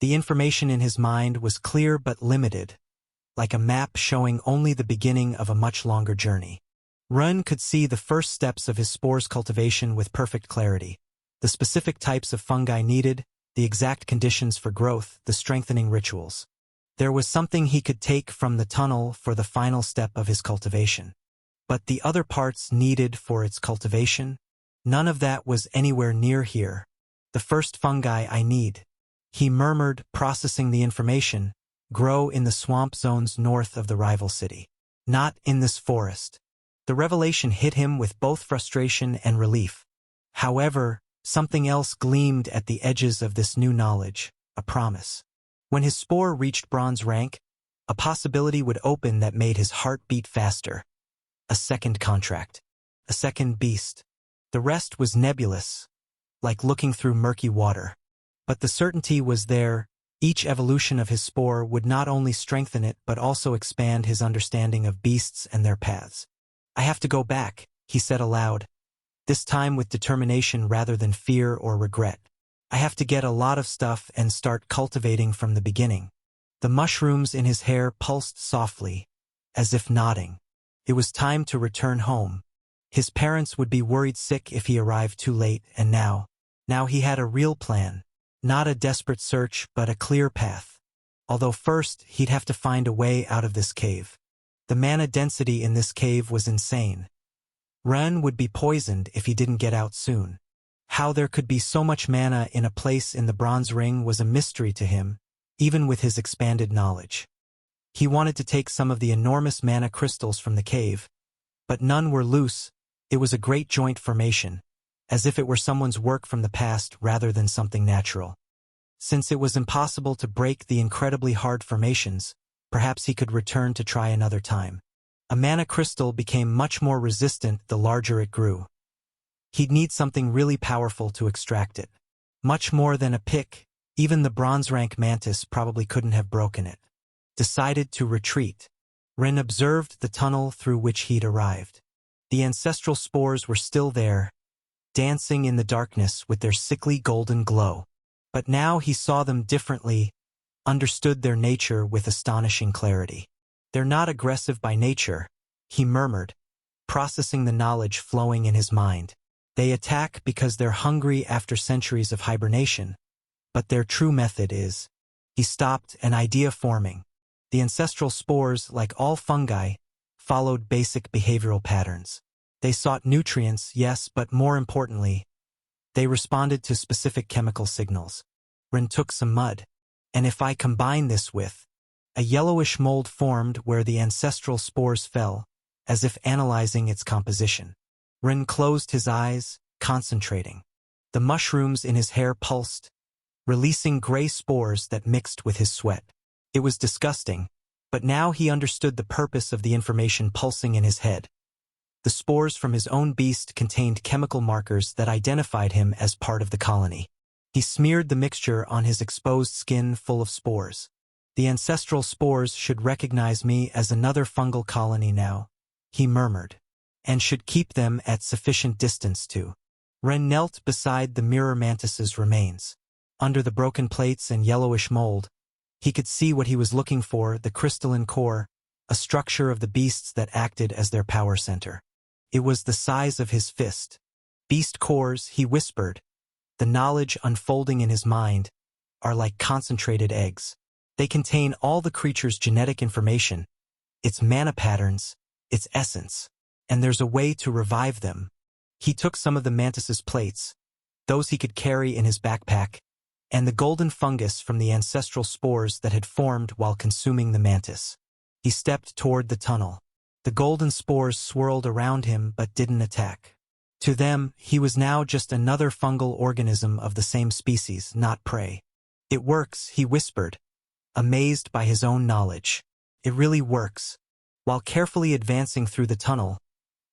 The information in his mind was clear but limited, like a map showing only the beginning of a much longer journey. Ren could see the first steps of his spore's cultivation with perfect clarity. The specific types of fungi needed, the exact conditions for growth, the strengthening rituals. There was something he could take from the tunnel for the final step of his cultivation. But the other parts needed for its cultivation? None of that was anywhere near here. The first fungi I need, he murmured, processing the information, grow in the swamp zones north of the rival city. Not in this forest. The revelation hit him with both frustration and relief. However, something else gleamed at the edges of this new knowledge, a promise. When his spore reached bronze rank, a possibility would open that made his heart beat faster. A second contract. A second beast. The rest was nebulous, like looking through murky water. But the certainty was there. Each evolution of his spore would not only strengthen it but also expand his understanding of beasts and their paths. I have to go back, he said aloud, this time with determination rather than fear or regret. I have to get a lot of stuff and start cultivating from the beginning. The mushrooms in his hair pulsed softly, as if nodding. It was time to return home. His parents would be worried sick if he arrived too late, and now he had a real plan. Not a desperate search, but a clear path. Although first, he'd have to find a way out of this cave. The mana density in this cave was insane. Ren would be poisoned if he didn't get out soon. How there could be so much mana in a place in the Bronze Ring was a mystery to him, even with his expanded knowledge. He wanted to take some of the enormous mana crystals from the cave, but none were loose. It was a great joint formation, as if it were someone's work from the past rather than something natural. Since it was impossible to break the incredibly hard formations, perhaps he could return to try another time. A mana crystal became much more resistant the larger it grew. He'd need something really powerful to extract it. Much more than a pick, even the bronze rank mantis probably couldn't have broken it. Decided to retreat. Ren observed the tunnel through which he'd arrived. The ancestral spores were still there, dancing in the darkness with their sickly golden glow. But now he saw them differently, understood their nature with astonishing clarity. They're not aggressive by nature, he murmured, processing the knowledge flowing in his mind. They attack because they're hungry after centuries of hibernation, but their true method is. He stopped, an idea forming. The ancestral spores, like all fungi, followed basic behavioral patterns. They sought nutrients, yes, but more importantly, they responded to specific chemical signals. Ren took some mud, and if I combine this with, a yellowish mold formed where the ancestral spores fell, as if analyzing its composition. Ren closed his eyes, concentrating. The mushrooms in his hair pulsed, releasing gray spores that mixed with his sweat. It was disgusting, but now he understood the purpose of the information pulsing in his head. The spores from his own beast contained chemical markers that identified him as part of the colony. He smeared the mixture on his exposed skin full of spores. The ancestral spores should recognize me as another fungal colony now, he murmured, and should keep them at sufficient distance too. Ren knelt beside the mirror mantis's remains. Under the broken plates and yellowish mold, he could see what he was looking for, the crystalline core, a structure of the beasts that acted as their power center. It was the size of his fist. Beast cores, he whispered, the knowledge unfolding in his mind, are like concentrated eggs. They contain all the creature's genetic information, its mana patterns, its essence, and there's a way to revive them. He took some of the mantis's plates, those he could carry in his backpack, and the golden fungus from the ancestral spores that had formed while consuming the mantis. He stepped toward the tunnel. The golden spores swirled around him but didn't attack. To them, he was now just another fungal organism of the same species, not prey. It works, he whispered, amazed by his own knowledge. It really works. While carefully advancing through the tunnel,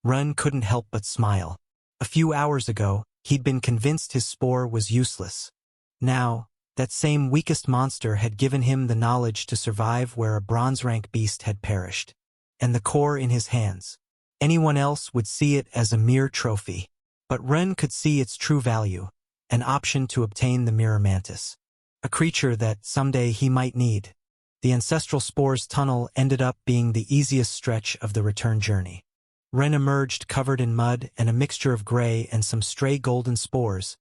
Ren couldn't help but smile. A few hours ago, he'd been convinced his spore was useless. Now, that same weakest monster had given him the knowledge to survive where a bronze-rank beast had perished. And the core in his hands. Anyone else would see it as a mere trophy. But Ren could see its true value, an option to obtain the mirror mantis. a creature that someday he might need. The ancestral spores tunnel ended up being the easiest stretch of the return journey. Ren emerged covered in mud and a mixture of gray and some stray golden spores,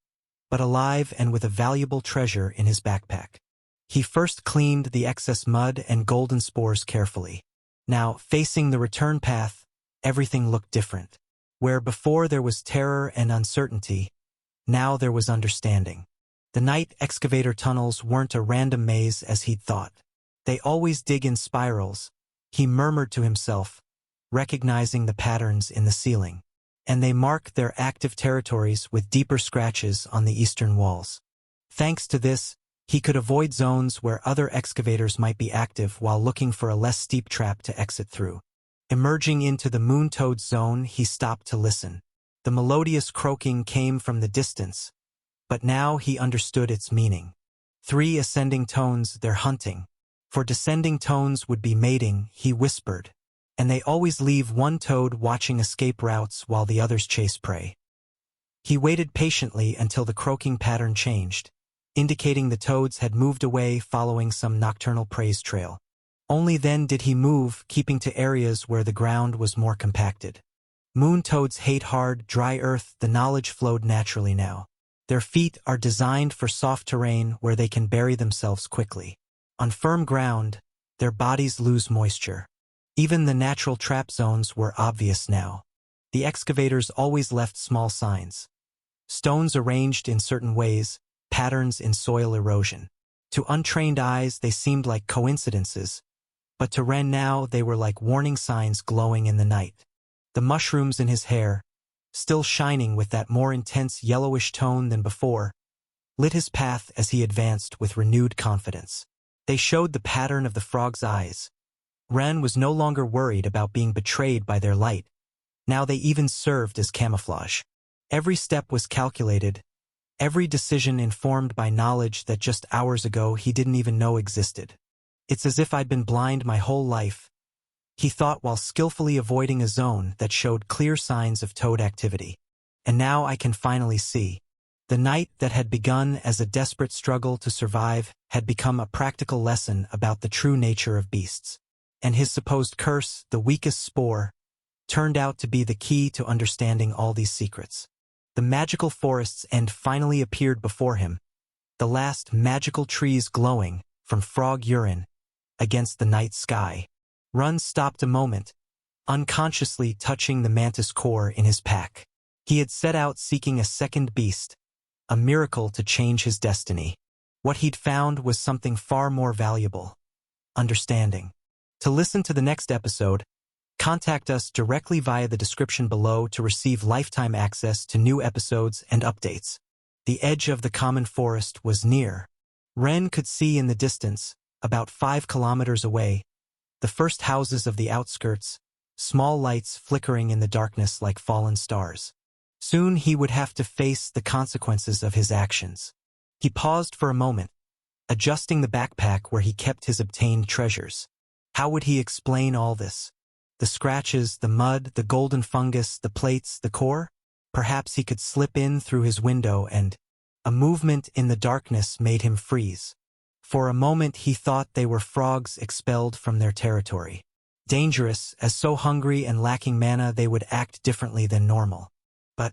but alive and with a valuable treasure in his backpack. He first cleaned the excess mud and golden spores carefully. Now, facing the return path, everything looked different. Where before there was terror and uncertainty, now there was understanding. The night excavator tunnels weren't a random maze as he'd thought. They always dig in spirals, he murmured to himself, recognizing the patterns in the ceiling. And they mark their active territories with deeper scratches on the eastern walls. Thanks to this, he could avoid zones where other excavators might be active while looking for a less steep trap to exit through. Emerging into the moon toad zone, he stopped to listen. The melodious croaking came from the distance, but now he understood its meaning. 3 ascending tones, they're hunting. For descending tones would be mating, he whispered. And they always leave one toad watching escape routes while the others chase prey. He waited patiently until the croaking pattern changed, indicating the toads had moved away following some nocturnal prey's trail. Only then did he move, keeping to areas where the ground was more compacted. Moon toads hate hard, dry earth, the knowledge flowed naturally now. Their feet are designed for soft terrain where they can bury themselves quickly. On firm ground, their bodies lose moisture. Even the natural trap zones were obvious now. The excavators always left small signs. Stones arranged in certain ways, patterns in soil erosion. To untrained eyes they seemed like coincidences, but to Ren now they were like warning signs glowing in the night. The mushrooms in his hair, still shining with that more intense yellowish tone than before, lit his path as he advanced with renewed confidence. They showed the pattern of the frog's eyes. Ren was no longer worried about being betrayed by their light. Now they even served as camouflage. Every step was calculated, every decision informed by knowledge that just hours ago he didn't even know existed. It's as if I'd been blind my whole life, he thought while skillfully avoiding a zone that showed clear signs of toad activity. And now I can finally see. The night that had begun as a desperate struggle to survive had become a practical lesson about the true nature of beasts. And his supposed curse, the weakest spore, turned out to be the key to understanding all these secrets. The magical forest's end finally appeared before him, the last magical trees glowing, from frog urine, against the night sky. Run stopped a moment, unconsciously touching the mantis core in his pack. He had set out seeking a second beast, a miracle to change his destiny. What he'd found was something far more valuable: understanding. To listen to the next episode, contact us directly via the description below to receive lifetime access to new episodes and updates. The edge of the common forest was near. Ren could see in the distance, about 5 kilometers away, the first houses of the outskirts, small lights flickering in the darkness like fallen stars. Soon he would have to face the consequences of his actions. He paused for a moment, adjusting the backpack where he kept his obtained treasures. How would he explain all this? The scratches, the mud, the golden fungus, the plates, the core? Perhaps he could slip in through his window and... A movement in the darkness made him freeze. For a moment he thought they were frogs expelled from their territory. Dangerous, as so hungry and lacking mana they would act differently than normal. But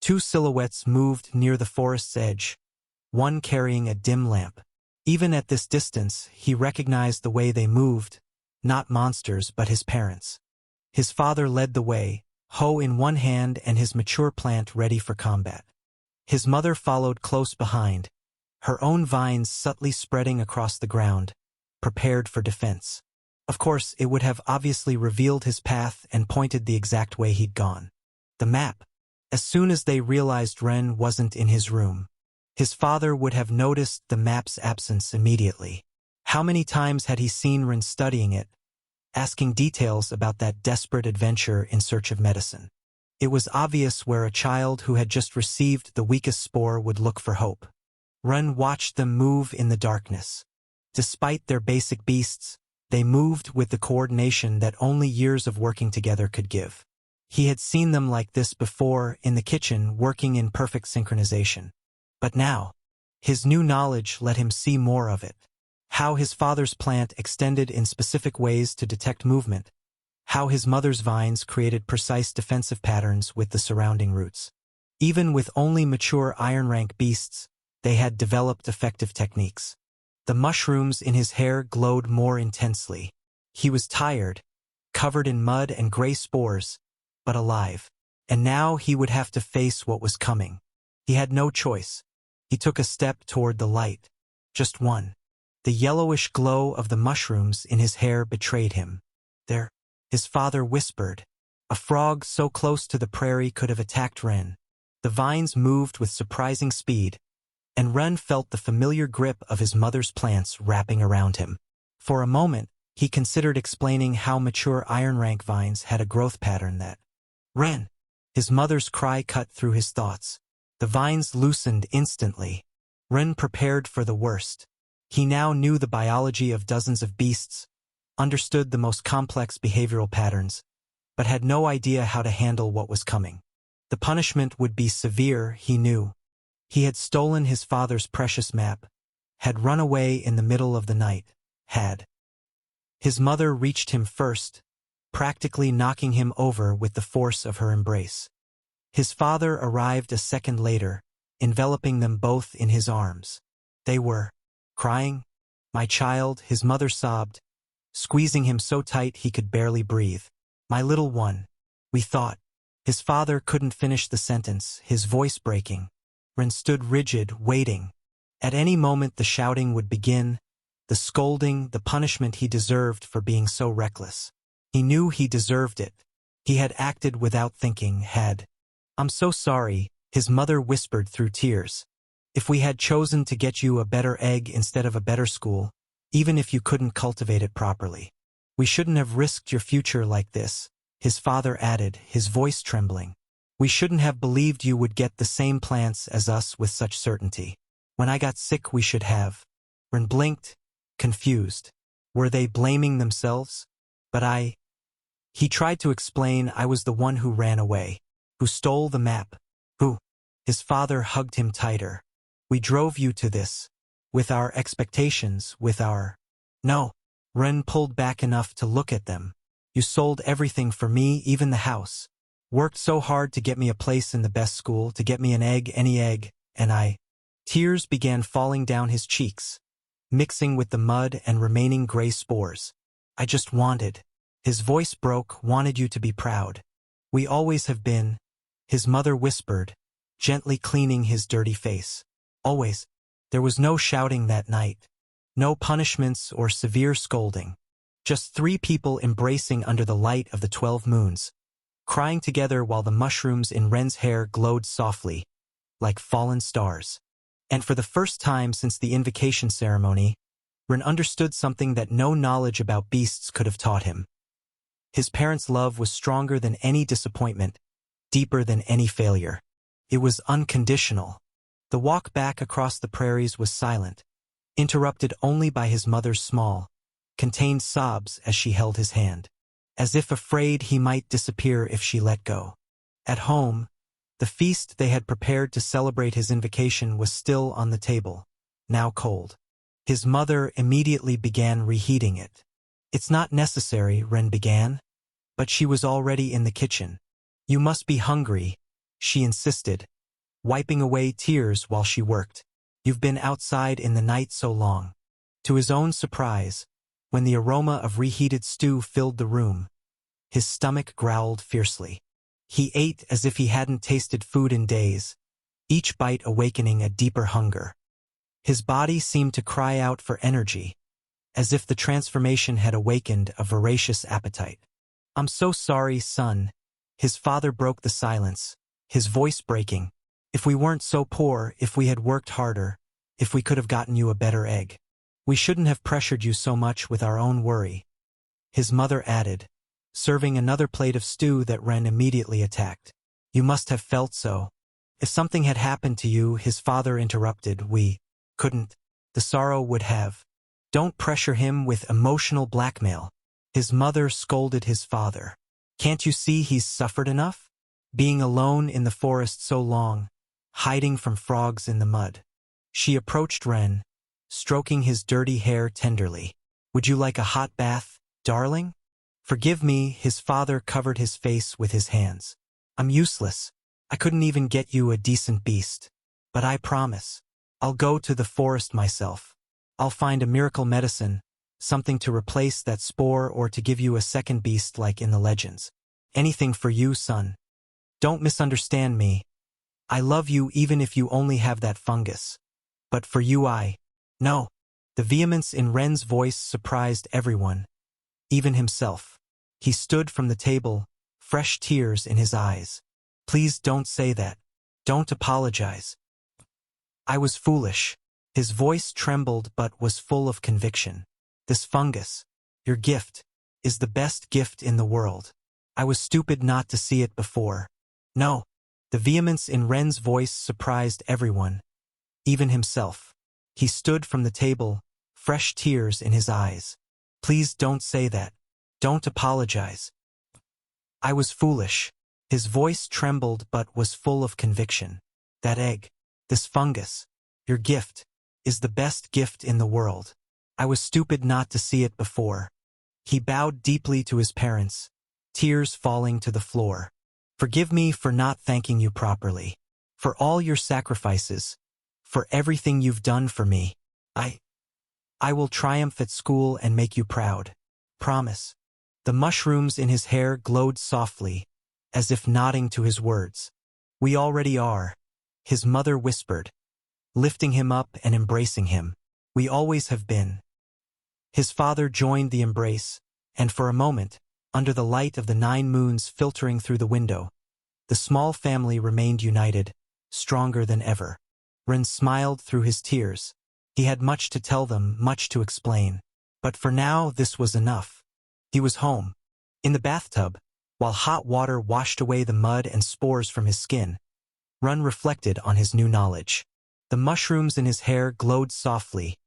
2 silhouettes moved near the forest's edge, one carrying a dim lamp. Even at this distance, he recognized the way they moved, not monsters but his parents. His father led the way, hoe in one hand and his mature plant ready for combat. His mother followed close behind, her own vines subtly spreading across the ground, prepared for defense. Of course, it would have obviously revealed his path and pointed the exact way he'd gone. The map. As soon as they realized Ren wasn't in his room, his father would have noticed the map's absence immediately. How many times had he seen Ren studying it, asking details about that desperate adventure in search of medicine? It was obvious where a child who had just received the weakest spore would look for hope. Ren watched them move in the darkness. Despite their basic beasts, they moved with the coordination that only years of working together could give. He had seen them like this before in the kitchen, working in perfect synchronization. But now, His new knowledge let him see more of it. How his father's plant extended in specific ways to detect movement. How his mother's vines created precise defensive patterns with the surrounding roots. Even with only mature iron rank beasts, they had developed effective techniques. The mushrooms in his hair glowed more intensely. He was tired, covered in mud and gray spores, but alive. And now he would have to face what was coming. He had no choice. He took a step toward the light. Just one. The yellowish glow of the mushrooms in his hair betrayed him. There, his father whispered. A frog so close to the prairie could have attacked Ren. The vines moved with surprising speed, and Ren felt the familiar grip of his mother's plants wrapping around him. For a moment, he considered explaining how mature iron rank vines had a growth pattern that. Ren! His mother's cry cut through his thoughts. The vines loosened instantly. Ren prepared for the worst. He now knew the biology of dozens of beasts, understood the most complex behavioral patterns, but had no idea how to handle what was coming. The punishment would be severe, he knew. He had stolen his father's precious map, had run away in the middle of the night, had. His mother reached him first, practically knocking him over with the force of her embrace. His father arrived a second later, enveloping them both in his arms. They were crying. My child, his mother sobbed, squeezing him so tight he could barely breathe. My little one, we thought. His father couldn't finish the sentence, his voice breaking. Ren stood rigid, waiting. At any moment the shouting would begin, the scolding, the punishment he deserved for being so reckless. He knew he deserved it. He had acted without thinking, had. I'm so sorry, his mother whispered through tears. If we had chosen to get you a better egg instead of a better school, even if you couldn't cultivate it properly. We shouldn't have risked your future like this, his father added, his voice trembling. We shouldn't have believed you would get the same plants as us with such certainty. When I got sick we should have. Ren blinked, confused. Were they blaming themselves? But He tried to explain I was the one who ran away, who stole the map, who. His father hugged him tighter. We drove you to this. With our expectations, with our. No. Ren pulled back enough to look at them. You sold everything for me, even the house. Worked so hard to get me a place in the best school, to get me an egg, any egg, and I. Tears began falling down his cheeks, mixing with the mud and remaining gray spores. I just wanted. His voice broke, wanted you to be proud. We always have been, his mother whispered, gently cleaning his dirty face. Always. There was no shouting that night. No punishments or severe scolding. Just 3 people embracing under the light of the 12 moons, crying together while the mushrooms in Ren's hair glowed softly, like fallen stars. And for the first time since the invocation ceremony, Ren understood something that no knowledge about beasts could have taught him. His parents' love was stronger than any disappointment, deeper than any failure. It was unconditional. The walk back across the prairies was silent, interrupted only by his mother's small, contained sobs as she held his hand, as if afraid he might disappear if she let go. At home, the feast they had prepared to celebrate his invocation was still on the table, now cold. His mother immediately began reheating it. It's not necessary, Ren began, but she was already in the kitchen. You must be hungry, she insisted, wiping away tears while she worked. You've been outside in the night so long. To his own surprise, when the aroma of reheated stew filled the room, his stomach growled fiercely. He ate as if he hadn't tasted food in days, each bite awakening a deeper hunger. His body seemed to cry out for energy, as if the transformation had awakened a voracious appetite. I'm so sorry, son. His father broke the silence, his voice breaking. If we weren't so poor, if we had worked harder, if we could have gotten you a better egg. We shouldn't have pressured you so much with our own worry. His mother added, serving another plate of stew that Ren immediately attacked. You must have felt so. If something had happened to you, his father interrupted, we couldn't. The sorrow would have. Don't pressure him with emotional blackmail. His mother scolded his father. Can't you see he's suffered enough? Being alone in the forest so long, hiding from frogs in the mud. She approached Ren, stroking his dirty hair tenderly. "Would you like a hot bath, darling?" "Forgive me," his father covered his face with his hands. "I'm useless. I couldn't even get you a decent beast. But I promise. I'll go to the forest myself. I'll find a miracle medicine, something to replace that spore or to give you a second beast like in the legends. Anything for you, son. Don't misunderstand me. I love you even if you only have that fungus. But for you No." The vehemence in Ren's voice surprised everyone, even himself. He stood from the table, fresh tears in his eyes. "Please don't say that. Don't apologize. I was foolish." His voice trembled but was full of conviction. "This fungus, your gift, is the best gift in the world. I was stupid not to see it before." "No." The vehemence in Ren's voice surprised everyone, even himself. He stood from the table, fresh tears in his eyes. "Please don't say that. Don't apologize. I was foolish." His voice trembled but was full of conviction. "That egg, this fungus, your gift, is the best gift in the world. I was stupid not to see it before." He bowed deeply to his parents, tears falling to the floor. "Forgive me for not thanking you properly. For all your sacrifices. For everything you've done for me. I will triumph at school and make you proud. Promise." The mushrooms in his hair glowed softly, as if nodding to his words. "We already are," his mother whispered, lifting him up and embracing him. "We always have been." His father joined the embrace, and for a moment, under the light of the 9 moons filtering through the window, the small family remained united, stronger than ever. Ren smiled through his tears. He had much to tell them, much to explain. But for now, this was enough. He was home, in the bathtub, while hot water washed away the mud and spores from his skin. Ren reflected on his new knowledge. The mushrooms in his hair glowed softly,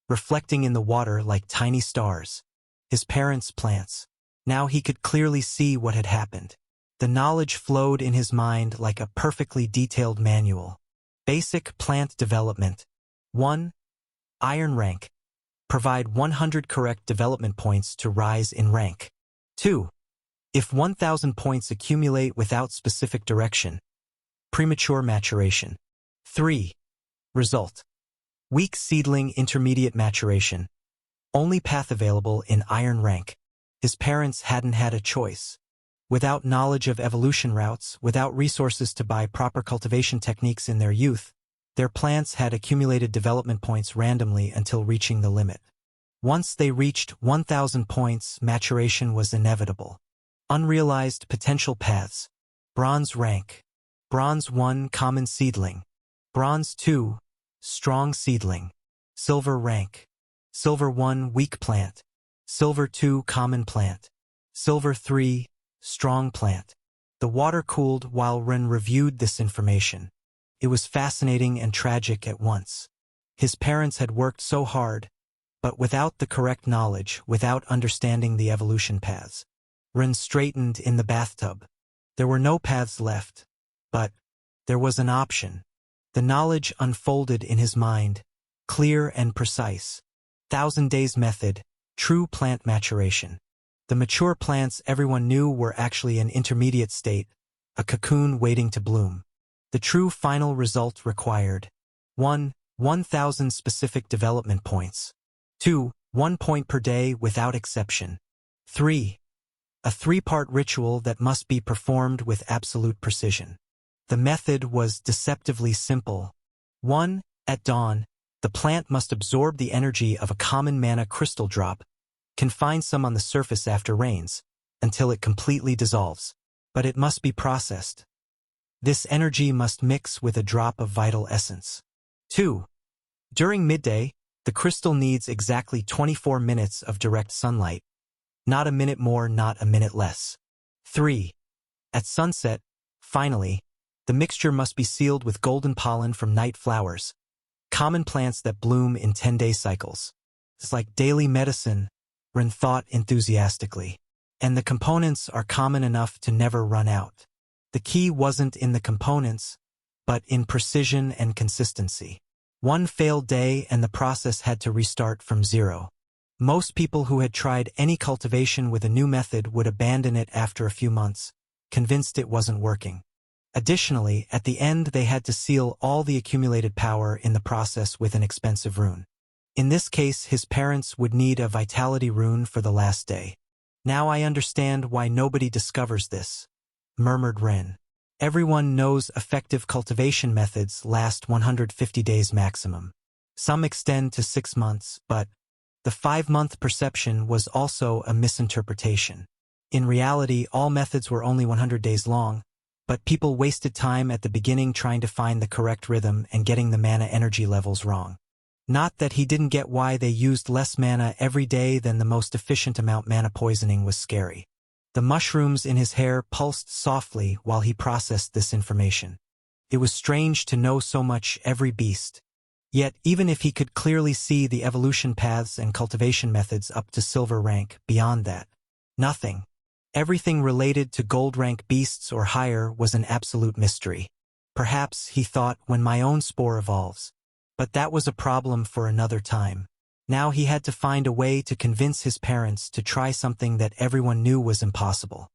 reflecting in the water like tiny stars. His parents' plants. Now he could clearly see what had happened. The knowledge flowed in his mind like a perfectly detailed manual. Basic plant development. 1. Iron rank. Provide 100 correct development points to rise in rank. 2. If 1,000 points accumulate without specific direction. Premature maturation. 3. Result. Weak seedling intermediate maturation. Only path available in iron rank. His parents hadn't had a choice. Without knowledge of evolution routes, without resources to buy proper cultivation techniques in their youth, their plants had accumulated development points randomly until reaching the limit. Once they reached 1,000 points, maturation was inevitable. Unrealized potential paths. Bronze rank. Bronze 1 common seedling. Bronze 2 strong seedling. Silver rank. Silver 1 weak plant. Silver 2 common plant. Silver 3 strong plant. The water cooled while Ren reviewed this information. It was fascinating and tragic at once. His parents had worked so hard, but without the correct knowledge, without understanding the evolution paths. Ren straightened in the bathtub. There were no paths left, but there was an option. The knowledge unfolded in his mind, clear and precise. 1,000 days method, true plant maturation. The mature plants everyone knew were actually an intermediate state, a cocoon waiting to bloom. The true final result required 1. 1,000 specific development points. 2. 1 point per day without exception. 3. A 3-part ritual that must be performed with absolute precision. The method was deceptively simple. 1. At dawn, the plant must absorb the energy of a common mana crystal drop, confine some on the surface after rains, until it completely dissolves. But it must be processed. This energy must mix with a drop of vital essence. 2. During midday, the crystal needs exactly 24 minutes of direct sunlight. Not a minute more, not a minute less. 3. At sunset, finally, the mixture must be sealed with golden pollen from night flowers, common plants that bloom in 10-day cycles. It's like daily medicine, Ren thought enthusiastically. And the components are common enough to never run out. The key wasn't in the components, but in precision and consistency. One failed day and the process had to restart from zero. Most people who had tried any cultivation with a new method would abandon it after a few months, convinced it wasn't working. Additionally, at the end they had to seal all the accumulated power in the process with an expensive rune. In this case, his parents would need a vitality rune for the last day. "Now I understand why nobody discovers this," murmured Ren. "Everyone knows effective cultivation methods last 150 days maximum. Some extend to 6 months, but the 5-month perception was also a misinterpretation. In reality, all methods were only 100 days long, but people wasted time at the beginning trying to find the correct rhythm and getting the mana energy levels wrong. Not that he didn't get why they used less mana every day than the most efficient amount. Mana poisoning was scary. The mushrooms in his hair pulsed softly while he processed this information. It was strange to know so much every beast. Yet, even if he could clearly see the evolution paths and cultivation methods up to silver rank, beyond that, nothing. Everything related to gold rank beasts or higher was an absolute mystery. Perhaps, he thought, when my own spore evolves. But that was a problem for another time. Now he had to find a way to convince his parents to try something that everyone knew was impossible.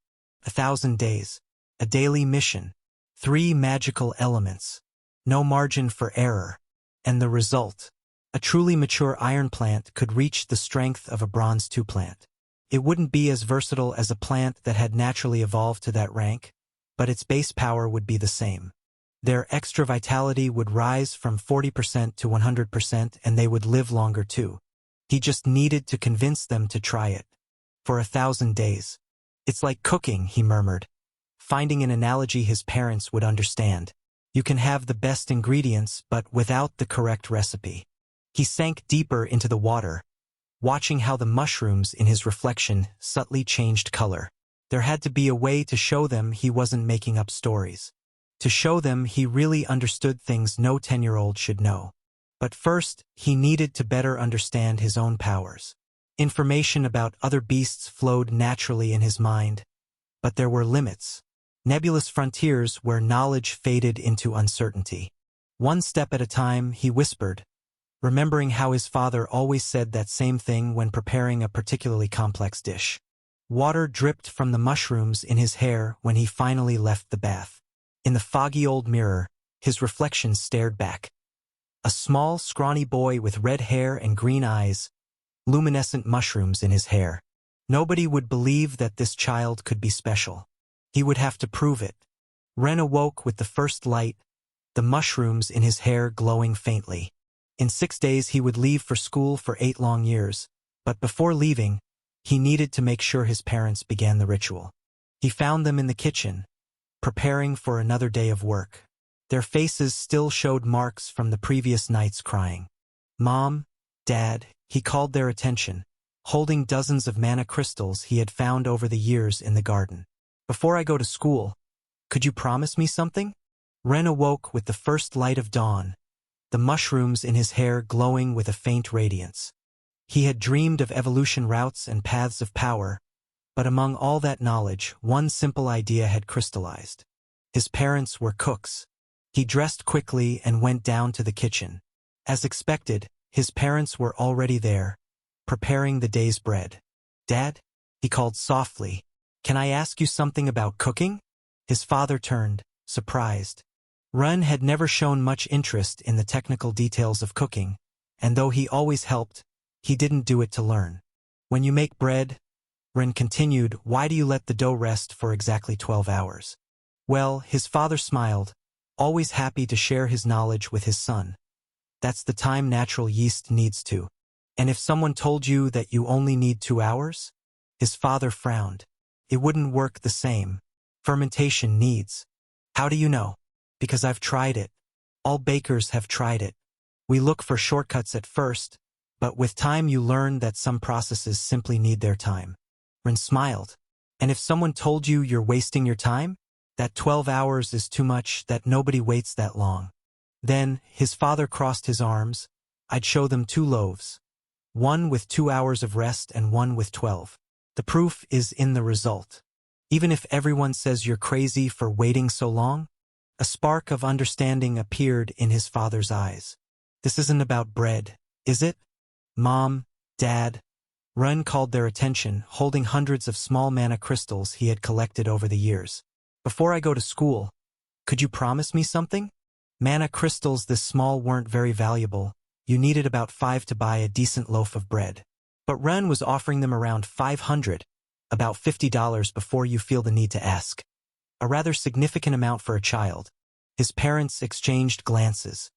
1,000 days. A daily mission. 3 magical elements. No margin for error. And the result. A truly mature iron plant could reach the strength of a bronze 2 plant. It wouldn't be as versatile as a plant that had naturally evolved to that rank, but its base power would be the same. Their extra vitality would rise from 40% to 100% and they would live longer too. He just needed to convince them to try it. For 1,000 days. "It's like cooking," he murmured, finding an analogy his parents would understand. You can have the best ingredients, but without the correct recipe. He sank deeper into the water, watching how the mushrooms in his reflection subtly changed color. There had to be a way to show them he wasn't making up stories. To show them he really understood things no 10-year-old should know. But first, he needed to better understand his own powers. Information about other beasts flowed naturally in his mind, but there were limits. Nebulous frontiers where knowledge faded into uncertainty. One step at a time, he whispered, remembering how his father always said that same thing when preparing a particularly complex dish. Water dripped from the mushrooms in his hair when he finally left the bath. In the foggy old mirror, his reflection stared back. A small, scrawny boy with red hair and green eyes, luminescent mushrooms in his hair. Nobody would believe that this child could be special. He would have to prove it. Ren awoke with the first light, the mushrooms in his hair glowing faintly. In 6 days he would leave for school for 8 long years, but before leaving, he needed to make sure his parents began the ritual. He found them in the kitchen, preparing for another day of work. Their faces still showed marks from the previous night's crying. "Mom, Dad," he called their attention, holding dozens of mana crystals he had found over the years in the garden. "Before I go to school, could you promise me something?" Ren awoke with the first light of dawn, the mushrooms in his hair glowing with a faint radiance. He had dreamed of evolution routes and paths of power, but among all that knowledge, one simple idea had crystallized. His parents were cooks. He dressed quickly and went down to the kitchen. As expected, his parents were already there, preparing the day's bread. "Dad?" he called softly. "Can I ask you something about cooking?" His father turned, surprised. Ren had never shown much interest in the technical details of cooking, and though he always helped, he didn't do it to learn. "When you make bread," Ren continued, "why do you let the dough rest for exactly 12 hours? Well, his father smiled, always happy to share his knowledge with his son. "That's the time natural yeast needs to. And if someone told you that you only need 2 hours? His father frowned. "It wouldn't work the same. Fermentation needs." "How do you know?" "Because I've tried it. All bakers have tried it. We look for shortcuts at first, but with time you learn that some processes simply need their time." Ren smiled. "And if someone told you you're wasting your time? That 12 hours is too much, that nobody waits that long." Then, his father crossed his arms. "I'd show them 2 loaves. One with 2 hours of rest and one with 12. The proof is in the result. Even if everyone says you're crazy for waiting so long." A spark of understanding appeared in his father's eyes. This isn't about bread, is it? Mom, Dad. Ren called their attention, holding hundreds of small mana crystals he had collected over the years. Before I go to school, could you promise me something? Mana crystals this small weren't very valuable. You needed about 5 to buy a decent loaf of bread. But Ren was offering them around 500, about $50 before you feel the need to ask. A rather significant amount for a child. His parents exchanged glances.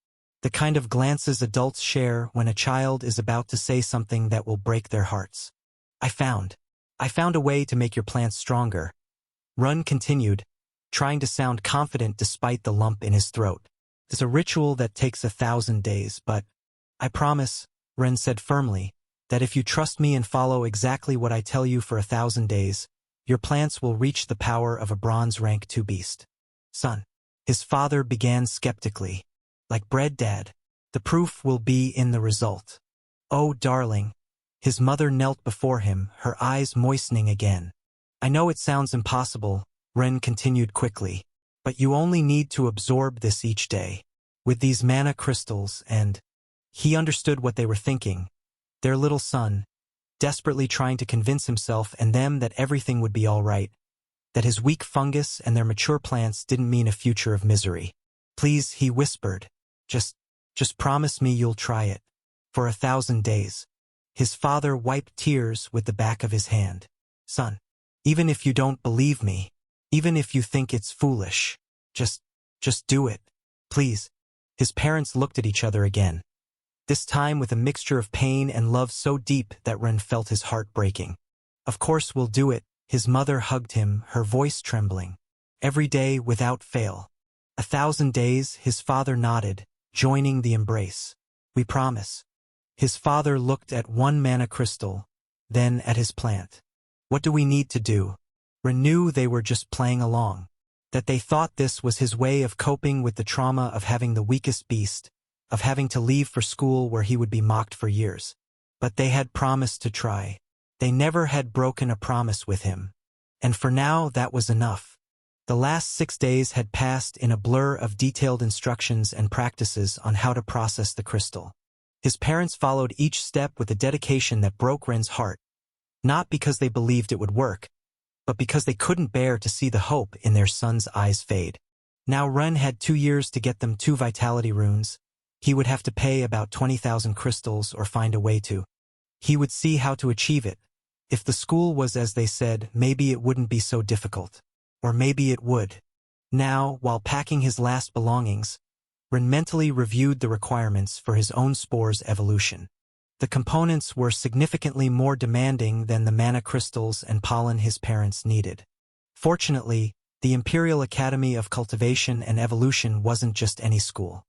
The kind of glances adults share when a child is about to say something that will break their hearts. I found a way to make your plants stronger. Ren continued, trying to sound confident despite the lump in his throat. It's a ritual that takes 1,000 days, but I promise, Ren said firmly, that if you trust me and follow exactly what I tell you for 1,000 days, your plants will reach the power of a bronze rank 2 beast. Son. His father began skeptically. Like bread, Dad. The proof will be in the result. Oh, darling. His mother knelt before him, her eyes moistening again. I know it sounds impossible, Ren continued quickly, but you only need to absorb this each day. With these mana crystals and... He understood what they were thinking. Their little son, desperately trying to convince himself and them that everything would be all right, that his weak fungus and their mature plants didn't mean a future of misery. Please, he whispered, just promise me you'll try it. For 1,000 days. His father wiped tears with the back of his hand. Son, even if you don't believe me, even if you think it's foolish, just do it. Please. His parents looked at each other again. This time with a mixture of pain and love so deep that Ren felt his heart breaking. Of course we'll do it, his mother hugged him, her voice trembling. Every day without fail. 1,000 days, his father nodded, joining the embrace. We promise. His father looked at one mana crystal, then at his plant. What do we need to do? Ren knew they were just playing along. That they thought this was his way of coping with the trauma of having the weakest beast, of having to leave for school where he would be mocked for years. But they had promised to try. They never had broken a promise with him. And for now, that was enough. The last 6 days had passed in a blur of detailed instructions and practices on how to process the crystal. His parents followed each step with a dedication that broke Ren's heart, not because they believed it would work, but because they couldn't bear to see the hope in their son's eyes fade. Now Ren had 2 years to get them 2 vitality runes. He would have to pay about 20,000 crystals or find a way to. He would see how to achieve it. If the school was as they said, maybe it wouldn't be so difficult. Or maybe it would. Now, while packing his last belongings, Ren mentally reviewed the requirements for his own spore's evolution. The components were significantly more demanding than the mana crystals and pollen his parents needed. Fortunately, the Imperial Academy of Cultivation and Evolution wasn't just any school.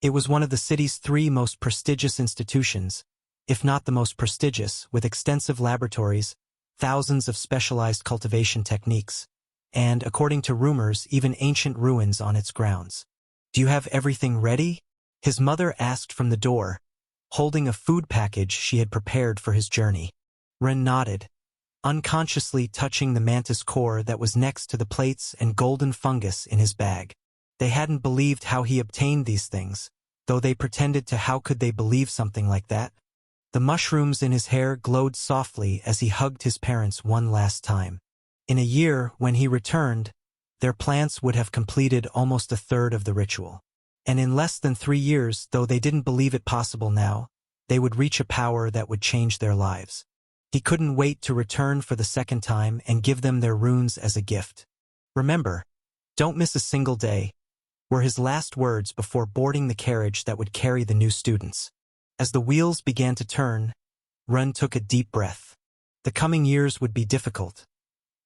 It was one of the city's 3 most prestigious institutions, if not the most prestigious, with extensive laboratories, thousands of specialized cultivation techniques, and, according to rumors, even ancient ruins on its grounds. Do you have everything ready? His mother asked from the door, holding a food package she had prepared for his journey. Ren nodded, unconsciously touching the mantis core that was next to the plates and golden fungus in his bag. They hadn't believed how he obtained these things, though they pretended to. How could they believe something like that? The mushrooms in his hair glowed softly as he hugged his parents one last time. In a year, when he returned, their plants would have completed almost 1/3 of the ritual. And in less than 3 years, though they didn't believe it possible now, they would reach a power that would change their lives. He couldn't wait to return for the second time and give them their runes as a gift. Remember, don't miss a single day, were his last words before boarding the carriage that would carry the new students. As the wheels began to turn, Ren took a deep breath. The coming years would be difficult.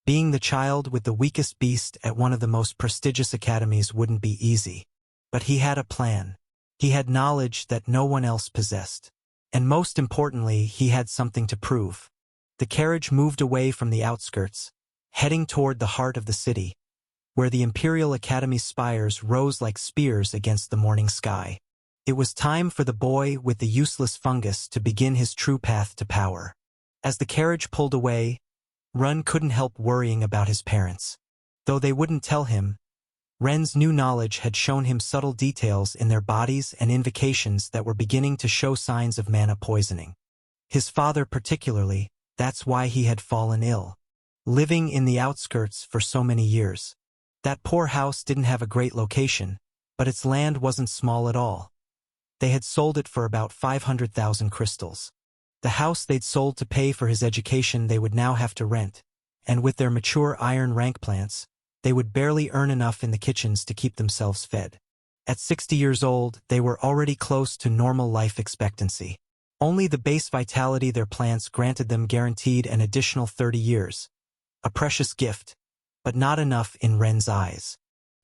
Being the child with the weakest beast at one of the most prestigious academies wouldn't be easy. But he had a plan. He had knowledge that no one else possessed. And most importantly, he had something to prove. The carriage moved away from the outskirts, heading toward the heart of the city, where the Imperial Academy's spires rose like spears against the morning sky. It was time for the boy with the useless fungus to begin his true path to power. As the carriage pulled away, Ren couldn't help worrying about his parents. Though they wouldn't tell him, Ren's new knowledge had shown him subtle details in their bodies and invocations that were beginning to show signs of mana poisoning. His father particularly, that's why he had fallen ill. Living in the outskirts for so many years. That poor house didn't have a great location, but its land wasn't small at all. They had sold it for about 500,000 crystals. The house they'd sold to pay for his education they would now have to rent, and with their mature iron rank plants, they would barely earn enough in the kitchens to keep themselves fed. At 60 years old, they were already close to normal life expectancy. Only the base vitality their plants granted them guaranteed an additional 30 years. A precious gift, but not enough in Ren's eyes.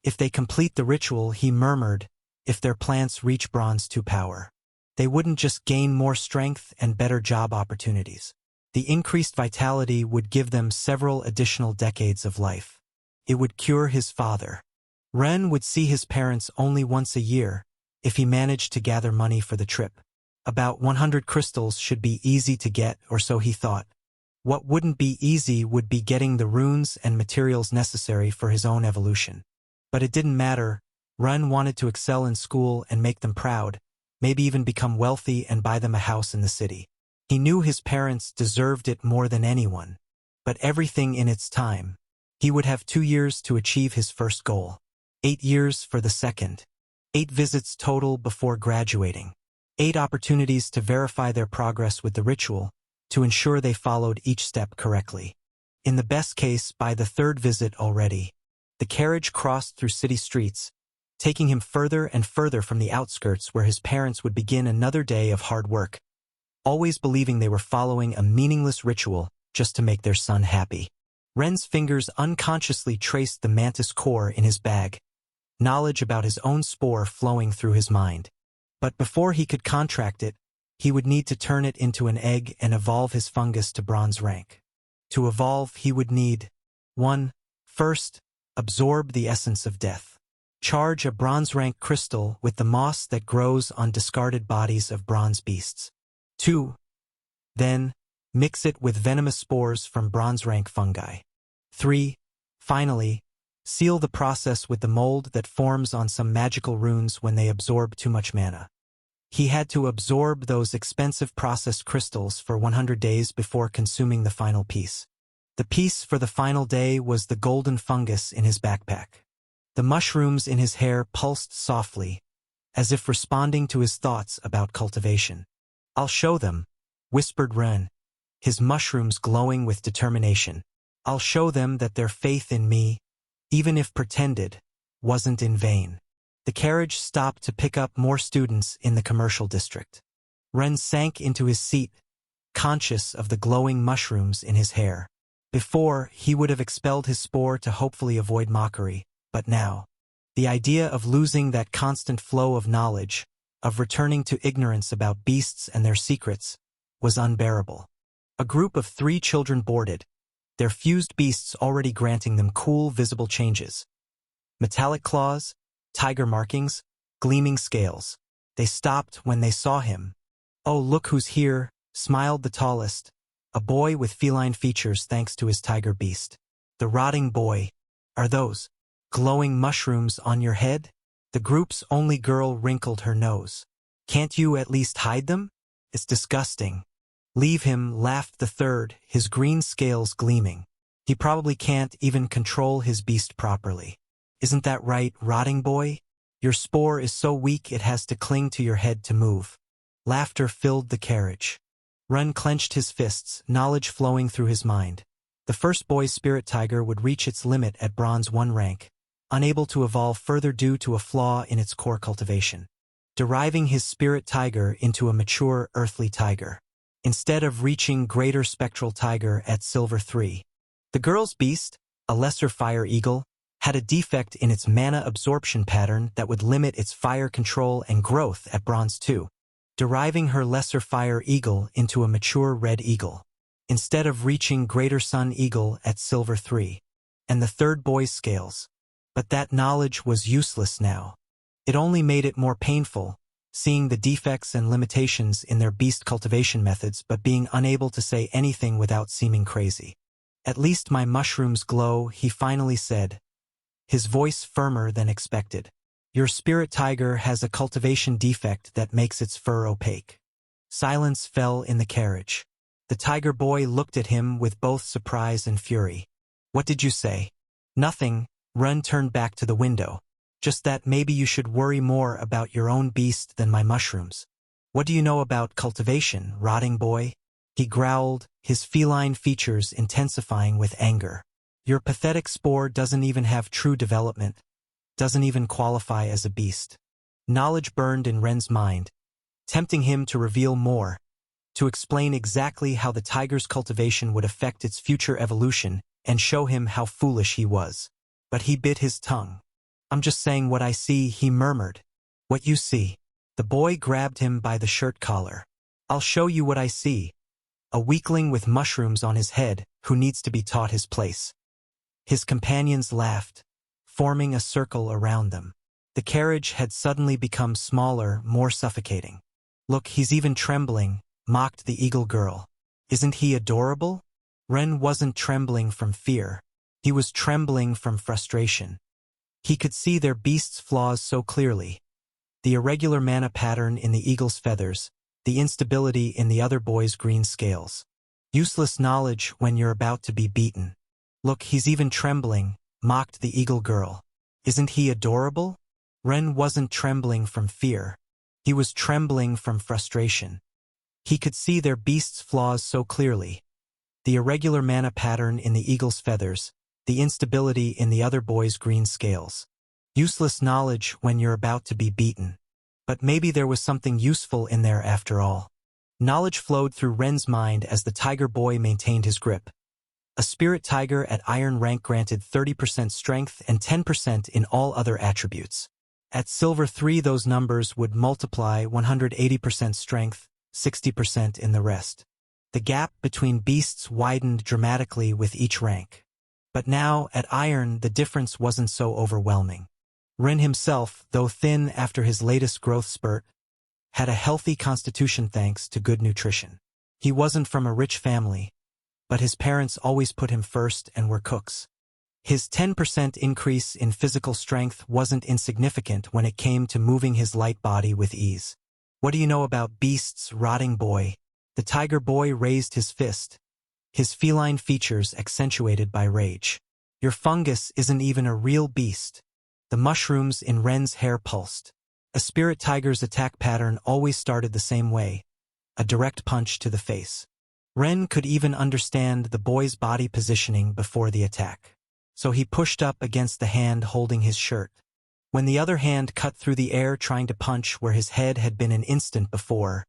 If they complete the ritual, he murmured, if their plants reach Bronze 2 power, they wouldn't just gain more strength and better job opportunities. The increased vitality would give them several additional decades of life. It would cure his father. Ren would see his parents only once a year, if he managed to gather money for the trip. About 100 crystals should be easy to get, or so he thought. What wouldn't be easy would be getting the runes and materials necessary for his own evolution. But it didn't matter. Ren wanted to excel in school and make them proud, maybe even become wealthy and buy them a house in the city. He knew his parents deserved it more than anyone. But everything in its time. He would have 2 years to achieve his first goal. 8 years for the second. 8 visits total before graduating. 8 opportunities to verify their progress with the ritual, to ensure they followed each step correctly. In the best case, by the 3rd visit already. The carriage crossed through city streets, taking him further and further from the outskirts where his parents would begin another day of hard work, always believing they were following a meaningless ritual just to make their son happy. Ren's fingers unconsciously traced the mantis core in his bag, knowledge about his own spore flowing through his mind. But before he could contract it, he would need to turn it into an egg and evolve his fungus to bronze rank. To evolve, he would need 1. First, absorb the essence of death. Charge a bronze rank crystal with the moss that grows on discarded bodies of bronze beasts. 2. Then, mix it with venomous spores from bronze rank fungi. 3. Finally, seal the process with the mold that forms on some magical runes when they absorb too much mana. He had to absorb those expensive processed crystals for 100 days before consuming the final piece. The piece for the final day was the golden fungus in his backpack. The mushrooms in his hair pulsed softly, as if responding to his thoughts about cultivation. "I'll show them," whispered Ren, his mushrooms glowing with determination. "I'll show them that their faith in me, even if pretended, wasn't in vain." The carriage stopped to pick up more students in the commercial district. Ren sank into his seat, conscious of the glowing mushrooms in his hair. Before, he would have expelled his spore to hopefully avoid mockery, but now, the idea of losing that constant flow of knowledge, of returning to ignorance about beasts and their secrets, was unbearable. A group of 3 children boarded, their fused beasts already granting them cool, visible changes. Metallic claws, tiger markings, gleaming scales. They stopped when they saw him. "Oh, look who's here," smiled the tallest, a boy with feline features thanks to his tiger beast. "The rotting boy. Are those glowing mushrooms on your head?" The group's only girl wrinkled her nose. "Can't you at least hide them? It's disgusting." "Leave him," laughed the third, his green scales gleaming. "He probably can't even control his beast properly. Isn't that right, rotting boy? Your spore is so weak it has to cling to your head to move." Laughter filled the carriage. Ren clenched his fists, knowledge flowing through his mind. The first boy's spirit tiger would reach its limit at bronze 1 rank, unable to evolve further due to a flaw in its core cultivation, deriving his spirit tiger into a mature earthly tiger, instead of reaching greater spectral tiger at silver 3. The girl's beast, a lesser fire eagle, had a defect in its mana absorption pattern that would limit its fire control and growth at bronze 2, deriving her lesser fire eagle into a mature red eagle, instead of reaching greater sun eagle at silver 3. And the third boy's scales. But that knowledge was useless now. It only made it more painful, seeing the defects and limitations in their beast cultivation methods but being unable to say anything without seeming crazy. "At least my mushrooms glow," he finally said. his voice firmer than expected. Your spirit tiger has a cultivation defect that makes its fur opaque. Silence fell in the carriage. The tiger boy looked at him with both surprise and fury. What did you say? Nothing. Ren turned back to the window. Just that maybe you should worry more about your own beast than my mushrooms. What do you know about cultivation, rotting boy? He growled, his feline features intensifying with anger. Your pathetic spore doesn't even have true development, doesn't even qualify as a beast. Knowledge burned in Ren's mind, tempting him to reveal more, to explain exactly how the tiger's cultivation would affect its future evolution and show him how foolish he was. But he bit his tongue. I'm just saying what I see, he murmured. What you see? The boy grabbed him by the shirt collar. I'll show you what I see. A weakling with mushrooms on his head who needs to be taught his place. His companions laughed, forming a circle around them. The carriage had suddenly become smaller, more suffocating. Look, he's even trembling, mocked the eagle girl. Isn't he adorable? Ren wasn't trembling from fear. He was trembling from frustration. He could see their beast's flaws so clearly. The irregular mana pattern in the eagle's feathers, the instability in the other boy's green scales. Useless knowledge when you're about to be beaten. Look, he's even trembling, mocked the eagle girl. Isn't he adorable? Ren wasn't trembling from fear. He was trembling from frustration. He could see their beast's flaws so clearly. The irregular mana pattern in the eagle's feathers, the instability in the other boy's green scales. Useless knowledge when you're about to be beaten. But maybe there was something useful in there after all. Knowledge flowed through Ren's mind as the tiger boy maintained his grip. A spirit tiger at iron rank granted 30% strength and 10% in all other attributes. At silver 3 those numbers would multiply 180% strength, 60% in the rest. The gap between beasts widened dramatically with each rank. But now, at iron, the difference wasn't so overwhelming. Ren himself, though thin after his latest growth spurt, had a healthy constitution thanks to good nutrition. He wasn't from a rich family, but his parents always put him first and were cooks. His 10% increase in physical strength wasn't insignificant when it came to moving his light body with ease. What do you know about beasts, rotting boy? The tiger boy raised his fist, his feline features accentuated by rage. Your fungus isn't even a real beast. The mushrooms in Ren's hair pulsed. A spirit tiger's attack pattern always started the same way, a direct punch to the face. Ren could even understand the boy's body positioning before the attack. So he pushed up against the hand holding his shirt. When the other hand cut through the air trying to punch where his head had been an instant before,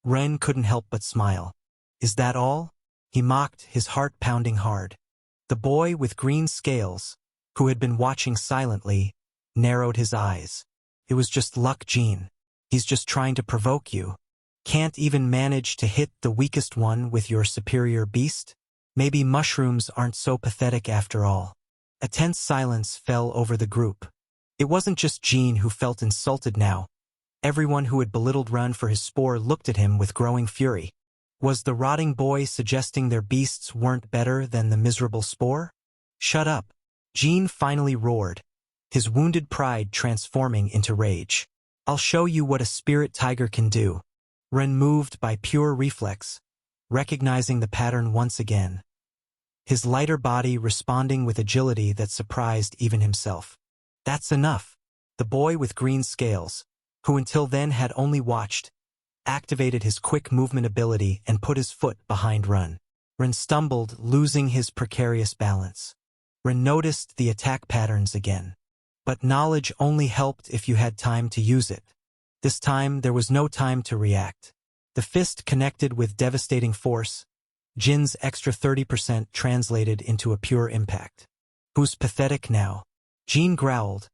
Ren couldn't help but smile. Is that all? He mocked, his heart pounding hard. The boy with green scales, who had been watching silently, narrowed his eyes. It was just luck, Gene. He's just trying to provoke you. Can't even manage to hit the weakest one with your superior beast? Maybe mushrooms aren't so pathetic after all. A tense silence fell over the group. It wasn't just Gene who felt insulted now. Everyone who had belittled Ren for his spore looked at him with growing fury. Was the rotting boy suggesting their beasts weren't better than the miserable spore? Shut up. Gene finally roared, his wounded pride transforming into rage. I'll show you what a spirit tiger can do. Ren moved by pure reflex, recognizing the pattern once again. His lighter body responding with agility that surprised even himself. That's enough. The boy with green scales, who until then had only watched, activated his quick movement ability and put his foot behind Ren. Ren stumbled, losing his precarious balance. Ren noticed the attack patterns again. But knowledge only helped if you had time to use it. This time, there was no time to react. The fist connected with devastating force. Jin's extra 30% translated into a pure impact. Who's pathetic now? Jin growled,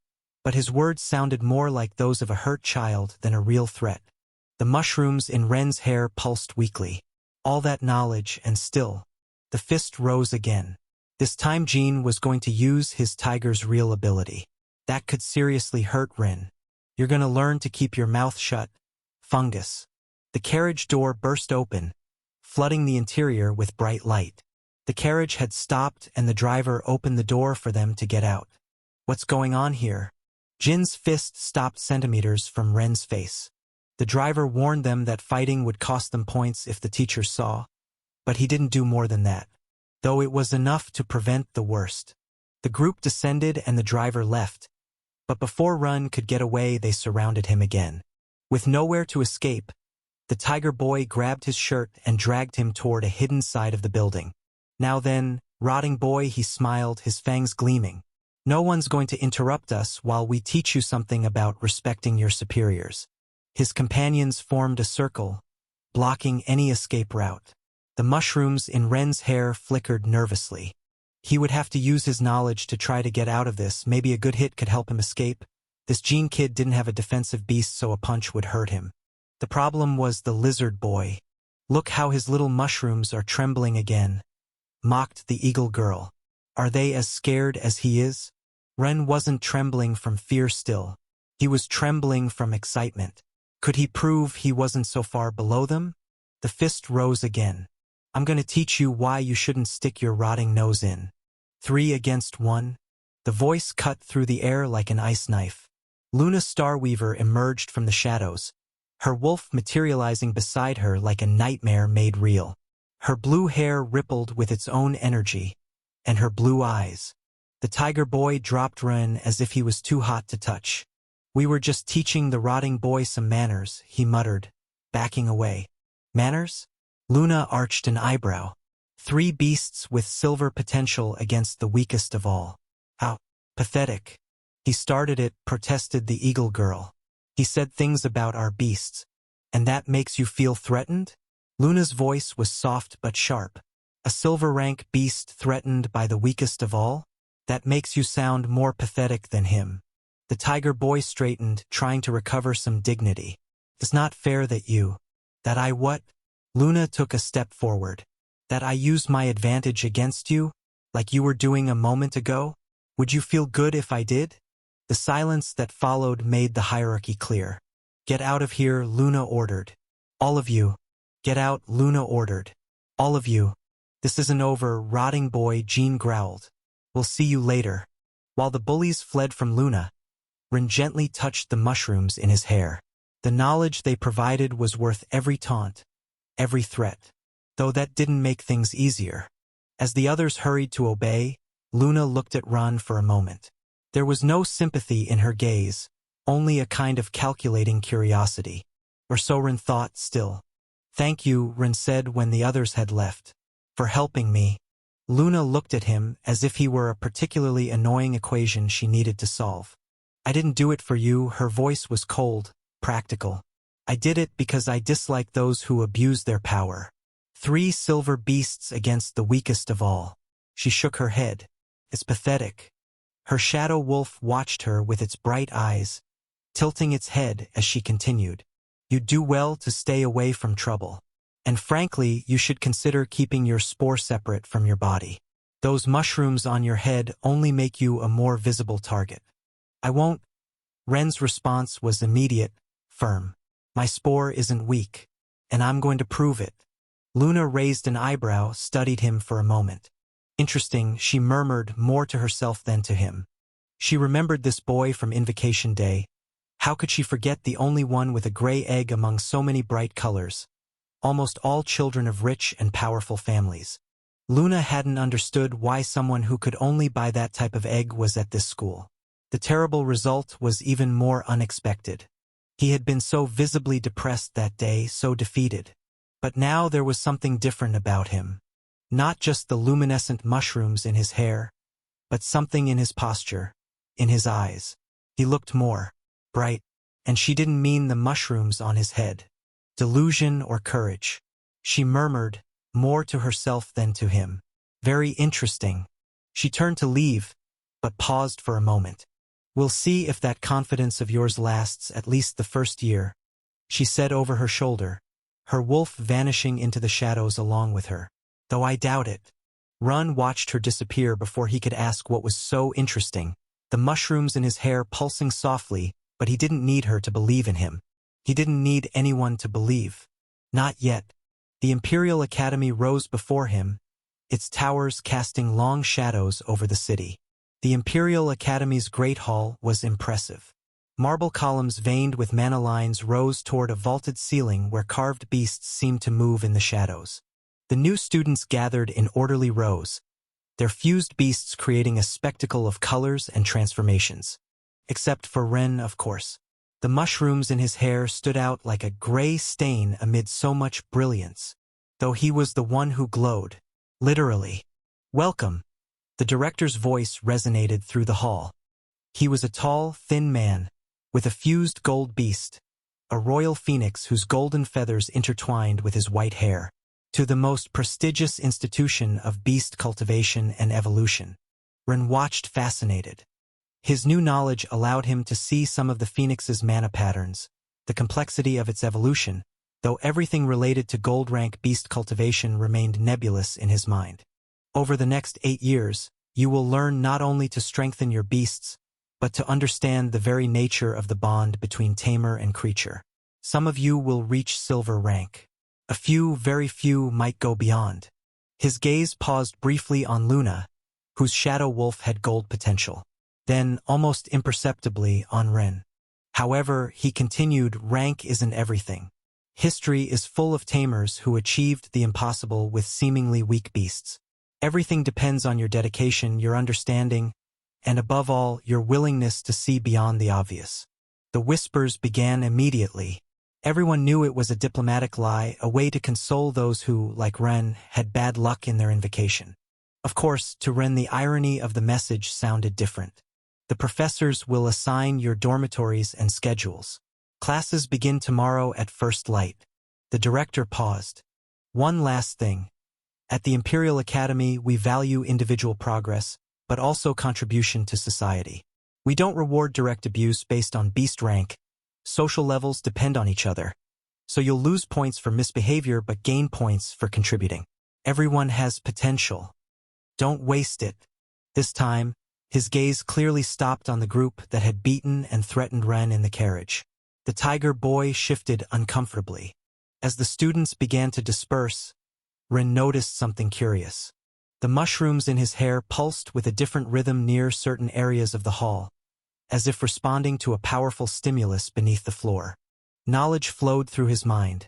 but his words sounded more like those of a hurt child than a real threat. The mushrooms in Ren's hair pulsed weakly. All that knowledge and still. The fist rose again. This time Jin was going to use his tiger's real ability. That could seriously hurt Ren. You're gonna learn to keep your mouth shut, fungus. The carriage door burst open, flooding the interior with bright light. The carriage had stopped and the driver opened the door for them to get out. What's going on here? Jin's fist stopped centimeters from Ren's face. The driver warned them that fighting would cost them points if the teacher saw, but he didn't do more than that, though it was enough to prevent the worst. The group descended and the driver left, but before Ren could get away they surrounded him again. With nowhere to escape, the tiger boy grabbed his shirt and dragged him toward a hidden side of the building. Now then, rotting boy, he smiled, his fangs gleaming. No one's going to interrupt us while we teach you something about respecting your superiors. His companions formed a circle, blocking any escape route. The mushrooms in Ren's hair flickered nervously. He would have to use his knowledge to try to get out of this. Maybe a good hit could help him escape. This Jin kid didn't have a defensive beast, so a punch would hurt him. The problem was the lizard boy. Look how his little mushrooms are trembling again, mocked the eagle girl. Are they as scared as he is? Ren wasn't trembling from fear still. He was trembling from excitement. Could he prove he wasn't so far below them? The fist rose again. I'm going to teach you why you shouldn't stick your rotting nose in. 3 against 1. The voice cut through the air like an ice knife. Luna Starweaver emerged from the shadows, her wolf materializing beside her like a nightmare made real. Her blue hair rippled with its own energy, and her blue eyes. The tiger boy dropped Ren as if he was too hot to touch. We were just teaching the rotting boy some manners, he muttered, backing away. Manners? Luna arched an eyebrow. 3 beasts with silver potential against the weakest of all. How pathetic. He started it, protested the eagle girl. He said things about our beasts. And that makes you feel threatened? Luna's voice was soft but sharp. A silver rank beast threatened by the weakest of all? That makes you sound more pathetic than him. The tiger boy straightened, trying to recover some dignity. It's not fair that I what? Luna took a step forward. That I used my advantage against you, like you were doing a moment ago? Would you feel good if I did? The silence that followed made the hierarchy clear. Get out of here, Luna ordered. All of you. Get out, Luna ordered. All of you. This isn't over, rotting boy, Jean growled. We'll see you later. While the bullies fled from Luna, Ren gently touched the mushrooms in his hair. The knowledge they provided was worth every taunt, every threat. Though that didn't make things easier. As the others hurried to obey, Luna looked at Ren for a moment. There was no sympathy in her gaze, only a kind of calculating curiosity. Or so Ren thought still. Thank you, Ren said when the others had left, for helping me. Luna looked at him as if he were a particularly annoying equation she needed to solve. I didn't do it for you, her voice was cold, practical. I did it because I dislike those who abuse their power. 3 silver beasts against the weakest of all. She shook her head. It's pathetic. Her shadow wolf watched her with its bright eyes, tilting its head as she continued. You'd do well to stay away from trouble. And frankly, you should consider keeping your spore separate from your body. Those mushrooms on your head only make you a more visible target. I won't. Ren's response was immediate, firm. My spore isn't weak, and I'm going to prove it. Luna raised an eyebrow, studied him for a moment. Interesting, she murmured more to herself than to him. She remembered this boy from Invocation Day. How could she forget the only one with a gray egg among so many bright colors? Almost all children of rich and powerful families. Luna hadn't understood why someone who could only buy that type of egg was at this school. The terrible result was even more unexpected. He had been so visibly depressed that day, so defeated. But now there was something different about him. Not just the luminescent mushrooms in his hair, but something in his posture, in his eyes. He looked more bright, and she didn't mean the mushrooms on his head. Delusion or courage. She murmured, more to herself than to him. Very interesting. She turned to leave, but paused for a moment. We'll see if that confidence of yours lasts at least the first year, she said over her shoulder, her wolf vanishing into the shadows along with her. Though I doubt it. Ren watched her disappear before he could ask what was so interesting. The mushrooms in his hair pulsing softly, but he didn't need her to believe in him. He didn't need anyone to believe. Not yet. The Imperial Academy rose before him, its towers casting long shadows over the city. The Imperial Academy's Great Hall was impressive. Marble columns veined with mana lines rose toward a vaulted ceiling where carved beasts seemed to move in the shadows. The new students gathered in orderly rows, their fused beasts creating a spectacle of colors and transformations. Except for Ren, of course. The mushrooms in his hair stood out like a gray stain amid so much brilliance, though he was the one who glowed. Literally. Welcome. The director's voice resonated through the hall. He was a tall, thin man, with a fused gold beast, a royal phoenix whose golden feathers intertwined with his white hair, to the most prestigious institution of beast cultivation and evolution. Ren watched fascinated. His new knowledge allowed him to see some of the phoenix's mana patterns, the complexity of its evolution, though everything related to gold-rank beast cultivation remained nebulous in his mind. Over the next 8 years, you will learn not only to strengthen your beasts, but to understand the very nature of the bond between tamer and creature. Some of you will reach silver rank. A few, very few, might go beyond. His gaze paused briefly on Luna, whose shadow wolf had gold potential. Then, almost imperceptibly, on Ren. However, he continued, rank isn't everything. History is full of tamers who achieved the impossible with seemingly weak beasts. Everything depends on your dedication, your understanding, and above all, your willingness to see beyond the obvious. The whispers began immediately. Everyone knew it was a diplomatic lie, a way to console those who, like Ren, had bad luck in their invocation. Of course, to Ren the irony of the message sounded different. The professors will assign your dormitories and schedules. Classes begin tomorrow at first light. The director paused. One last thing. At the Imperial Academy, we value individual progress, but also contribution to society. We don't reward direct abuse based on beast rank. Social levels depend on each other. So you'll lose points for misbehavior but gain points for contributing. Everyone has potential. Don't waste it. This time, his gaze clearly stopped on the group that had beaten and threatened Ren in the carriage. The tiger boy shifted uncomfortably. As the students began to disperse, Ren noticed something curious. The mushrooms in his hair pulsed with a different rhythm near certain areas of the hall, as if responding to a powerful stimulus beneath the floor. Knowledge flowed through his mind.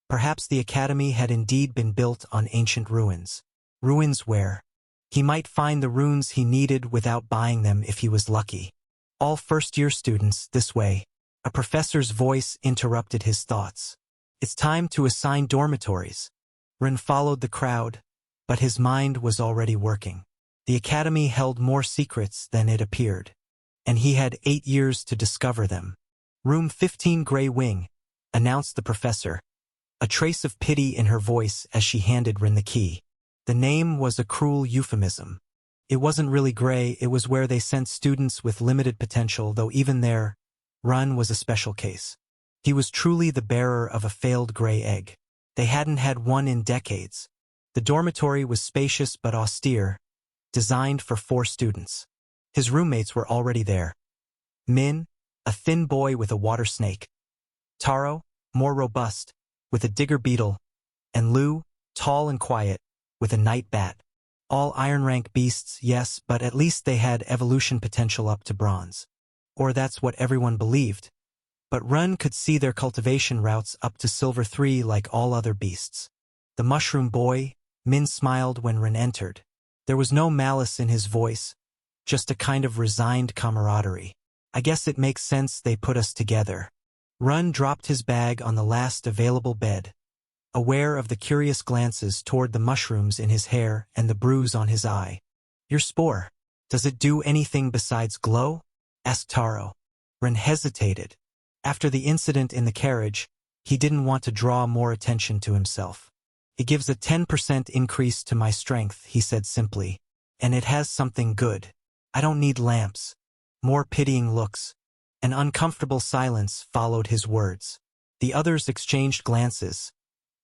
Perhaps the academy had indeed been built on ancient ruins. Ruins where he might find the runes he needed without buying them if he was lucky. All first-year students, this way. A professor's voice interrupted his thoughts. It's time to assign dormitories. Ren followed the crowd, but his mind was already working. The academy held more secrets than it appeared, and he had 8 years to discover them. Room 15 Grey Wing, announced the professor, a trace of pity in her voice as she handed Ren the key. The name was a cruel euphemism. It wasn't really gray, it was where they sent students with limited potential, though even there, Ren was a special case. He was truly the bearer of a failed gray egg. They hadn't had one in decades. The dormitory was spacious but austere, designed for 4 students. His roommates were already there. Min, a thin boy with a water snake. Taro, more robust, with a digger beetle. And Lu, tall and quiet, with a night bat. All iron rank beasts, yes, but at least they had evolution potential up to bronze. Or that's what everyone believed. But Ren could see their cultivation routes up to silver 3 like all other beasts. The mushroom boy, Min smiled when Ren entered. There was no malice in his voice, just a kind of resigned camaraderie. I guess it makes sense they put us together. Ren dropped his bag on the last available bed, aware of the curious glances toward the mushrooms in his hair and the bruise on his eye. Your spore. Does it do anything besides glow? Asked Taro. Ren hesitated. After the incident in the carriage, he didn't want to draw more attention to himself. It gives a 10% increase to my strength, he said simply. And it has something good. I don't need lamps. More pitying looks. An uncomfortable silence followed his words. The others exchanged glances.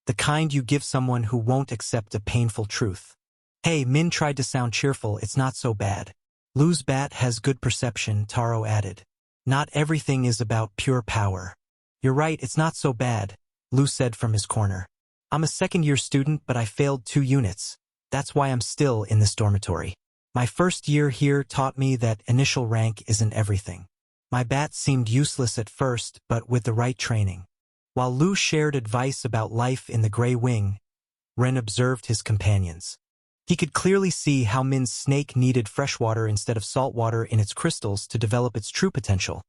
The kind you give someone who won't accept a painful truth. Hey, Min tried to sound cheerful, it's not so bad. Lu's bat has good perception, Taro added. Not everything is about pure power. You're right, it's not so bad, Lu said from his corner. I'm a second-year student, but I failed 2 units. That's why I'm still in this dormitory. My first year here taught me that initial rank isn't everything. My bat seemed useless at first, but with the right training. While Lu shared advice about life in the Grey Wing, Ren observed his companions. He could clearly see how Min's snake needed freshwater instead of saltwater in its crystals to develop its true potential.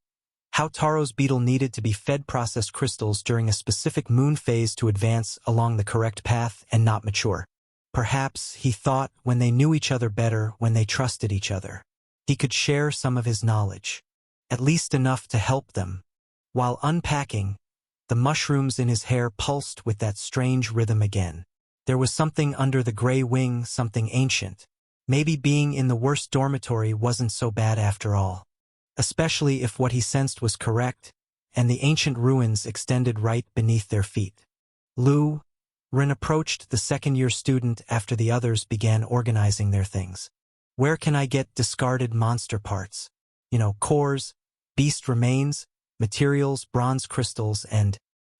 How Taro's beetle needed to be fed processed crystals during a specific moon phase to advance along the correct path and not mature. Perhaps, he thought, when they knew each other better, when they trusted each other, he could share some of his knowledge, at least enough to help them. While unpacking, the mushrooms in his hair pulsed with that strange rhythm again. There was something under the Grey Wing, something ancient. Maybe being in the worst dormitory wasn't so bad after all. Especially if what he sensed was correct, and the ancient ruins extended right beneath their feet. Ren approached the second-year student after the others began organizing their things. Where can I get discarded monster parts? Cores, beast remains, materials, bronze crystals, and...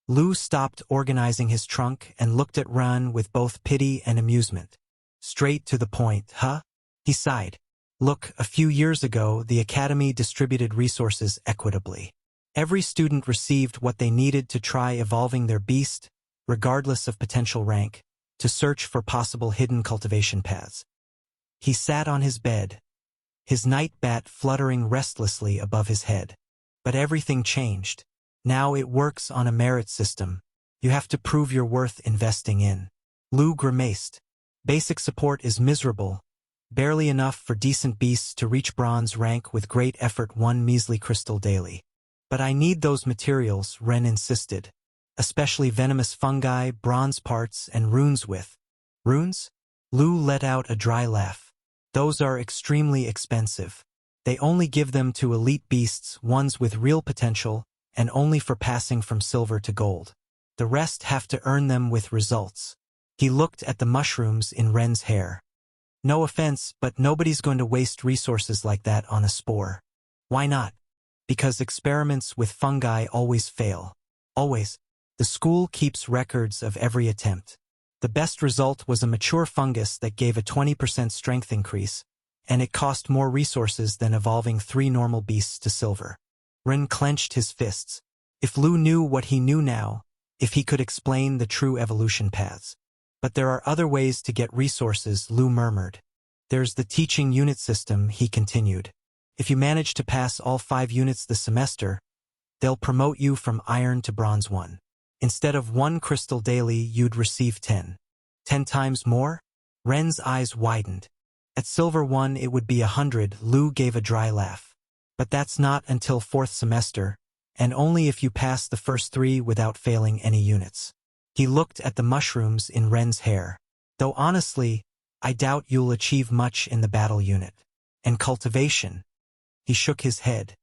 Lu stopped organizing his trunk and looked at Ren with both pity and amusement. Straight to the point, huh? He sighed. Look, a few years ago, the Academy distributed resources equitably. Every student received what they needed to try evolving their beast, regardless of potential rank, to search for possible hidden cultivation paths. He sat on his bed, his night bat fluttering restlessly above his head. But everything changed. Now it works on a merit system. You have to prove your worth investing in. Lu grimaced. Basic support is miserable, barely enough for decent beasts to reach bronze rank with great effort, one measly crystal daily. But I need those materials, Ren insisted. Especially venomous fungi, bronze parts, and runes with. Runes? Lu let out a dry laugh. Those are extremely expensive. They only give them to elite beasts, ones with real potential, and only for passing from silver to gold. The rest have to earn them with results. He looked at the mushrooms in Ren's hair. No offense, but nobody's going to waste resources like that on a spore. Why not? Because experiments with fungi always fail. Always. The school keeps records of every attempt. The best result was a mature fungus that gave a 20% strength increase, and it cost more resources than evolving 3 normal beasts to silver. Ren clenched his fists. If Lu knew what he knew now, if he could explain the true evolution paths. But there are other ways to get resources, Lu murmured. There's the teaching unit system, he continued. If you manage to pass all 5 units this semester, they'll promote you from Iron to Bronze 1. Instead of 1 crystal daily, you'd receive 10. 10 times more? Ren's eyes widened. At Silver 1 it would be 100, Lu gave a dry laugh. But that's not until 4th semester, and only if you pass the first 3 without failing any units. He looked at the mushrooms in Ren's hair. Though honestly, I doubt you'll achieve much in the battle unit. And cultivation. He shook his head.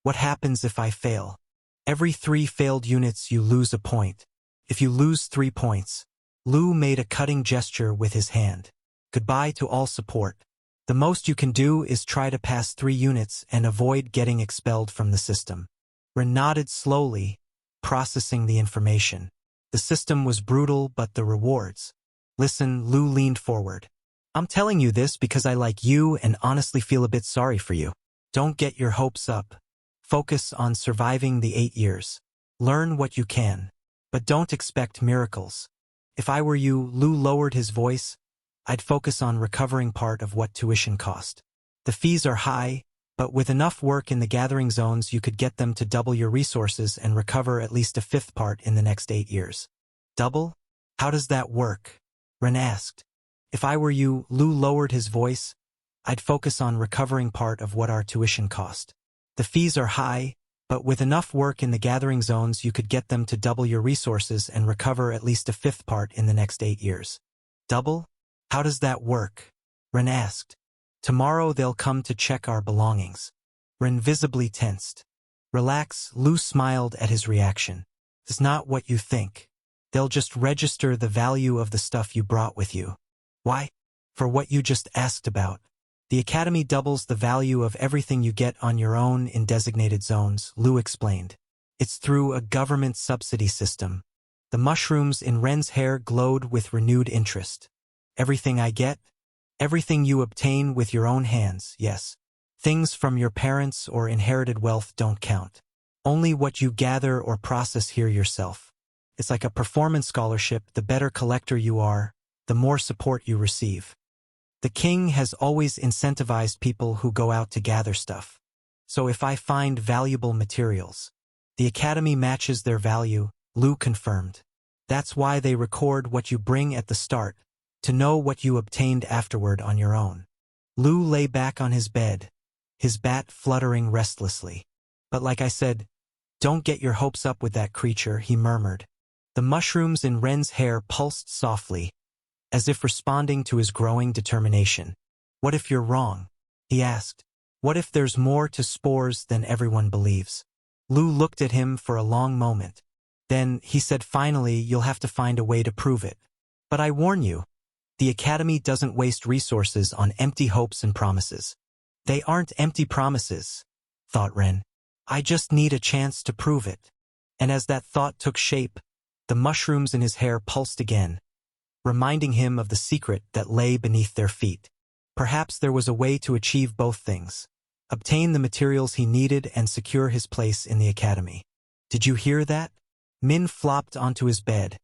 What happens if I fail? Every 3 failed units you lose a point. If you lose 3 points. Lu made a cutting gesture with his hand. Goodbye to all support. The most you can do is try to pass 3 units and avoid getting expelled from the system. Ren nodded slowly, processing the information. The system was brutal, but the rewards. Listen, Lu leaned forward. I'm telling you this because I like you and honestly feel a bit sorry for you. Don't get your hopes up. Focus on surviving the 8 years. Learn what you can. But don't expect miracles. If I were you, Lu lowered his voice, I'd focus on recovering part of what tuition cost. The fees are high, but with enough work in the gathering zones you could get them to double your resources and recover at least a 5th part in the next 8 years. Double? How does that work? Ren asked. If I were you, Lu lowered his voice, I'd focus on recovering part of what our tuition cost. The fees are high, but with enough work in the gathering zones you could get them to double your resources and recover at least a 5th part in the next 8 years. Double? How does that work? Ren asked. Tomorrow they'll come to check our belongings. Ren visibly tensed. Relax, Lu smiled at his reaction. It's not what you think. They'll just register the value of the stuff you brought with you. Why? For what you just asked about. The Academy doubles the value of everything you get on your own in designated zones, Lu explained. It's through a government subsidy system. The mushrooms in Ren's hair glowed with renewed interest. Everything I get? Everything you obtain with your own hands, yes. Things from your parents or inherited wealth don't count. Only what you gather or process here yourself. It's like a performance scholarship. The better collector you are, the more support you receive. The king has always incentivized people who go out to gather stuff. So if I find valuable materials, the academy matches their value, Lu confirmed. That's why they record what you bring at the start, to know what you obtained afterward on your own. Lu lay back on his bed, his bat fluttering restlessly. But like I said, don't get your hopes up with that creature, he murmured. The mushrooms in Ren's hair pulsed softly, as if responding to his growing determination. What if you're wrong? He asked. What if there's more to spores than everyone believes? Lu looked at him for a long moment. Then he said, finally, you'll have to find a way to prove it. But I warn you, the academy doesn't waste resources on empty hopes and promises. They aren't empty promises, thought Ren. I just need a chance to prove it. And as that thought took shape, the mushrooms in his hair pulsed again, reminding him of the secret that lay beneath their feet. Perhaps there was a way to achieve both things. Obtain the materials he needed and secure his place in the academy. Did you hear that? Min flopped onto his bed,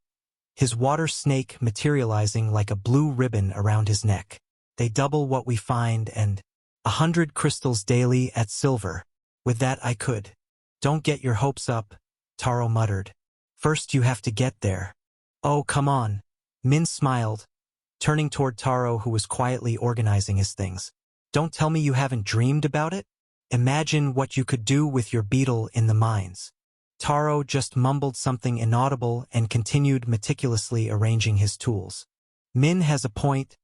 his water snake materializing like a blue ribbon around his neck. They double what we find and 100 crystals daily at silver. With that I could. Don't get your hopes up, Taro muttered. First you have to get there. Oh, come on. Min smiled, turning toward Taro who was quietly organizing his things. Don't tell me you haven't dreamed about it? Imagine what you could do with your beetle in the mines. Taro just mumbled something inaudible and continued meticulously arranging his tools. Min has a point,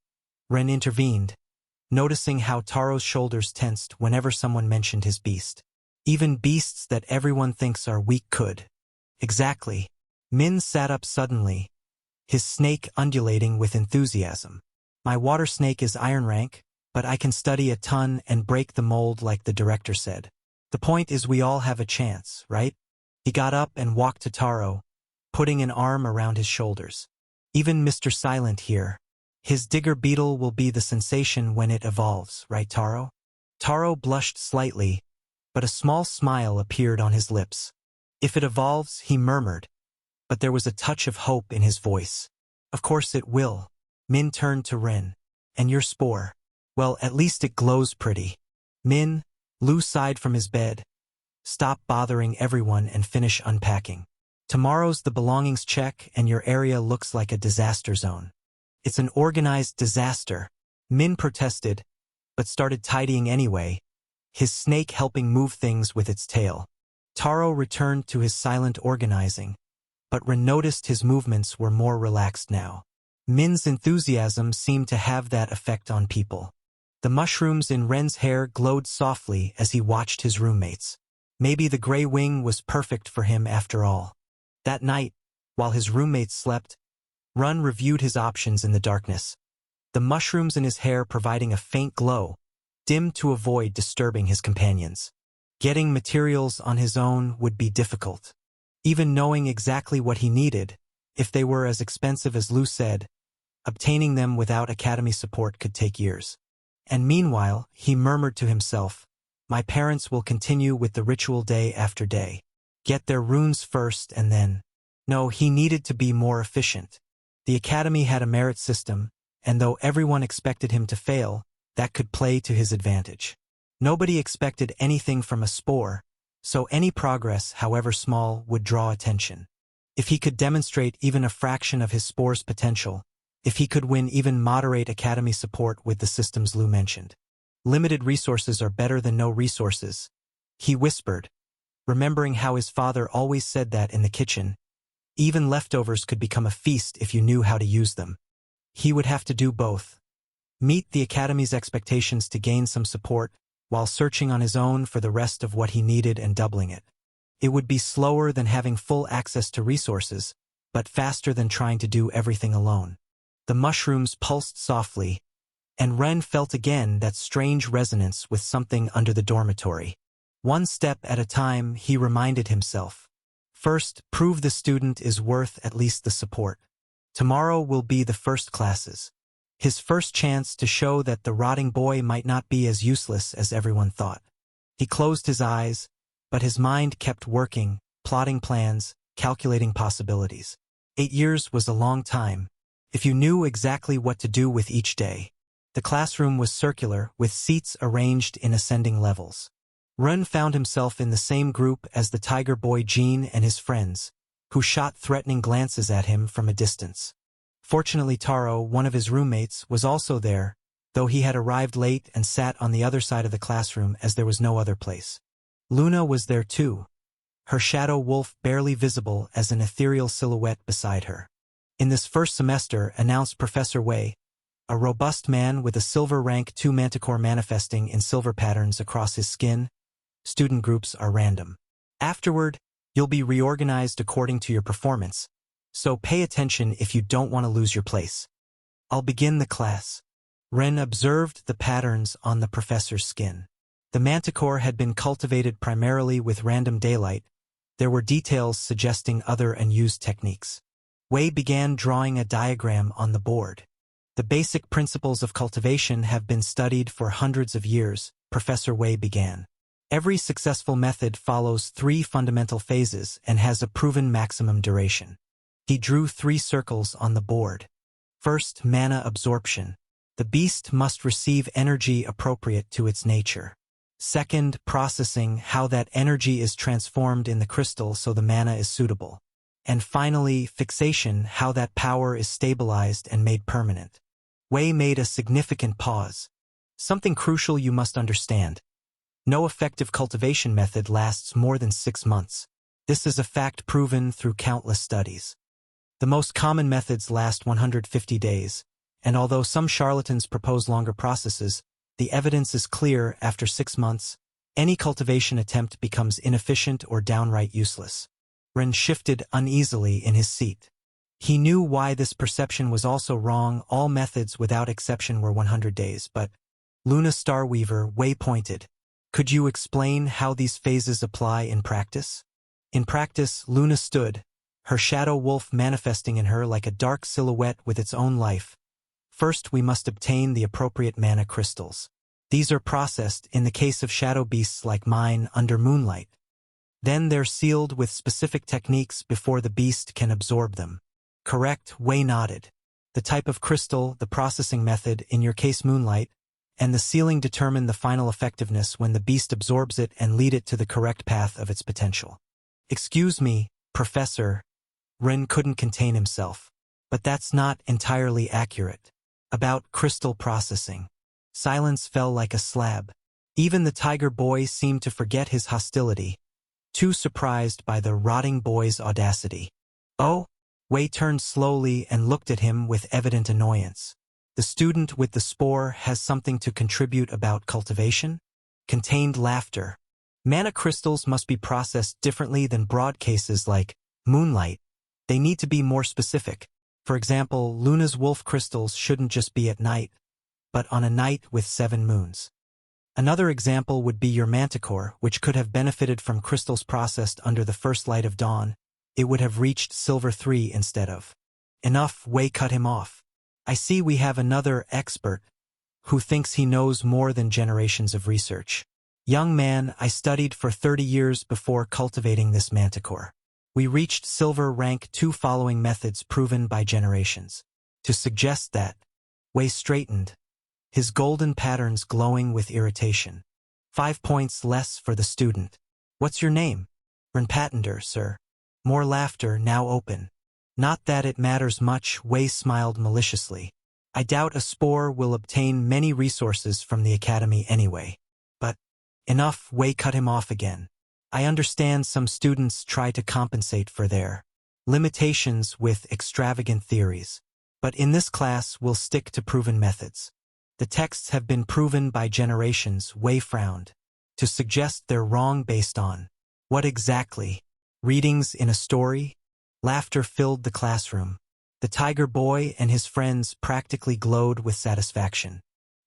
Ren intervened, noticing how Taro's shoulders tensed whenever someone mentioned his beast. Even beasts that everyone thinks are weak could. Exactly. Min sat up suddenly, his snake undulating with enthusiasm. My water snake is iron rank, but I can study a ton and break the mold like the director said. The point is we all have a chance, right? He got up and walked to Taro, putting an arm around his shoulders. Even Mr. Silent here. His digger beetle will be the sensation when it evolves, right, Taro? Taro blushed slightly, but a small smile appeared on his lips. If it evolves, he murmured, but there was a touch of hope in his voice. Of course it will. Min turned to Ren. And your spore? Well, at least it glows pretty. Min, Lu sighed from his bed. Stop bothering everyone and finish unpacking. Tomorrow's the belongings check and your area looks like a disaster zone. It's an organized disaster. Min protested, but started tidying anyway, his snake helping move things with its tail. Taro returned to his silent organizing, but Ren noticed his movements were more relaxed now. Min's enthusiasm seemed to have that effect on people. The mushrooms in Ren's hair glowed softly as he watched his roommates. Maybe the gray wing was perfect for him after all. That night, while his roommates slept, Ren reviewed his options in the darkness. The mushrooms in his hair providing a faint glow, dimmed to avoid disturbing his companions. Getting materials on his own would be difficult. Even knowing exactly what he needed, if they were as expensive as Lu said, obtaining them without academy support could take years. And meanwhile, he murmured to himself, my parents will continue with the ritual day after day. Get their runes first and then. No, he needed to be more efficient. The academy had a merit system, and though everyone expected him to fail, that could play to his advantage. Nobody expected anything from a spore, so any progress, however small, would draw attention. If he could demonstrate even a fraction of his spore's potential, if he could win even moderate academy support with the systems Lu mentioned. Limited resources are better than no resources, he whispered, remembering how his father always said that in the kitchen. Even leftovers could become a feast if you knew how to use them. He would have to do both. Meet the academy's expectations to gain some support, while searching on his own for the rest of what he needed and doubling it. It would be slower than having full access to resources, but faster than trying to do everything alone. The mushrooms pulsed softly, and Ren felt again that strange resonance with something under the dormitory. One step at a time, he reminded himself. First, prove the student is worth at least the support. Tomorrow will be the first classes. his first chance to show that the rotting boy might not be as useless as everyone thought. He closed his eyes, but his mind kept working, plotting plans, calculating possibilities. 8 years was a long time, if you knew exactly what to do with each day. The classroom was circular, with seats arranged in ascending levels. Ren found himself in the same group as the tiger boy Jean and his friends, who shot threatening glances at him from a distance. Fortunately, Taro, one of his roommates, was also there, though he had arrived late and sat on the other side of the classroom as there was no other place. Luna was there too, her shadow wolf barely visible as an ethereal silhouette beside her. In this first semester, announced Professor Wei, a robust man with a silver rank 2 manticore manifesting in silver patterns across his skin, student groups are random. Afterward, you'll be reorganized according to your performance, so pay attention if you don't want to lose your place. I'll begin the class. Ren observed the patterns on the professor's skin. The manticore had been cultivated primarily with random daylight. There were details suggesting other unused techniques. Wei began drawing a diagram on the board. The basic principles of cultivation have been studied for hundreds of years, Professor Wei began. Every successful method follows 3 fundamental phases and has a proven maximum duration. He drew 3 circles on the board. First, mana absorption. The beast must receive energy appropriate to its nature. Second, processing, how that energy is transformed in the crystal so the mana is suitable. And finally, fixation, how that power is stabilized and made permanent. Wei made a significant pause. Something crucial you must understand. No effective cultivation method lasts more than 6 months. This is a fact proven through countless studies. The most common methods last 150 days, and although some charlatans propose longer processes, the evidence is clear. After 6 months, any cultivation attempt becomes inefficient or downright useless. Ren shifted uneasily in his seat. He knew why this perception was also wrong. All methods without exception were 100 days, but Luna Starweaver, Wei pointed. Could you explain how these phases apply in practice? In practice, Luna stood, her shadow wolf manifesting in her like a dark silhouette with its own life. First, we must obtain the appropriate mana crystals. These are processed, in the case of shadow beasts like mine, under moonlight. Then they're sealed with specific techniques before the beast can absorb them. Correct, Wei nodded. The type of crystal, the processing method, in your case moonlight, and the sealing determine the final effectiveness when the beast absorbs it and lead it to the correct path of its potential. Excuse me, Professor. Ren couldn't contain himself. But that's not entirely accurate. About crystal processing. Silence fell like a slab. Even the tiger boy seemed to forget his hostility, too surprised by the rotting boy's audacity. Oh? Wei turned slowly and looked at him with evident annoyance. The student with the spore has something to contribute about cultivation? Contained laughter. Mana crystals must be processed differently than broad cases like moonlight. They need to be more specific. For example, Luna's wolf crystals shouldn't just be at night, but on a night with 7 moons. Another example would be your manticore, which could have benefited from crystals processed under the first light of dawn. It would have reached silver 3 instead of. Enough, Wei cut him off. I see we have another expert who thinks he knows more than generations of research. Young man, I studied for 30 years before cultivating this manticore. We reached silver rank 2 following methods proven by generations. To suggest that, Wei straightened, his golden patterns glowing with irritation. 5 points less for the student. What's your name? Ren Patender, sir. More laughter, now open. Not that it matters much, Wei smiled maliciously. I doubt a spore will obtain many resources from the academy anyway. But, enough, Wei cut him off again. I understand some students try to compensate for their limitations with extravagant theories. But in this class, we'll stick to proven methods. The texts have been proven by generations, Wei frowned. To suggest they're wrong based on what exactly? Readings in a story? Laughter filled the classroom. The tiger boy and his friends practically glowed with satisfaction.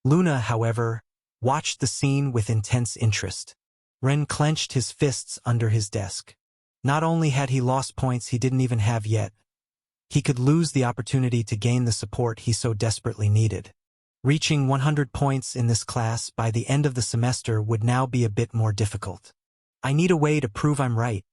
Luna, however, watched the scene with intense interest. Ren clenched his fists under his desk. Not only had he lost points he didn't even have yet, He could lose the opportunity to gain the support he so desperately needed. Reaching 100 points in this class by the end of the semester would now be a bit more difficult. I need a way to prove I'm right,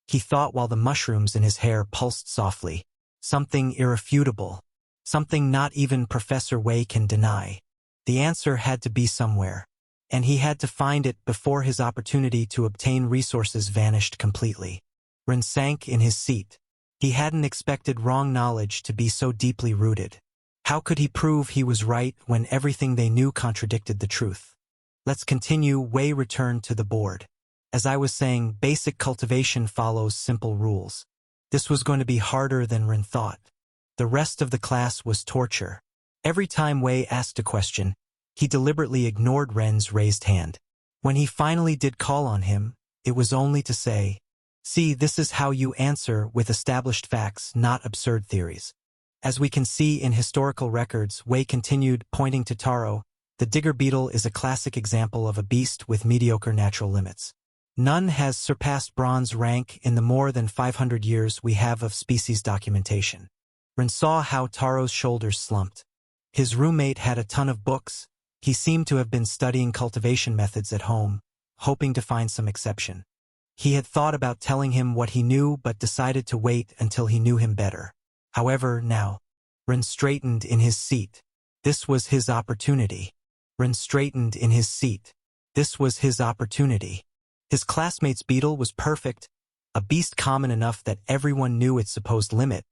he thought while the mushrooms in his hair pulsed softly. Something irrefutable. Something not even Professor Wei can deny. The answer had to be somewhere, and he had to find it before his opportunity to obtain resources vanished completely. Ren sank in his seat. He hadn't expected wrong knowledge to be so deeply rooted. How could he prove he was right when everything they knew contradicted the truth? Let's continue. Wei returned to the board. As I was saying, basic cultivation follows simple rules. This was going to be harder than Ren thought. The rest of the class was torture. Every time Wei asked a question, he deliberately ignored Ren's raised hand. When he finally did call on him, it was only to say, "See, this is how you answer with established facts, not absurd theories." As we can see in historical records, Wei continued, pointing to Taro, the digger beetle is a classic example of a beast with mediocre natural limits. None has surpassed bronze rank in the more than 500 years we have of species documentation. Ren saw how Taro's shoulders slumped. His roommate had a ton of books. He seemed to have been studying cultivation methods at home, hoping to find some exception. He had thought about telling him what he knew but decided to wait until he knew him better. However, now, Ren straightened in his seat. This was his opportunity. Ren straightened in his seat. This was his opportunity. His classmate's beetle was perfect, a beast common enough that everyone knew its supposed limit,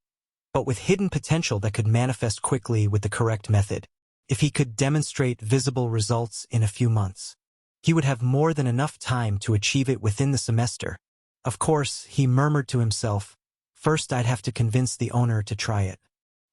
but with hidden potential that could manifest quickly with the correct method. If he could demonstrate visible results in a few months, he would have more than enough time to achieve it within the semester. Of course, he murmured to himself, first I'd have to convince the owner to try it.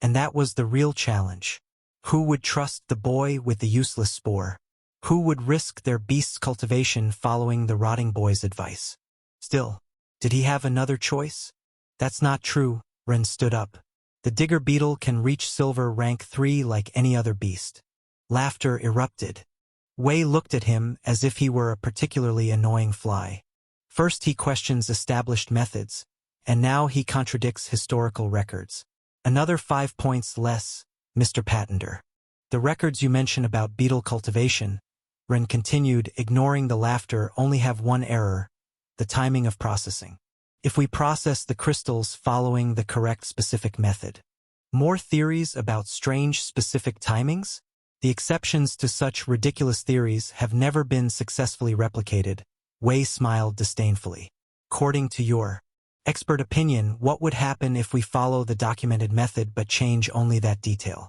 And that was the real challenge. Who would trust the boy with the useless spore? Who would risk their beast's cultivation following the rotting boy's advice? Still, did he have another choice? That's not true. Ren stood up. The digger beetle can reach silver rank 3 like any other beast. Laughter erupted. Wei looked at him as if he were a particularly annoying fly. First he questions established methods, and now he contradicts historical records. Another 5 points less, Mr. Patenter. The records you mention about beetle cultivation, Ren continued, ignoring the laughter, only have one error, the timing of processing. If we process the crystals following the correct specific method. More theories about strange specific timings? The exceptions to such ridiculous theories have never been successfully replicated. Wei smiled disdainfully. According to your expert opinion, what would happen if we follow the documented method but change only that detail?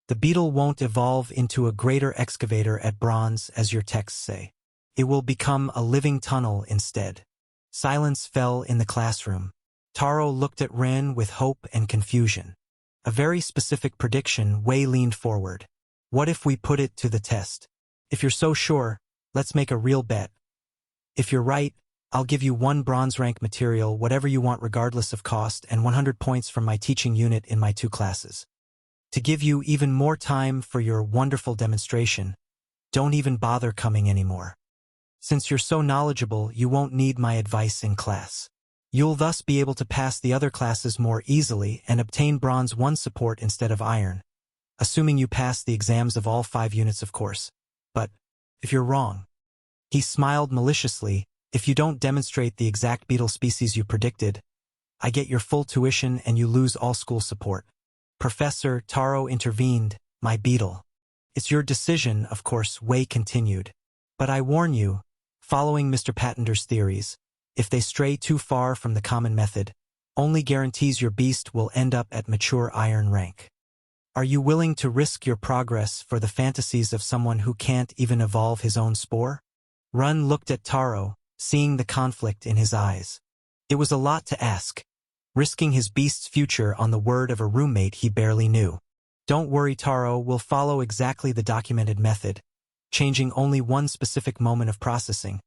The beetle won't evolve into a greater excavator at bronze, as your texts say. It will become a living tunnel instead. Silence fell in the classroom. Taro looked at Ren with hope and confusion. A very specific prediction. Wei leaned forward. What if we put it to the test? If you're so sure, let's make a real bet. If you're right, I'll give you 1 bronze rank material, whatever you want regardless of cost, and 100 points from my teaching unit in my 2 classes. To give you even more time for your wonderful demonstration, don't even bother coming anymore. Since you're so knowledgeable, you won't need my advice in class. You'll thus be able to pass the other classes more easily and obtain bronze 1 support instead of iron. Assuming you pass the exams of all 5 units, of course. But if you're wrong, he smiled maliciously, if you don't demonstrate the exact beetle species you predicted, I get your full tuition and you lose all school support. Professor, Taro intervened, my beetle. It's your decision, of course, Wei continued. But I warn you, following Mr. Patenter's theories, if they stray too far from the common method, only guarantees your beast will end up at mature iron rank. Are you willing to risk your progress for the fantasies of someone who can't even evolve his own spore? Run looked at Taro, seeing the conflict in his eyes. It was a lot to ask, risking his beast's future on the word of a roommate he barely knew. Don't worry, Taro, we'll follow exactly the documented method, changing only 1 specific moment of processing.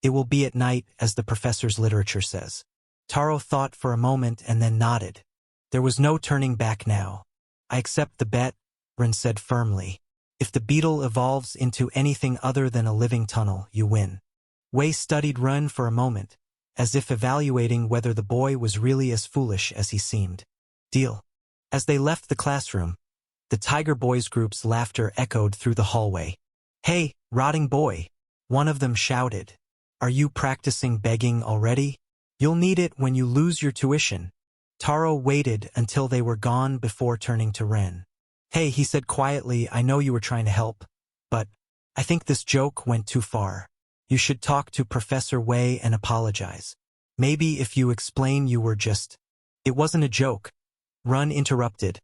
It will be at night, as the professor's literature says. Taro thought for a moment and then nodded. There was no turning back now. I accept the bet, Ren said firmly. If the beetle evolves into anything other than a living tunnel, you win. Wei studied Ren for a moment, as if evaluating whether the boy was really as foolish as he seemed. Deal. As they left the classroom, the Tiger Boys group's laughter echoed through the hallway. "Hey, rotting boy," one of them shouted. "Are you practicing begging already? You'll need it when you lose your tuition." Taro waited until they were gone before turning to Ren. "Hey," he said quietly, "I know you were trying to help, but I think this joke went too far. You should talk to Professor Wei and apologize. Maybe if you explain you were just—" "It wasn't a joke," Ren interrupted,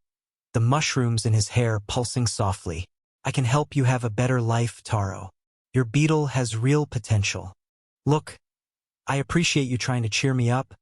the mushrooms in his hair pulsing softly. "I can help you have a better life, Taro. Your beetle has real potential. Look, I appreciate you trying to cheer me up,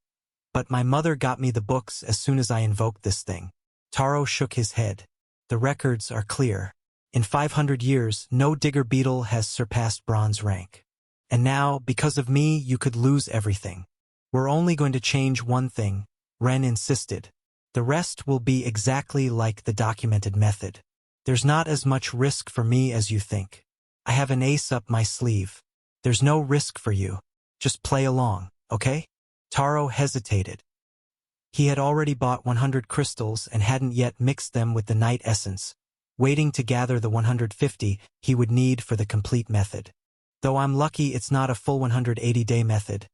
but my mother got me the books as soon as I invoked this thing." Taro shook his head. "The records are clear. In 500 years, no digger beetle has surpassed bronze rank. And now, because of me, you could lose everything. We're only going to change one thing," Ren insisted. "The rest will be exactly like the documented method. There's not as much risk for me as you think. I have an ace up my sleeve. There's no risk for you. Just play along, okay?" Taro hesitated. He had already bought 100 crystals and hadn't yet mixed them with the night essence, waiting to gather the 150 he would need for the complete method. "Though I'm lucky it's not a full 180-day method.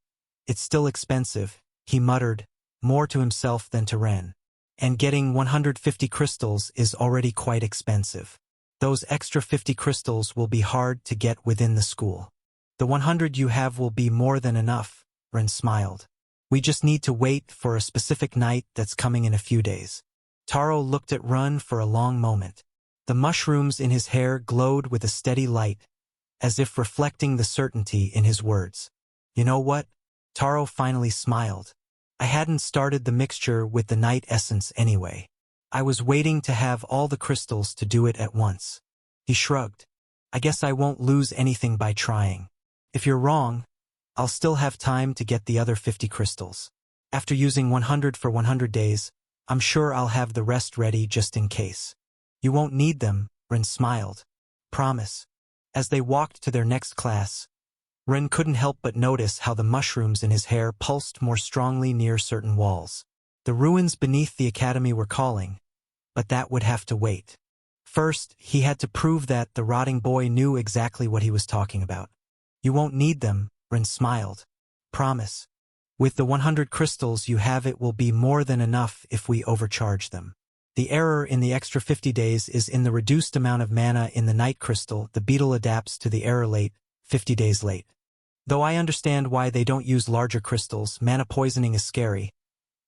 It's still expensive," he muttered, more to himself than to Ren. "And getting 150 crystals is already quite expensive. Those extra 50 crystals will be hard to get within the school." "The 100 you have will be more than enough," Ren smiled. "We just need to wait for a specific night that's coming in a few days." Taro looked at Ren for a long moment. The mushrooms in his hair glowed with a steady light, as if reflecting the certainty in his words. "You know what?" Taro finally smiled. "I hadn't started the mixture with the night essence anyway. I was waiting to have all the crystals to do it at once." He shrugged. "I guess I won't lose anything by trying. If you're wrong, I'll still have time to get the other 50 crystals. After using 100 for 100 days, I'm sure I'll have the rest ready just in case." "You won't need them," Ren smiled. "Promise." As they walked to their next class, Ren couldn't help but notice how the mushrooms in his hair pulsed more strongly near certain walls. The ruins beneath the academy were calling, but that would have to wait. First, he had to prove that the rotting boy knew exactly what he was talking about. "You won't need them," Ren smiled. "Promise. With the 100 crystals you have it will be more than enough if we overcharge them. The error in the extra 50 days is in the reduced amount of mana in the night crystal. The beetle adapts to the error late, 50 days late. Though I understand why they don't use larger crystals, mana poisoning is scary.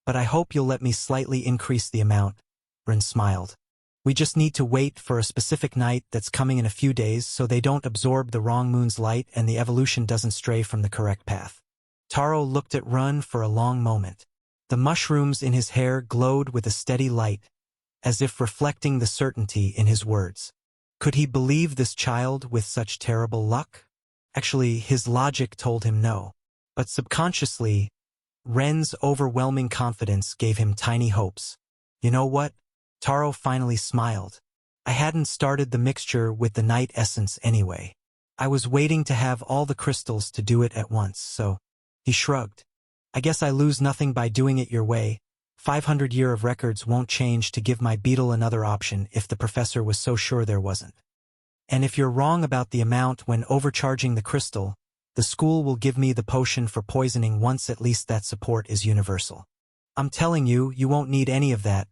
But I hope you'll let me slightly increase the amount," Ren smiled. "We just need to wait for a specific night that's coming in a few days so they don't absorb the wrong moon's light and the evolution doesn't stray from the correct path." Taro looked at Ren for a long moment. The mushrooms in his hair glowed with a steady light, as if reflecting the certainty in his words. Could he believe this child with such terrible luck? Actually, his logic told him no. But subconsciously, Ren's overwhelming confidence gave him tiny hopes. "You know what?" Taro finally smiled. "I hadn't started the mixture with the night essence anyway. I was waiting to have all the crystals to do it at once, so—" He shrugged. "I guess I lose nothing by doing it your way. 500 years of records won't change to give my beetle another option if the professor was so sure there wasn't. And if you're wrong about the amount when overcharging the crystal, the school will give me the potion for poisoning once at least that support is universal. I'm telling you, you won't need any of that."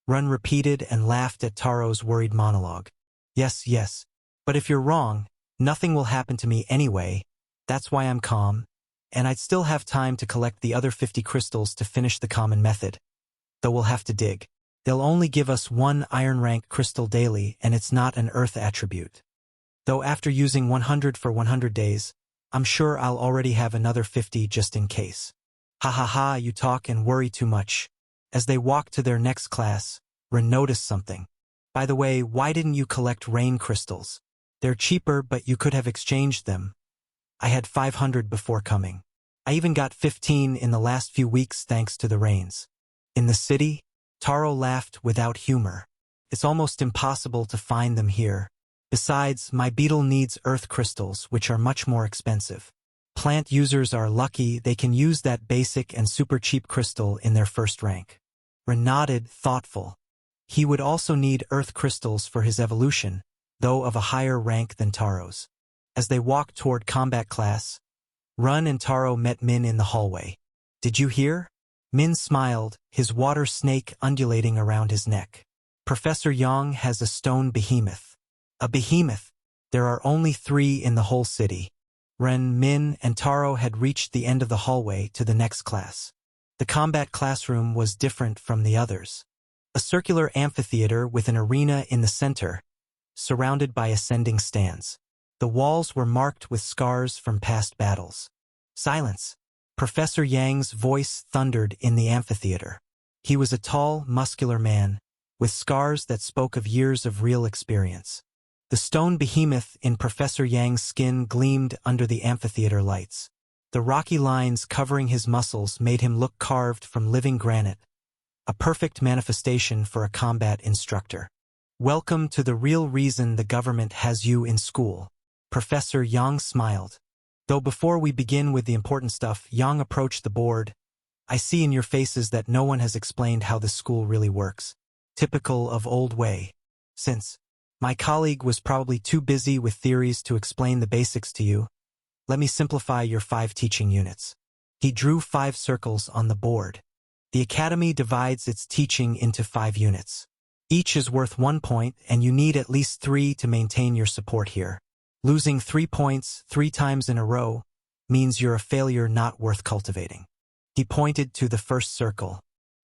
Ren repeated and laughed at Taro's worried monologue. Yes, but if you're wrong, nothing will happen to me anyway. That's why I'm calm, and I'd still have time to collect the other 50 crystals to finish the common method. Though we'll have to dig. They'll only give us one iron rank crystal daily, and it's not an earth attribute. Though after using 100 for 100 days, I'm sure I'll already have another 50 just in case. Ha ha ha, you talk and worry too much. As they walked to their next class, Ren noticed something. By the way, why didn't you collect rain crystals? They're cheaper, but you could have exchanged them. I had 500 before coming. I even got 15 in the last few weeks thanks to the rains. In the city? Taro laughed without humor. It's almost impossible to find them here. Besides, my beetle needs earth crystals, which are much more expensive. Plant users are lucky they can use that basic and super cheap crystal in their first rank. Ren nodded, thoughtful. He would also need earth crystals for his evolution, though of a higher rank than Taro's. As they walked toward combat class, Run and Taro met Min in the hallway. "Did you hear?" Min smiled, his water snake undulating around his neck. "Professor Yang has a stone behemoth." "A behemoth? There are only 3 in the whole city." Ren, Min, and Taro had reached the end of the hallway to the next class. The combat classroom was different from the others. A circular amphitheater with an arena in the center, surrounded by ascending stands. The walls were marked with scars from past battles. "Silence!" Professor Yang's voice thundered in the amphitheater. He was a tall, muscular man, with scars that spoke of years of real experience. The stone behemoth in Professor Yang's skin gleamed under the amphitheater lights. The rocky lines covering his muscles made him look carved from living granite, a perfect manifestation for a combat instructor. "Welcome to the real reason the government has you in school." Professor Yang smiled. "Though before we begin with the important stuff," Yang approached the board, "I see in your faces that no one has explained how this school really works. Typical of old way. Since my colleague was probably too busy with theories to explain the basics to you, let me simplify your 5 teaching units." He drew 5 circles on the board. The academy divides its teaching into 5 units. Each is worth 1 point, and you need at least 3 to maintain your support here. Losing 3 points 3 times in a row means you're a failure not worth cultivating. He pointed to the first circle.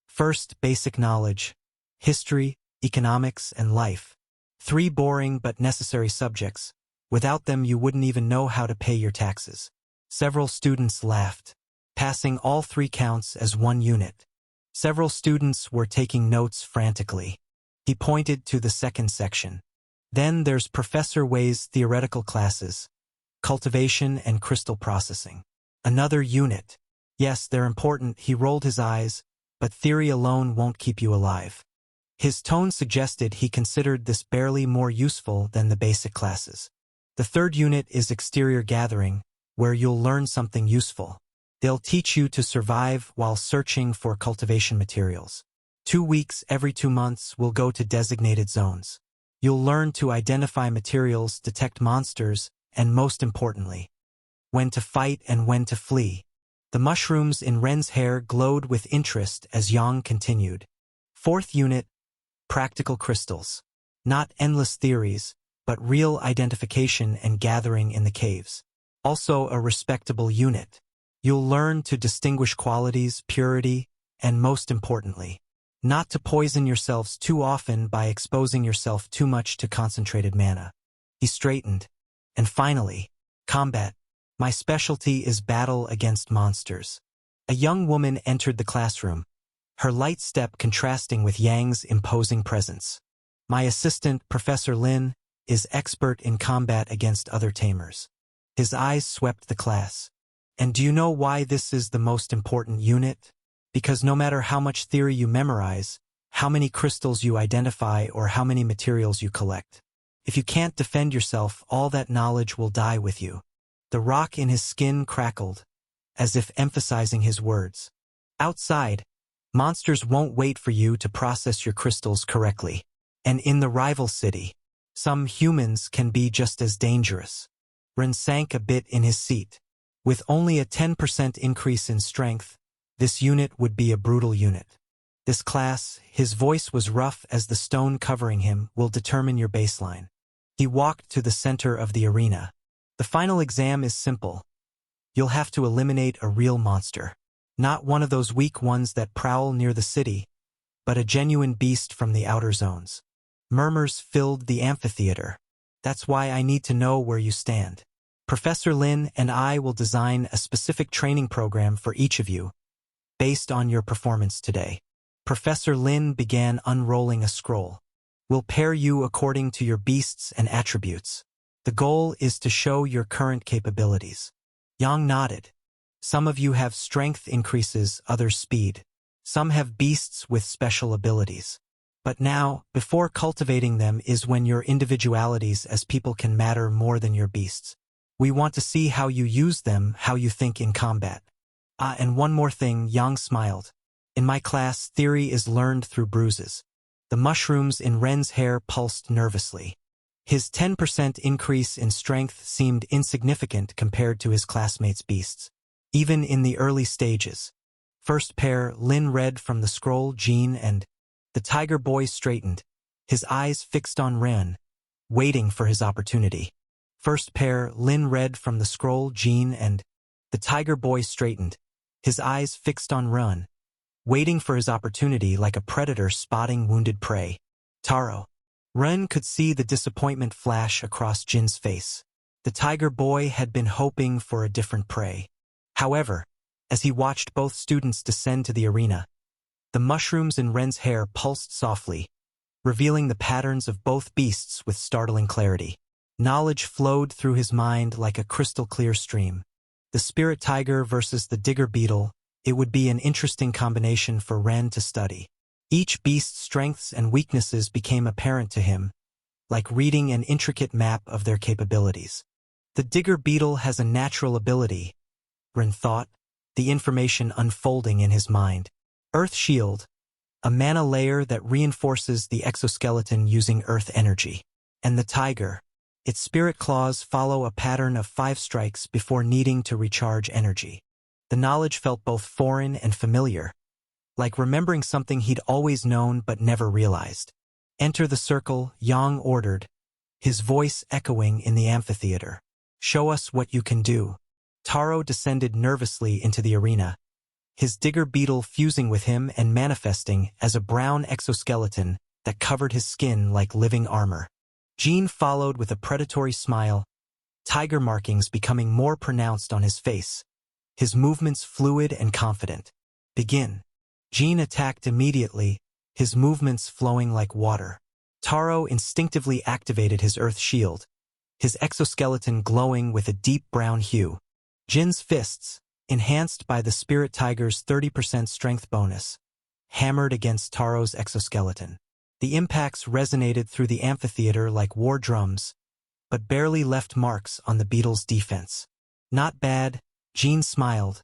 First, basic knowledge, history, economics, and life. 3 boring but necessary subjects. Without them you wouldn't even know how to pay your taxes. Several students laughed. Passing all 3 counts as 1 unit. Several students were taking notes frantically. He pointed to the second section. Then there's Professor Wei's theoretical classes, cultivation and crystal processing. Another unit. Yes, they're important, he rolled his eyes, but theory alone won't keep you alive. His tone suggested he considered this barely more useful than the basic classes. The third unit is exterior gathering, where you'll learn something useful. They'll teach you to survive while searching for cultivation materials. 2 weeks every 2 months will go to designated zones. You'll learn to identify materials, detect monsters, and most importantly, when to fight and when to flee. The mushrooms in Ren's hair glowed with interest as Yang continued. Fourth unit, practical crystals. Not endless theories, but real identification and gathering in the caves. Also a respectable unit. You'll learn to distinguish qualities, purity, and most importantly, not to poison yourselves too often by exposing yourself too much to concentrated mana. He straightened. And finally, combat. My specialty is battle against monsters. A young woman entered the classroom, her light step contrasting with Yang's imposing presence. My assistant, Professor Lin, is expert in combat against other tamers. His eyes swept the class. And do you know why this is the most important unit? Because no matter how much theory you memorize, how many crystals you identify, or how many materials you collect, if you can't defend yourself, all that knowledge will die with you. The rock in his skin crackled, as if emphasizing his words. Outside, monsters won't wait for you to process your crystals correctly. And in the rival city, some humans can be just as dangerous. Ren sank a bit in his seat. With only a 10% increase in strength, this unit would be a brutal unit. This class, his voice was rough as the stone covering him, will determine your baseline. He walked to the center of the arena. The final exam is simple. You'll have to eliminate a real monster. Not one of those weak ones that prowl near the city, but a genuine beast from the outer zones. Murmurs filled the amphitheater. That's why I need to know where you stand. Professor Lin and I will design a specific training program for each of you, based on your performance today. Professor Lin began unrolling a scroll. We'll pair you according to your beasts and attributes. The goal is to show your current capabilities. Yang nodded. Some of you have strength increases, others speed. Some have beasts with special abilities. But now, before cultivating them is when your individualities as people can matter more than your beasts. We want to see how you use them, how you think in combat. And one more thing, Yang smiled. In my class, theory is learned through bruises. The mushrooms in Ren's hair pulsed nervously. His 10% increase in strength seemed insignificant compared to his classmates' beasts. Even in the early stages. First pair, Lin read from the scroll, Jean and the tiger boy straightened, his eyes fixed on Ren, waiting for his opportunity. First pair, Lin read from the scroll, Jean and the tiger boy straightened, his eyes fixed on Ren, waiting for his opportunity like a predator spotting wounded prey. Taro. Ren could see the disappointment flash across Jin's face. The tiger boy had been hoping for a different prey. However, as he watched both students descend to the arena, the mushrooms in Ren's hair pulsed softly, revealing the patterns of both beasts with startling clarity. Knowledge flowed through his mind like a crystal-clear stream. The spirit tiger versus the digger beetle, it would be an interesting combination for Ren to study. Each beast's strengths and weaknesses became apparent to him, like reading an intricate map of their capabilities. The digger beetle has a natural ability, Ren thought, the information unfolding in his mind. Earth Shield, a mana layer that reinforces the exoskeleton using earth energy. And the tiger, its spirit claws follow a pattern of 5 strikes before needing to recharge energy. The knowledge felt both foreign and familiar, like remembering something he'd always known but never realized. Enter the circle, Yang ordered, his voice echoing in the amphitheater. Show us what you can do. Taro descended nervously into the arena, his digger beetle fusing with him and manifesting as a brown exoskeleton that covered his skin like living armor. Jean followed with a predatory smile, tiger markings becoming more pronounced on his face, his movements fluid and confident. Begin. Jean attacked immediately, his movements flowing like water. Taro instinctively activated his earth shield, his exoskeleton glowing with a deep brown hue. Jin's fists, enhanced by the spirit tiger's 30% strength bonus, hammered against Taro's exoskeleton. The impacts resonated through the amphitheater like war drums, but barely left marks on the beetle's defense. Not bad, Jean smiled,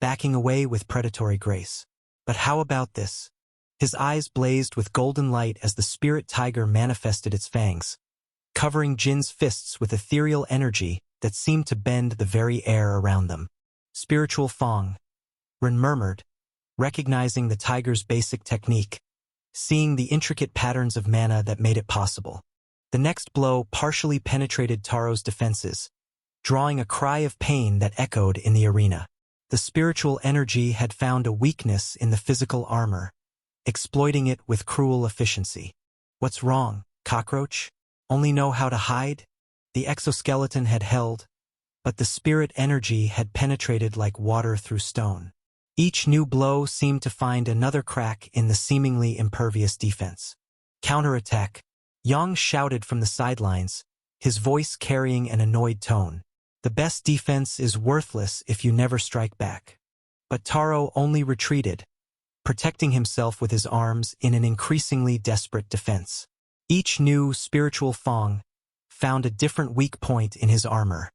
backing away with predatory grace. But how about this? His eyes blazed with golden light as the spirit tiger manifested its fangs, covering Jin's fists with ethereal energy that seemed to bend the very air around them. Spiritual Fong, Ren murmured, recognizing the tiger's basic technique, seeing the intricate patterns of mana that made it possible. The next blow partially penetrated Taro's defenses, drawing a cry of pain that echoed in the arena. The spiritual energy had found a weakness in the physical armor, exploiting it with cruel efficiency. What's wrong, cockroach? Only know how to hide? The exoskeleton had held, but the spirit energy had penetrated like water through stone. Each new blow seemed to find another crack in the seemingly impervious defense. Counterattack, Yang shouted from the sidelines, his voice carrying an annoyed tone. The best defense is worthless if you never strike back. But Taro only retreated, protecting himself with his arms in an increasingly desperate defense. Each new spiritual Fong found a different weak point in his armor,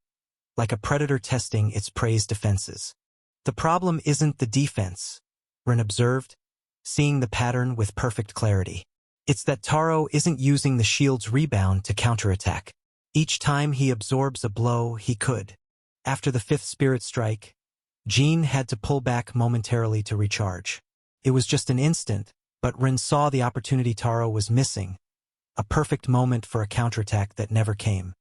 like a predator testing its prey's defenses. The problem isn't the defense, Ren observed, seeing the pattern with perfect clarity. It's that Taro isn't using the shield's rebound to counterattack. Each time he absorbs a blow, he could. After the 5th spirit strike, Jean had to pull back momentarily to recharge. It was just an instant, but Ren saw the opportunity Taro was missing, a perfect moment for a counterattack that never came.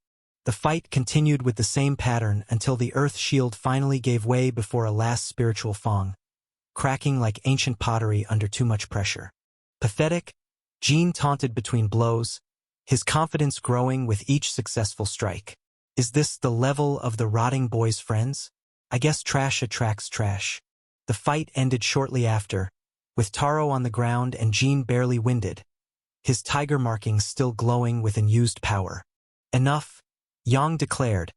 The fight continued with the same pattern until the earth shield finally gave way before a last spiritual Fong, cracking like ancient pottery under too much pressure. Pathetic, Jean taunted between blows, his confidence growing with each successful strike. Is this the level of the rotting boy's friends? I guess trash attracts trash. The fight ended shortly after, with Taro on the ground and Jean barely winded, his tiger markings still glowing with unused power. Enough, Yang declared,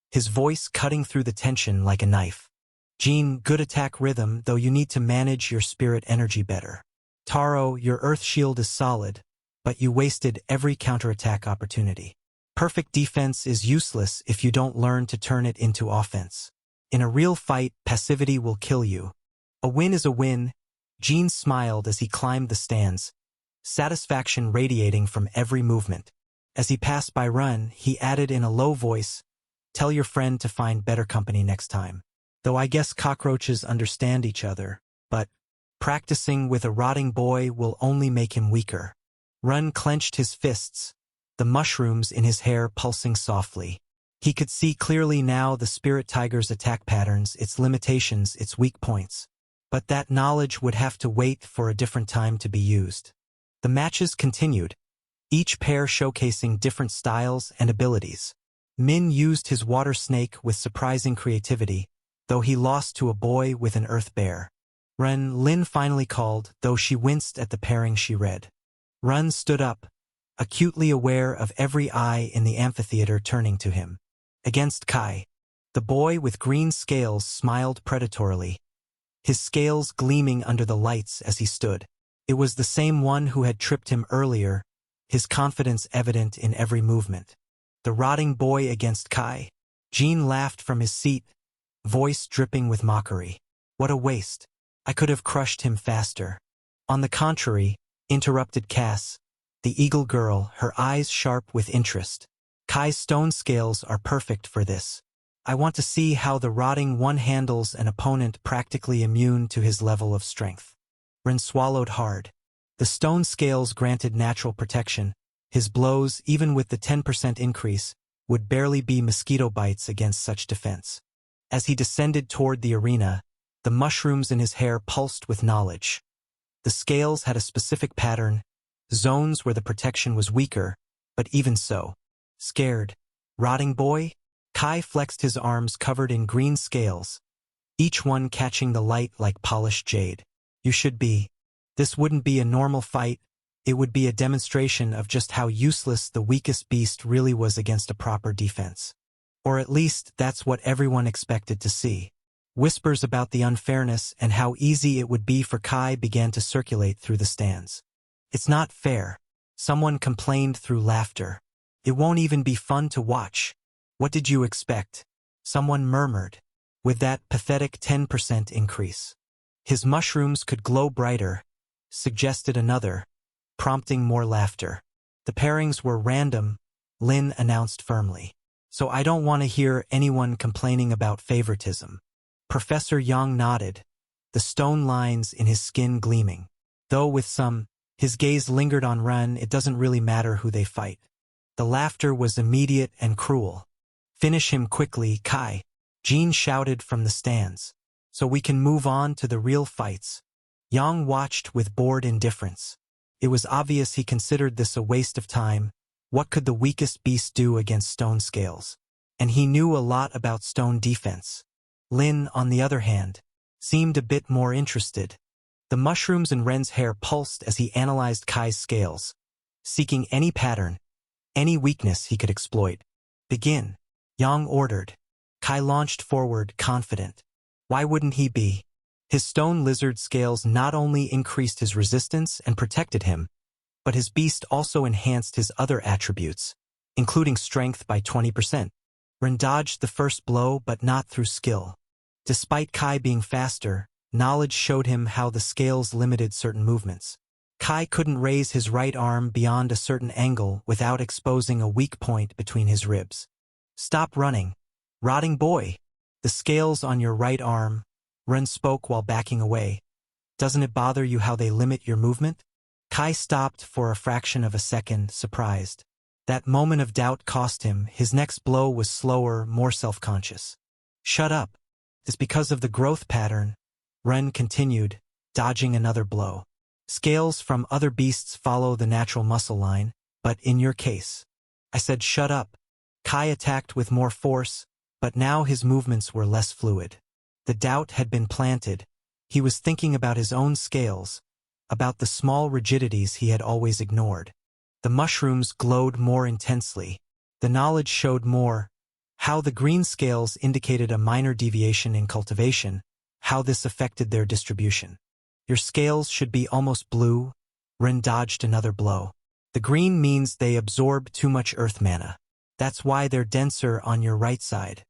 his voice cutting through the tension like a knife. Jean, good attack rhythm, though you need to manage your spirit energy better. Taro, your earth shield is solid, but you wasted every counterattack opportunity. Perfect defense is useless if you don't learn to turn it into offense. In a real fight, passivity will kill you. A win is a win. Jean smiled as he climbed the stands, satisfaction radiating from every movement. As he passed by Run, he added in a low voice, "Tell your friend to find better company next time. Though I guess cockroaches understand each other, but practicing with a rotting boy will only make him weaker." Run clenched his fists, the mushrooms in his hair pulsing softly. He could see clearly now the spirit tiger's attack patterns, its limitations, its weak points. But that knowledge would have to wait for a different time to be used. The matches continued, each pair showcasing different styles and abilities. Min used his water snake with surprising creativity, though he lost to a boy with an earth bear. Lin finally called, though she winced at the pairing she read. Run stood up, acutely aware of every eye in the amphitheater turning to him. Against Kai, the boy with green scales smiled predatorily, his scales gleaming under the lights as he stood. It was the same one who had tripped him earlier, his confidence evident in every movement. The rotting boy against Kai. Jean laughed from his seat, voice dripping with mockery. What a waste. I could have crushed him faster. On the contrary, interrupted Cass, the eagle girl, her eyes sharp with interest. Kai's stone scales are perfect for this. I want to see how the rotting one handles an opponent practically immune to his level of strength. Ren swallowed hard. The stone scales granted natural protection. His blows, even with the 10% increase, would barely be mosquito bites against such defense. As he descended toward the arena, the mushrooms in his hair pulsed with knowledge. The scales had a specific pattern, zones where the protection was weaker, but even so. Scared. Rotting boy? Kai flexed his arms covered in green scales, each one catching the light like polished jade. You should be. This wouldn't be a normal fight, it would be a demonstration of just how useless the weakest beast really was against a proper defense. Or at least that's what everyone expected to see. Whispers about the unfairness and how easy it would be for Kai began to circulate through the stands. It's not fair. Someone complained through laughter. It won't even be fun to watch. What did you expect? Someone murmured, with that pathetic 10% increase. His mushrooms could glow brighter, suggested another, prompting more laughter. The pairings were random, Lin announced firmly. So I don't want to hear anyone complaining about favoritism. Professor Yang nodded, the stone lines in his skin gleaming. Though with some, his gaze lingered on Ren, it doesn't really matter who they fight. The laughter was immediate and cruel. Finish him quickly, Kai. Jean shouted from the stands. So we can move on to the real fights. Yang watched with bored indifference. It was obvious he considered this a waste of time. What could the weakest beast do against stone scales? And he knew a lot about stone defense. Lin, on the other hand, seemed a bit more interested. The mushrooms in Ren's hair pulsed as he analyzed Kai's scales, seeking any pattern, any weakness he could exploit. Begin, Yang ordered. Kai launched forward, confident. Why wouldn't he be? His stone lizard scales not only increased his resistance and protected him, but his beast also enhanced his other attributes, including strength by 20%. Ren dodged the first blow, but not through skill. Despite Kai being faster, knowledge showed him how the scales limited certain movements. Kai couldn't raise his right arm beyond a certain angle without exposing a weak point between his ribs. Stop running. Rotting boy. The scales on your right arm, Ren spoke while backing away. Doesn't it bother you how they limit your movement? Kai stopped for a fraction of a second, surprised. That moment of doubt cost him. His next blow was slower, more self-conscious. Shut up. It's because of the growth pattern, Ren continued, dodging another blow. Scales from other beasts follow the natural muscle line, but in your case. I said shut up. Kai attacked with more force, but now his movements were less fluid. The doubt had been planted. He was thinking about his own scales, about the small rigidities he had always ignored. The mushrooms glowed more intensely. The knowledge showed more, how the green scales indicated a minor deviation in cultivation, how this affected their distribution. Your scales should be almost blue. Ren dodged another blow. The green means they absorb too much earth mana. That's why they're denser on your right side.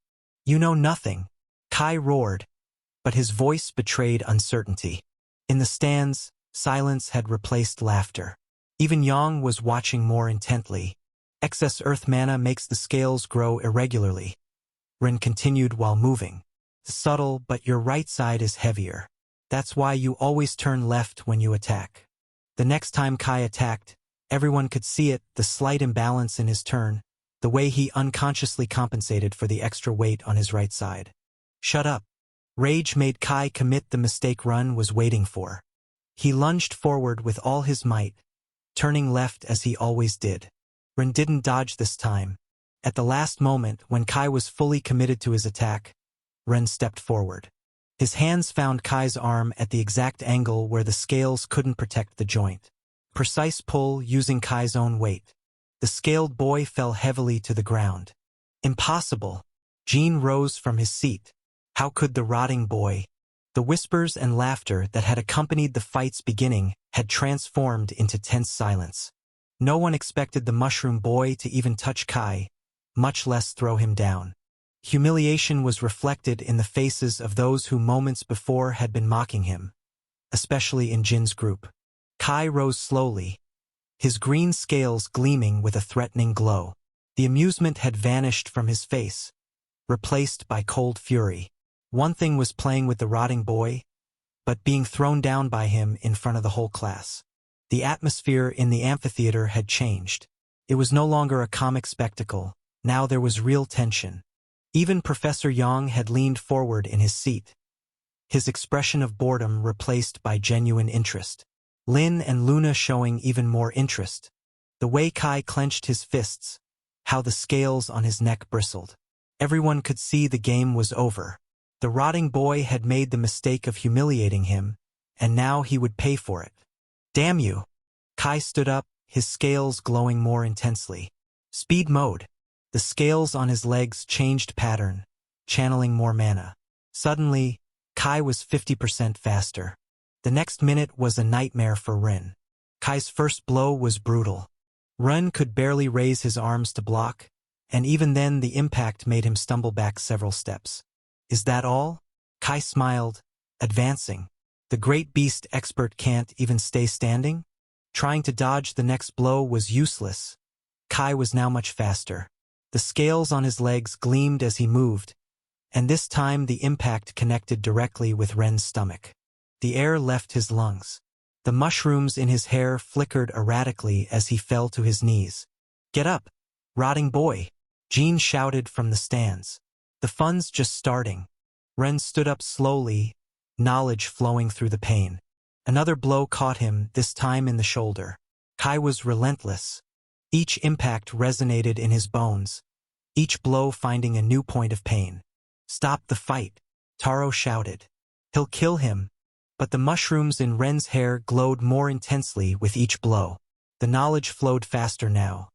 You know nothing. Kai roared, but his voice betrayed uncertainty. In the stands, silence had replaced laughter. Even Yang was watching more intently. Excess earth mana makes the scales grow irregularly. Ren continued while moving. Subtle, but your right side is heavier. That's why you always turn left when you attack. The next time Kai attacked, everyone could see it, the slight imbalance in his turn, the way he unconsciously compensated for the extra weight on his right side. Shut up. Rage made Kai commit the mistake Ren was waiting for. He lunged forward with all his might, turning left as he always did. Ren didn't dodge this time. At the last moment, when Kai was fully committed to his attack, Ren stepped forward. His hands found Kai's arm at the exact angle where the scales couldn't protect the joint. Precise pull using Kai's own weight. The scaled boy fell heavily to the ground. Impossible. Jean rose from his seat. How could the rotting boy? The whispers and laughter that had accompanied the fight's beginning had transformed into tense silence. No one expected the mushroom boy to even touch Kai, much less throw him down. Humiliation was reflected in the faces of those who moments before had been mocking him, especially in Jin's group. Kai rose slowly, his green scales gleaming with a threatening glow. The amusement had vanished from his face, replaced by cold fury. One thing was playing with the rotting boy, but being thrown down by him in front of the whole class. The atmosphere in the amphitheater had changed. It was no longer a comic spectacle. Now there was real tension. Even Professor Yang had leaned forward in his seat, his expression of boredom replaced by genuine interest. Lin and Luna showing even more interest. The way Kai clenched his fists, how the scales on his neck bristled. Everyone could see the game was over. The rotting boy had made the mistake of humiliating him, and now he would pay for it. Damn you! Kai stood up, his scales glowing more intensely. Speed mode. The scales on his legs changed pattern, channeling more mana. Suddenly, Kai was 50% faster. The next minute was a nightmare for Ren. Kai's first blow was brutal. Ren could barely raise his arms to block, and even then the impact made him stumble back several steps. Is that all? Kai smiled, advancing. The great beast expert can't even stay standing? Trying to dodge the next blow was useless. Kai was now much faster. The scales on his legs gleamed as he moved, and this time the impact connected directly with Ren's stomach. The air left his lungs. The mushrooms in his hair flickered erratically as he fell to his knees. Get up, rotting boy! Jean shouted from the stands. The fun's just starting. Ren stood up slowly, knowledge flowing through the pain. Another blow caught him, this time in the shoulder. Kai was relentless. Each impact resonated in his bones, each blow finding a new point of pain. Stop the fight, Taro shouted. He'll kill him. But the mushrooms in Ren's hair glowed more intensely with each blow. The knowledge flowed faster now.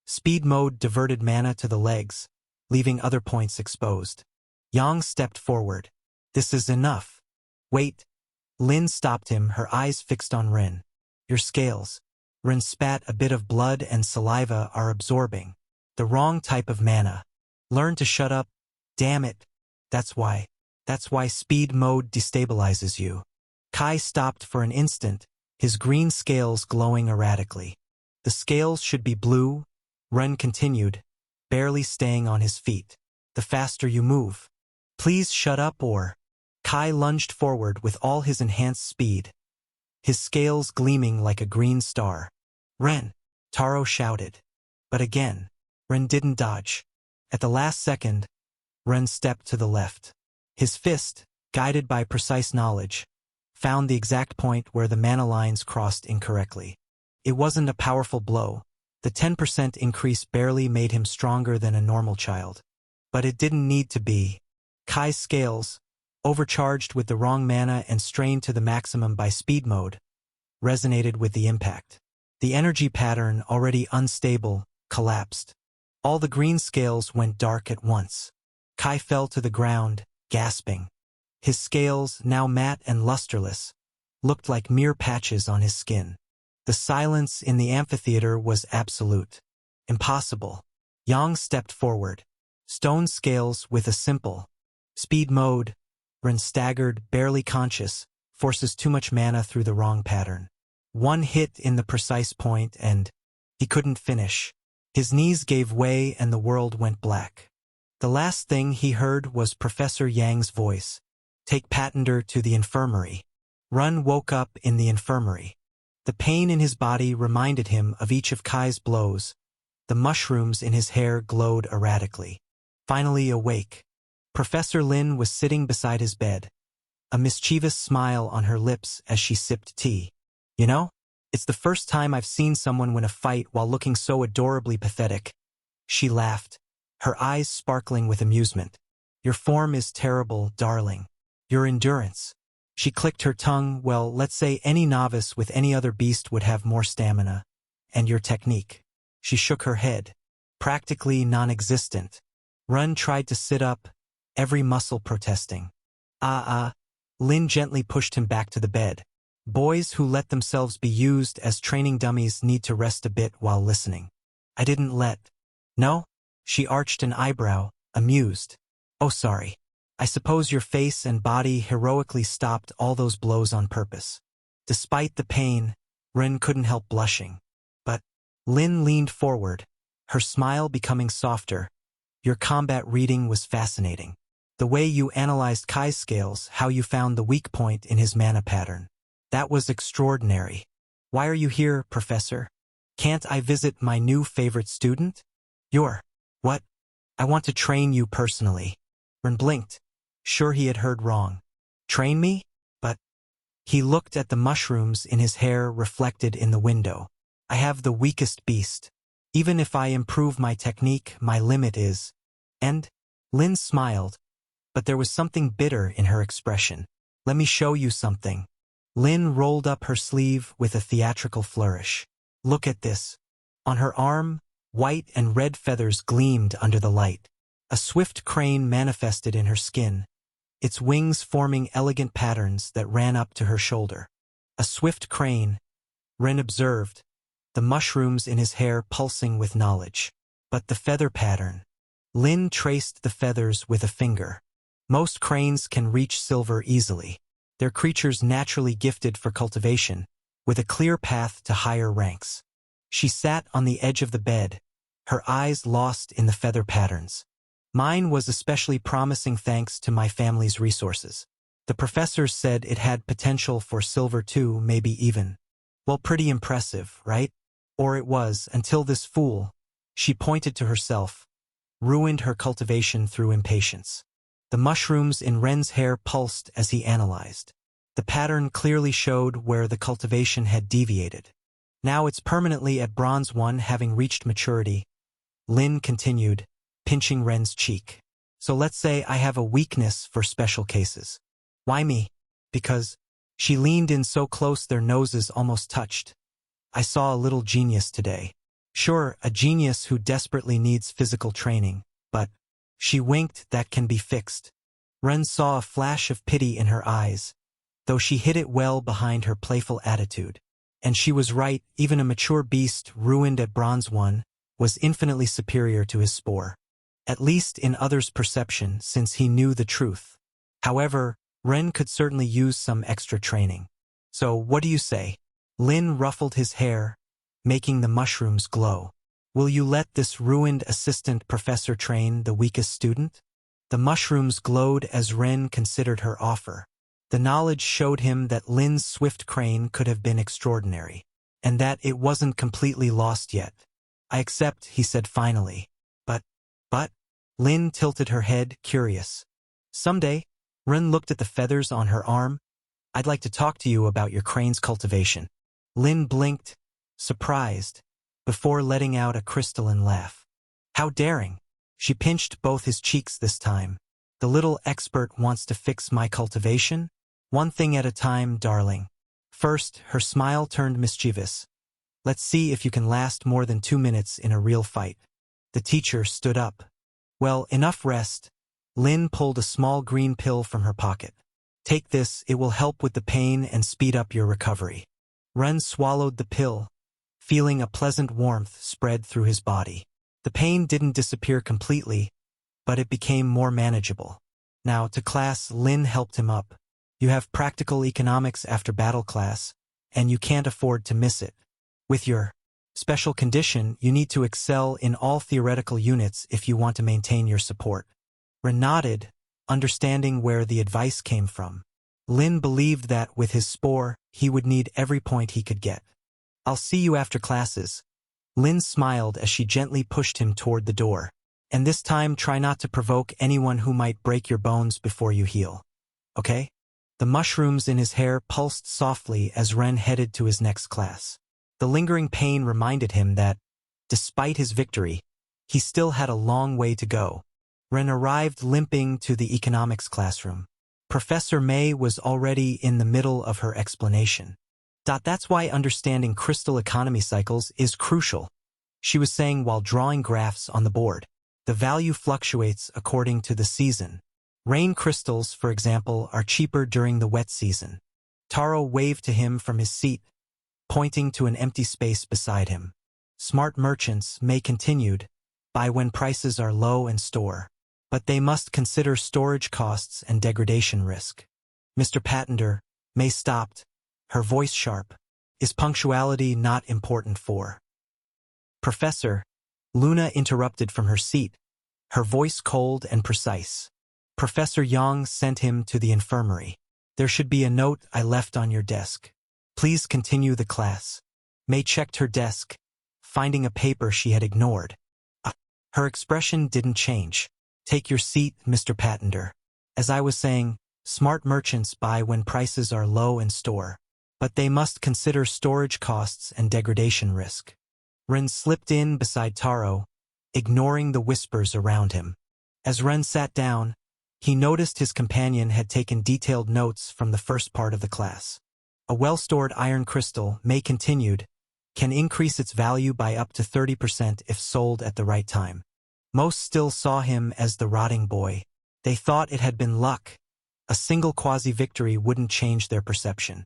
Speed mode diverted mana to the legs, leaving other points exposed. Yang stepped forward. This is enough. Wait. Lin stopped him, her eyes fixed on Ren. Your scales. Ren spat a bit of blood and saliva are absorbing. The wrong type of mana. Learn to shut up. Damn it. That's why speed mode destabilizes you. Kai stopped for an instant, his green scales glowing erratically. The scales should be blue, Ren continued, barely staying on his feet. The faster you move. Please shut up or... Kai lunged forward with all his enhanced speed, his scales gleaming like a green star. Ren! Taro shouted. But again, Ren didn't dodge. At the last second, Ren stepped to the left. His fist, guided by precise knowledge, found the exact point where the mana lines crossed incorrectly. It wasn't a powerful blow. The 10% increase barely made him stronger than a normal child. But it didn't need to be. Kai's scales, overcharged with the wrong mana and strained to the maximum by speed mode, resonated with the impact. The energy pattern, already unstable, collapsed. All the green scales went dark at once. Kai fell to the ground, gasping. His scales, now matte and lusterless, looked like mere patches on his skin. The silence in the amphitheater was absolute. Impossible. Yang stepped forward. Stone scales with a simple speed mode. Ren staggered, barely conscious, forces too much mana through the wrong pattern. One hit in the precise point and he couldn't finish. His knees gave way and the world went black. The last thing he heard was Professor Yang's voice. Take Patender to the infirmary. Run woke up in the infirmary. The pain in his body reminded him of each of Kai's blows. The mushrooms in his hair glowed erratically. Finally awake, Professor Lin was sitting beside his bed, a mischievous smile on her lips as she sipped tea. You know, it's the first time I've seen someone win a fight while looking so adorably pathetic. She laughed, her eyes sparkling with amusement. Your form is terrible, darling. Your endurance. She clicked her tongue. Well, let's say any novice with any other beast would have more stamina. And your technique. She shook her head. Practically non-existent. Run tried to sit up, every muscle protesting. Lin gently pushed him back to the bed. Boys who let themselves be used as training dummies need to rest a bit while listening. I didn't let. No? She arched an eyebrow, amused. Oh, sorry. I suppose your face and body heroically stopped all those blows on purpose. Despite the pain, Ren couldn't help blushing. But Lin leaned forward, her smile becoming softer. Your combat reading was fascinating. The way you analyzed Kai's scales, how you found the weak point in his mana pattern. That was extraordinary. Why are you here, Professor? Can't I visit my new favorite student? What? I want to train you personally. Ren blinked. Sure he had heard wrong. Train me? But he looked at the mushrooms in his hair reflected in the window. I have the weakest beast. Even if I improve my technique, my limit is. And Lin smiled, but there was something bitter in her expression. Let me show you something. Lin rolled up her sleeve with a theatrical flourish. Look at this. On her arm, white and red feathers gleamed under the light. A swift crane manifested in her skin, its wings forming elegant patterns that ran up to her shoulder. A swift crane, Ren observed, the mushrooms in his hair pulsing with knowledge. But the feather pattern. Lin traced the feathers with a finger. Most cranes can reach silver easily. They're creatures naturally gifted for cultivation, with a clear path to higher ranks. She sat on the edge of the bed, her eyes lost in the feather patterns. Mine was especially promising thanks to my family's resources. The professors said it had potential for silver too, maybe even. Well, pretty impressive, right? Or it was, until this fool, she pointed to herself, ruined her cultivation through impatience. The mushrooms in Ren's hair pulsed as he analyzed. The pattern clearly showed where the cultivation had deviated. Now it's permanently at bronze 1, having reached maturity. Lin continued, pinching Ren's cheek. So let's say I have a weakness for special cases. Why me? Because she leaned in so close their noses almost touched. I saw a little genius today. Sure, a genius who desperately needs physical training, but she winked, that can be fixed. Ren saw a flash of pity in her eyes, though she hid it well behind her playful attitude. And she was right, even a mature beast ruined at bronze 1 was infinitely superior to his spore. At least in others' perception, since he knew the truth. However, Ren could certainly use some extra training. So what do you say? Lin ruffled his hair, making the mushrooms glow. Will you let this ruined assistant professor train the weakest student? The mushrooms glowed as Ren considered her offer. The knowledge showed him that Lin's swift crane could have been extraordinary, and that it wasn't completely lost yet. I accept, he said finally. But, Lin tilted her head, curious. Someday, Ren looked at the feathers on her arm. I'd like to talk to you about your crane's cultivation. Lin blinked, surprised, before letting out a crystalline laugh. How daring! She pinched both his cheeks this time. The little expert wants to fix my cultivation? One thing at a time, darling. First, her smile turned mischievous. Let's see if you can last more than 2 minutes in a real fight. The teacher stood up. Well, enough rest. Lin pulled a small green pill from her pocket. Take this, it will help with the pain and speed up your recovery. Ren swallowed the pill, feeling a pleasant warmth spread through his body. The pain didn't disappear completely, but it became more manageable. Now, to class, Lin helped him up. You have practical economics after battle class. and you can't afford to miss it. With your special condition, you need to excel in all theoretical units if you want to maintain your support. Ren nodded, understanding where the advice came from. Lin believed that with his spore, he would need every point he could get. I'll see you after classes. Lin smiled as she gently pushed him toward the door. And this time try not to provoke anyone who might break your bones before you heal. Okay? The mushrooms in his hair pulsed softly as Ren headed to his next class. The lingering pain reminded him that, despite his victory, he still had a long way to go. Ren arrived limping to the economics classroom. Professor May was already in the middle of her explanation. That's why understanding crystal economy cycles is crucial, she was saying while drawing graphs on the board. The value fluctuates according to the season. Rain crystals, for example, are cheaper during the wet season. Taro waved to him from his seat, pointing to an empty space beside him. Smart merchants, May continued, buy when prices are low and store. But they must consider storage costs and degradation risk. Mr. Pattender, May stopped, her voice sharp. Is punctuality not important for? Professor, Luna interrupted from her seat, her voice cold and precise. Professor Yang sent him to the infirmary. There should be a note I left on your desk. Please continue the class. May checked her desk, finding a paper she had ignored. Her expression didn't change. Take your seat, Mr. Pattender. As I was saying, smart merchants buy when prices are low and store. But they must consider storage costs and degradation risk. Ren slipped in beside Taro, ignoring the whispers around him. As Ren sat down, he noticed his companion had taken detailed notes from the first part of the class. A well-stored iron crystal, May continued, can increase its value by up to 30% if sold at the right time. Most still saw him as the rotting boy. They thought it had been luck. A single quasi-victory wouldn't change their perception.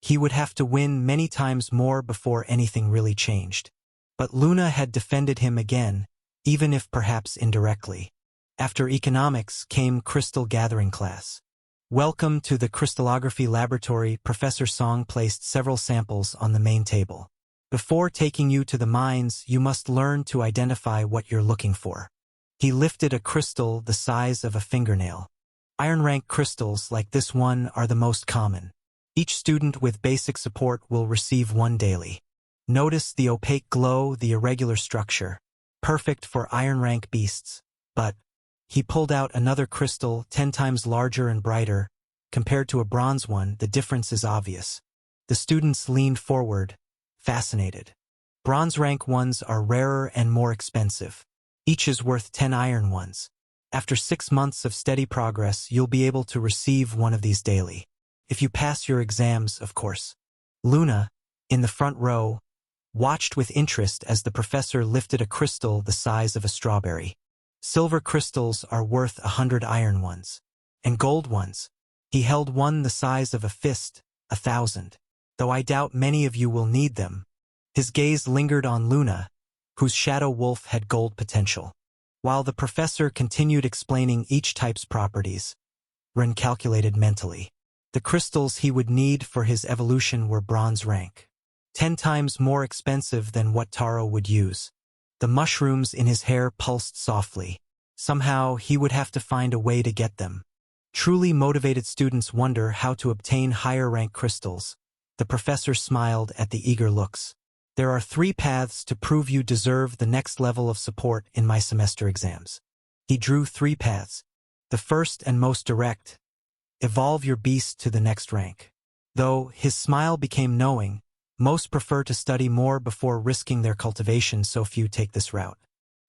He would have to win many times more before anything really changed. But Luna had defended him again, even if perhaps indirectly. After economics came crystal gathering class. Welcome to the crystallography laboratory. Professor Song placed several samples on the main table. Before taking you to the mines, you must learn to identify what you're looking for. He lifted a crystal the size of a fingernail. Iron rank crystals like this one are the most common. Each student with basic support will receive one daily. Notice the opaque glow, the irregular structure. Perfect for iron rank beasts. But he pulled out another crystal 10 times larger and brighter. Compared to a bronze one, the difference is obvious. The students leaned forward, fascinated. Bronze rank ones are rarer and more expensive. Each is worth 10 iron ones. After 6 months of steady progress, you'll be able to receive one of these daily. If you pass your exams, of course. Luna, in the front row, watched with interest as the professor lifted a crystal the size of a strawberry. Silver crystals are worth 100 iron ones. And gold ones. He held one the size of a fist, 1,000. Though I doubt many of you will need them. His gaze lingered on Luna, whose shadow wolf had gold potential. While the professor continued explaining each type's properties, Ren calculated mentally. The crystals he would need for his evolution were bronze rank. 10 times more expensive than what Taro would use. The mushrooms in his hair pulsed softly. Somehow, he would have to find a way to get them. Truly motivated students wonder how to obtain higher rank crystals. The professor smiled at the eager looks. There are 3 paths to prove you deserve the next level of support in my semester exams. He drew 3 paths. The first and most direct. Evolve your beast to the next rank. Though his smile became knowing, most prefer to study more before risking their cultivation, so few take this route.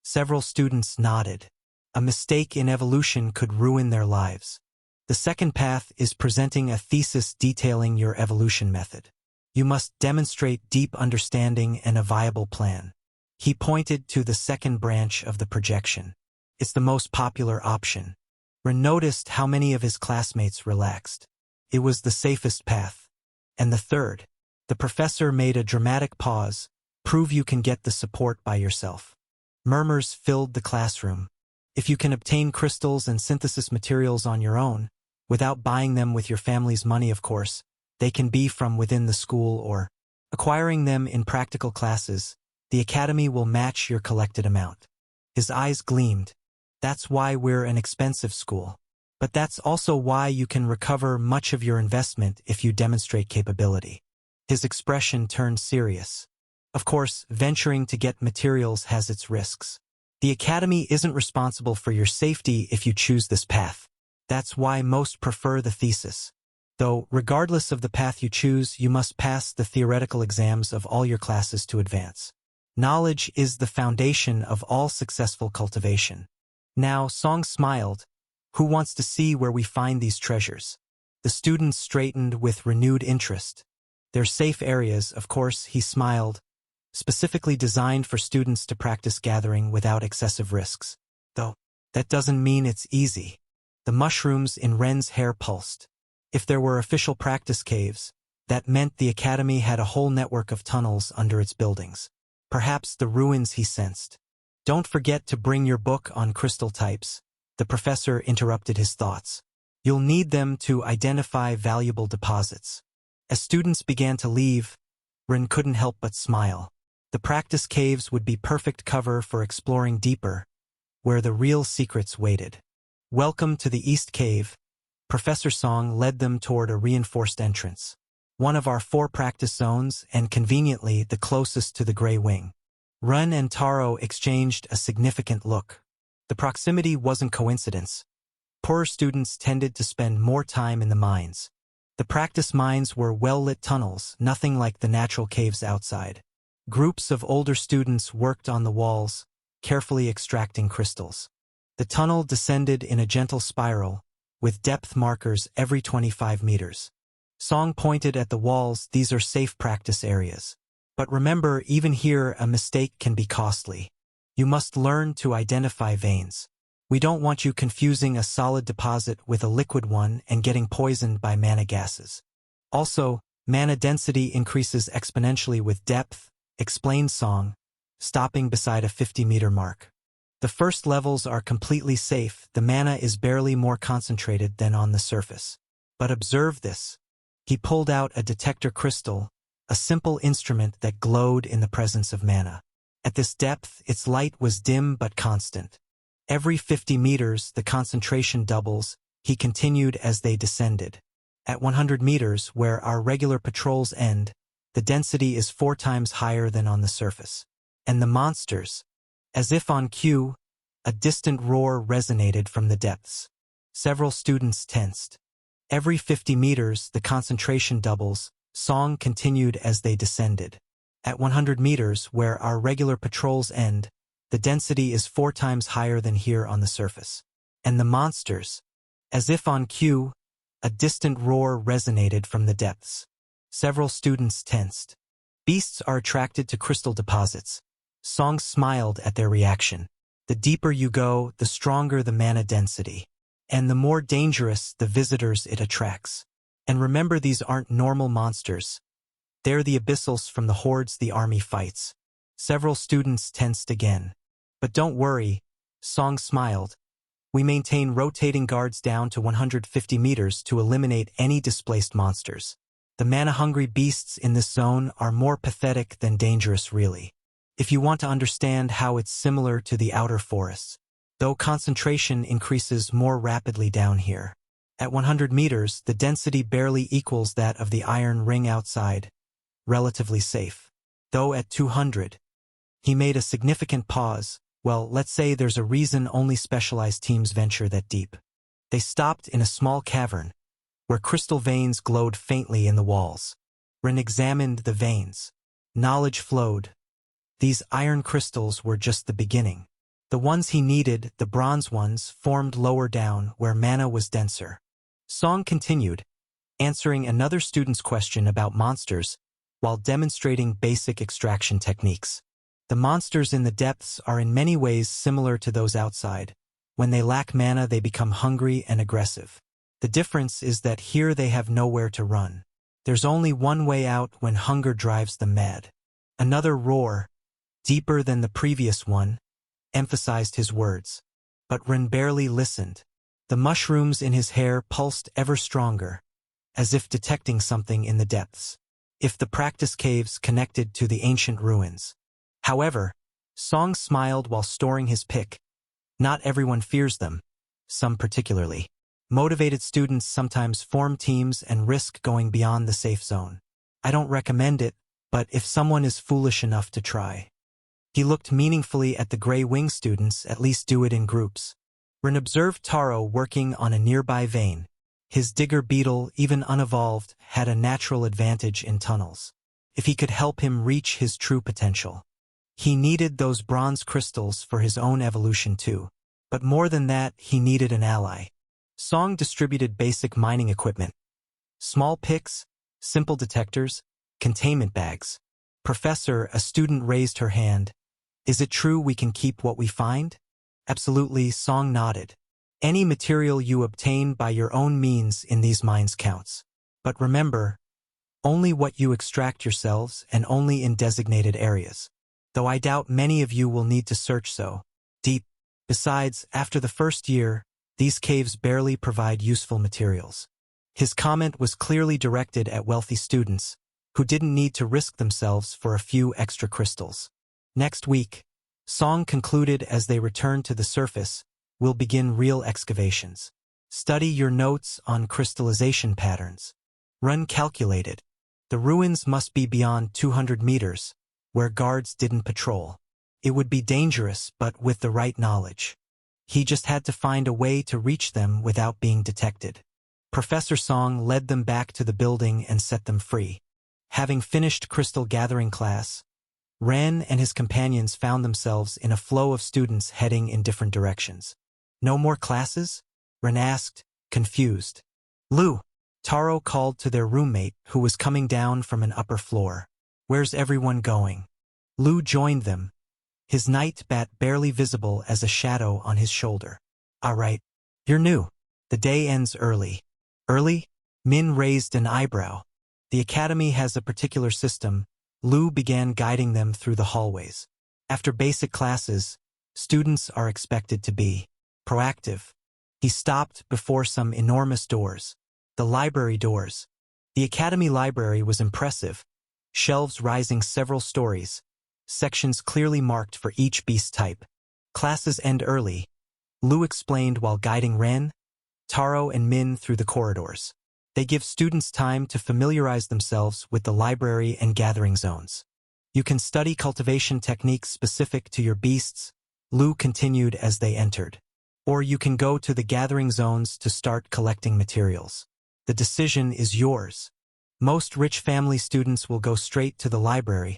Several students nodded. A mistake in evolution could ruin their lives. The second path is presenting a thesis detailing your evolution method. You must demonstrate deep understanding and a viable plan. He pointed to the second branch of the projection. It's the most popular option. Ren noticed how many of his classmates relaxed. It was the safest path. And the third. The professor made a dramatic pause. Prove you can get the support by yourself. Murmurs filled the classroom. If you can obtain crystals and synthesis materials on your own, without buying them with your family's money, of course, They can be from within the school or acquiring them in practical classes. The academy will match your collected amount. His eyes gleamed. That's why we're an expensive school. But that's also why you can recover much of your investment if you demonstrate capability. His expression turned serious. Of course, venturing to get materials has its risks. The academy isn't responsible for your safety if you choose this path. That's why most prefer the thesis. Though, regardless of the path you choose, you must pass the theoretical exams of all your classes to advance. Knowledge is the foundation of all successful cultivation. Now, Song smiled. Who wants to see where we find these treasures? The students straightened with renewed interest. They're safe areas, of course, he smiled, specifically designed for students to practice gathering without excessive risks. Though, that doesn't mean it's easy. The mushrooms in Ren's hair pulsed. If there were official practice caves, that meant the academy had a whole network of tunnels under its buildings. Perhaps the ruins he sensed. Don't forget to bring your book on crystal types. The professor interrupted his thoughts. You'll need them to identify valuable deposits. As students began to leave, Ren couldn't help but smile. The practice caves would be perfect cover for exploring deeper, where the real secrets waited. Welcome to the East Cave. Professor Song led them toward a reinforced entrance. One of our 4 practice zones and conveniently the closest to the Gray Wing. Ren and Taro exchanged a significant look. The proximity wasn't coincidence. Poorer students tended to spend more time in the mines. The practice mines were well-lit tunnels, nothing like the natural caves outside. Groups of older students worked on the walls, carefully extracting crystals. The tunnel descended in a gentle spiral, with depth markers every 25 meters. Song pointed at the walls. These are safe practice areas. But remember, even here a mistake can be costly. You must learn to identify veins. We don't want you confusing a solid deposit with a liquid one and getting poisoned by mana gases. Also, mana density increases exponentially with depth, explained Song, stopping beside a 50-meter mark. The first levels are completely safe. The mana is barely more concentrated than on the surface. But observe this. He pulled out a detector crystal, a simple instrument that glowed in the presence of mana. At this depth, its light was dim but constant. Every 50 meters, the concentration doubles, he continued as they descended. At 100 meters, where our regular patrols end, the density is 4 times higher than on the surface. And the monsters, as if on cue, a distant roar resonated from the depths. Several students tensed. Every 50 meters, the concentration doubles, Song continued as they descended. At 100 meters, where our regular patrols end, the density is 4 times higher than here on the surface. And the monsters, as if on cue, a distant roar resonated from the depths. Several students tensed. Beasts are attracted to crystal deposits. Song smiled at their reaction. The deeper you go, the stronger the mana density. And the more dangerous the visitors it attracts. And remember, these aren't normal monsters. They're the abyssals from the hordes the army fights. Several students tensed again. But don't worry, Song smiled. We maintain rotating guards down to 150 meters to eliminate any displaced monsters. The mana-hungry beasts in this zone are more pathetic than dangerous, really. If you want to understand how it's similar to the outer forests, though concentration increases more rapidly down here. At 100 meters, the density barely equals that of the iron ring outside. Relatively safe. Though at 200, he made a significant pause. Well, let's say there's a reason only specialized teams venture that deep. They stopped in a small cavern, where crystal veins glowed faintly in the walls. Ren examined the veins. Knowledge flowed. These iron crystals were just the beginning. The ones he needed, the bronze ones, formed lower down, where mana was denser. Song continued, answering another student's question about monsters, while demonstrating basic extraction techniques. The monsters in the depths are in many ways similar to those outside. When they lack mana, they become hungry and aggressive. The difference is that here they have nowhere to run. There's only one way out when hunger drives them mad. Another roar, deeper than the previous one, emphasized his words. But Ren barely listened. The mushrooms in his hair pulsed ever stronger. as if detecting something in the depths. If the practice caves connected to the ancient ruins. However, Song smiled while storing his pick. Not everyone fears them. Some particularly. Motivated students sometimes form teams and risk going beyond the safe zone. I don't recommend it, but if someone is foolish enough to try. He looked meaningfully at the gray wing students, at least do it in groups. Ren observed Taro working on a nearby vein. His digger beetle, even unevolved, had a natural advantage in tunnels. If he could help him reach his true potential. He needed those bronze crystals for his own evolution too. But more than that, he needed an ally. Song distributed basic mining equipment. Small picks, simple detectors, containment bags. Professor, a student raised her hand. Is it true we can keep what we find? Absolutely, Song nodded. Any material you obtain by your own means in these mines counts. But remember, only what you extract yourselves and only in designated areas. Though I doubt many of you will need to search so deep. Besides, after the first year, these caves barely provide useful materials. His comment was clearly directed at wealthy students, who didn't need to risk themselves for a few extra crystals. Next week, Song concluded as they returned to the surface, we'll begin real excavations. Study your notes on crystallization patterns. Run calculated. The ruins must be beyond 200 meters, where guards didn't patrol. It would be dangerous, but with the right knowledge. He just had to find a way to reach them without being detected. Professor Song led them back to the building and set them free. Having finished crystal gathering class, Ren and his companions found themselves in a flow of students heading in different directions. No more classes? Ren asked, confused. Lu, Taro called to their roommate, who was coming down from an upper floor. Where's everyone going? Lu joined them, his night bat barely visible as a shadow on his shoulder. All right, you're new. The day ends early. Early? Min raised an eyebrow. The academy has a particular system. Lu began guiding them through the hallways. After basic classes, students are expected to be proactive. He stopped before some enormous doors. The library doors. The academy library was impressive. Shelves rising several stories. Sections clearly marked for each beast type. Classes end early, Lu explained while guiding Ren, Taro and Min through the corridors. They give students time to familiarize themselves with the library and gathering zones. You can study cultivation techniques specific to your beasts, Lu continued as they entered. Or you can go to the gathering zones to start collecting materials. The decision is yours. Most rich family students will go straight to the library.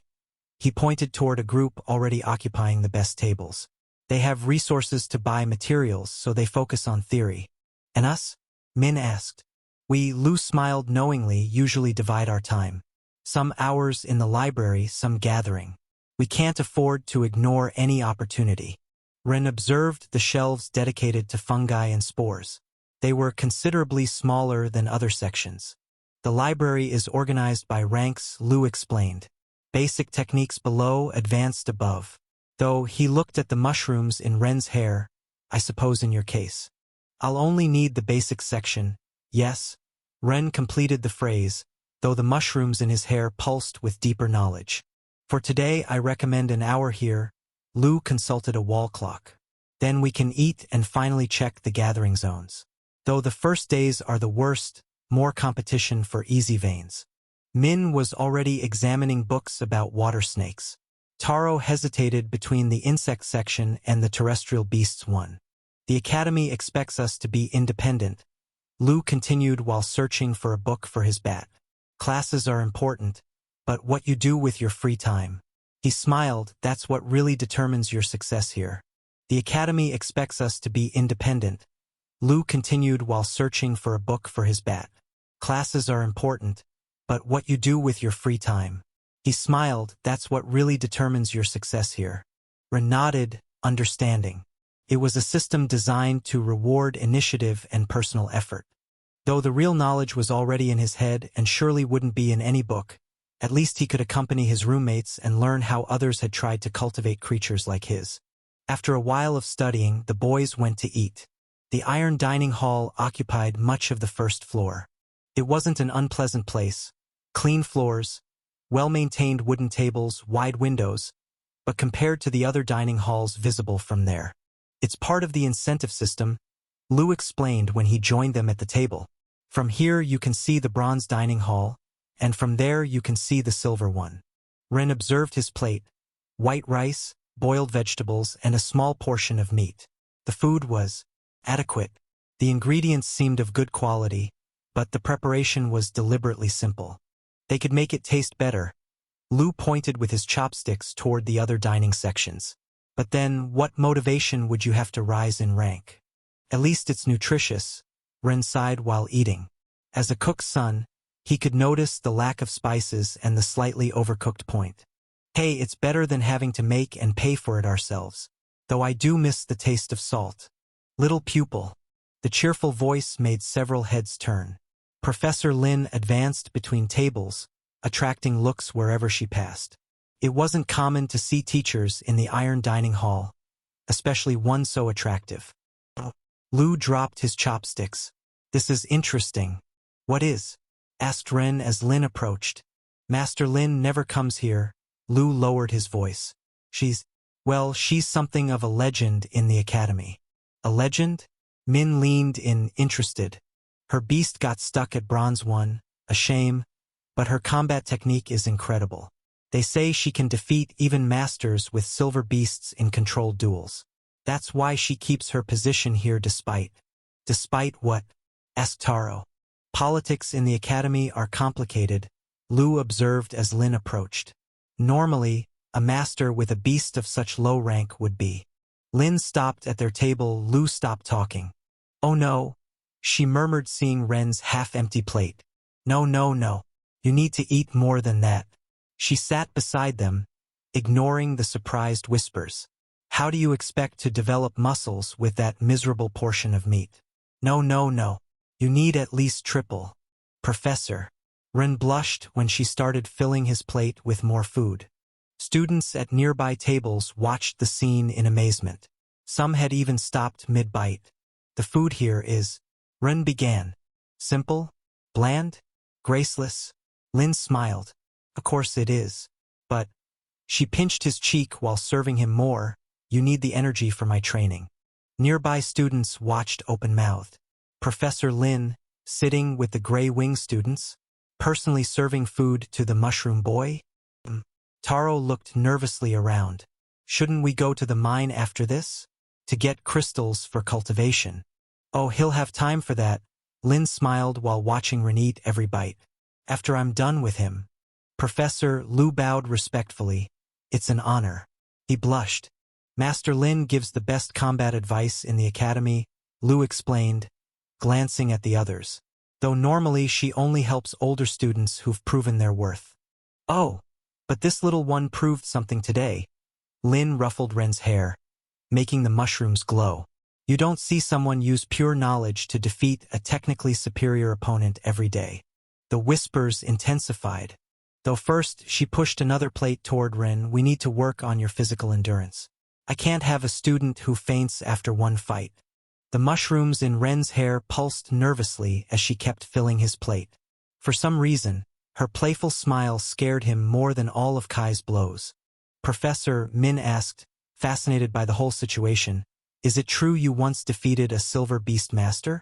He pointed toward a group already occupying the best tables. They have resources to buy materials, so they focus on theory. And us? Min asked. We, Lu smiled knowingly, usually divide our time. Some hours in the library, some gathering. We can't afford to ignore any opportunity. Ren observed the shelves dedicated to fungi and spores. They were considerably smaller than other sections. The library is organized by ranks, Lu explained. Basic techniques below, advanced above. Though he looked at the mushrooms in Ren's hair, I suppose in your case. I'll only need the basic section, yes? Ren completed the phrase, though the mushrooms in his hair pulsed with deeper knowledge. For today I recommend an hour here. Lu consulted a wall clock. Then we can eat and finally check the gathering zones. Though the first days are the worst, more competition for easy veins. Min was already examining books about water snakes. Taro hesitated between the insect section and the terrestrial beasts one. The academy expects us to be independent. Lu continued while searching for a book for his bat. Classes are important, but what you do with your free time. He smiled, that's what really determines your success here. The academy expects us to be independent. Lu continued while searching for a book for his bat. Classes are important, but what you do with your free time. He smiled, that's what really determines your success here. Ren nodded, understanding. It was a system designed to reward initiative and personal effort. Though the real knowledge was already in his head and surely wouldn't be in any book, at least he could accompany his roommates and learn how others had tried to cultivate creatures like his. After a while of studying, the boys went to eat. The iron dining hall occupied much of the first floor. It wasn't an unpleasant place. Clean floors, well-maintained wooden tables, wide windows, but compared to the other dining halls visible from there. It's part of the incentive system, Lou explained when he joined them at the table. From here you can see the bronze dining hall, and from there you can see the silver one. Ren observed his plate: white rice, boiled vegetables, and a small portion of meat. The food was adequate. The ingredients seemed of good quality, but the preparation was deliberately simple. They could make it taste better. Lou pointed with his chopsticks toward the other dining sections. But then, what motivation would you have to rise in rank? At least it's nutritious, Ren sighed while eating. As a cook's son, he could notice the lack of spices and the slightly overcooked point. Hey, it's better than having to make and pay for it ourselves. Though I do miss the taste of salt. Little pupil. The cheerful voice made several heads turn. Professor Lin advanced between tables, attracting looks wherever she passed. It wasn't common to see teachers in the iron dining hall, especially one so attractive. Lou dropped his chopsticks. This is interesting. What is? Asked Ren as Lin approached. Master Lin never comes here. Lou lowered his voice. She's something of a legend in the academy. A legend? Min leaned in, interested. Her beast got stuck at bronze 1, a shame, but her combat technique is incredible. They say she can defeat even masters with silver beasts in controlled duels. That's why she keeps her position here despite. Despite what? Asked Taro. Politics in the academy are complicated, Lou observed as Lin approached. Normally, a master with a beast of such low rank would be. Lin stopped at their table. Lou stopped talking. Oh no, she murmured, seeing Ren's half-empty plate. No. You need to eat more than that. She sat beside them, ignoring the surprised whispers. How do you expect to develop muscles with that miserable portion of meat? No. You need at least triple. Professor. Ren blushed when she started filling his plate with more food. Students at nearby tables watched the scene in amazement. Some had even stopped mid-bite. The food here is, Ren began. Simple? Bland? Graceless? Lin smiled. Of course it is. But, she pinched his cheek while serving him more, you need the energy for my training. Nearby students watched open-mouthed. Professor Lin, sitting with the gray wing students, personally serving food to the mushroom boy? Taro looked nervously around. Shouldn't we go to the mine after this? To get crystals for cultivation. Oh, he'll have time for that. Lin smiled while watching Ren eat every bite. After I'm done with him. Professor Lou bowed respectfully. It's an honor. He blushed. Master Lin gives the best combat advice in the academy, Lou explained, glancing at the others. Though normally she only helps older students who've proven their worth. Oh, but this little one proved something today. Lin ruffled Ren's hair, making the mushrooms glow. You don't see someone use pure knowledge to defeat a technically superior opponent every day. The whispers intensified. Though first she pushed another plate toward Ren, we need to work on your physical endurance. I can't have a student who faints after one fight. The mushrooms in Ren's hair pulsed nervously as she kept filling his plate. For some reason, her playful smile scared him more than all of Kai's blows. Professor Min asked, fascinated by the whole situation, is it true you once defeated a silver beast master?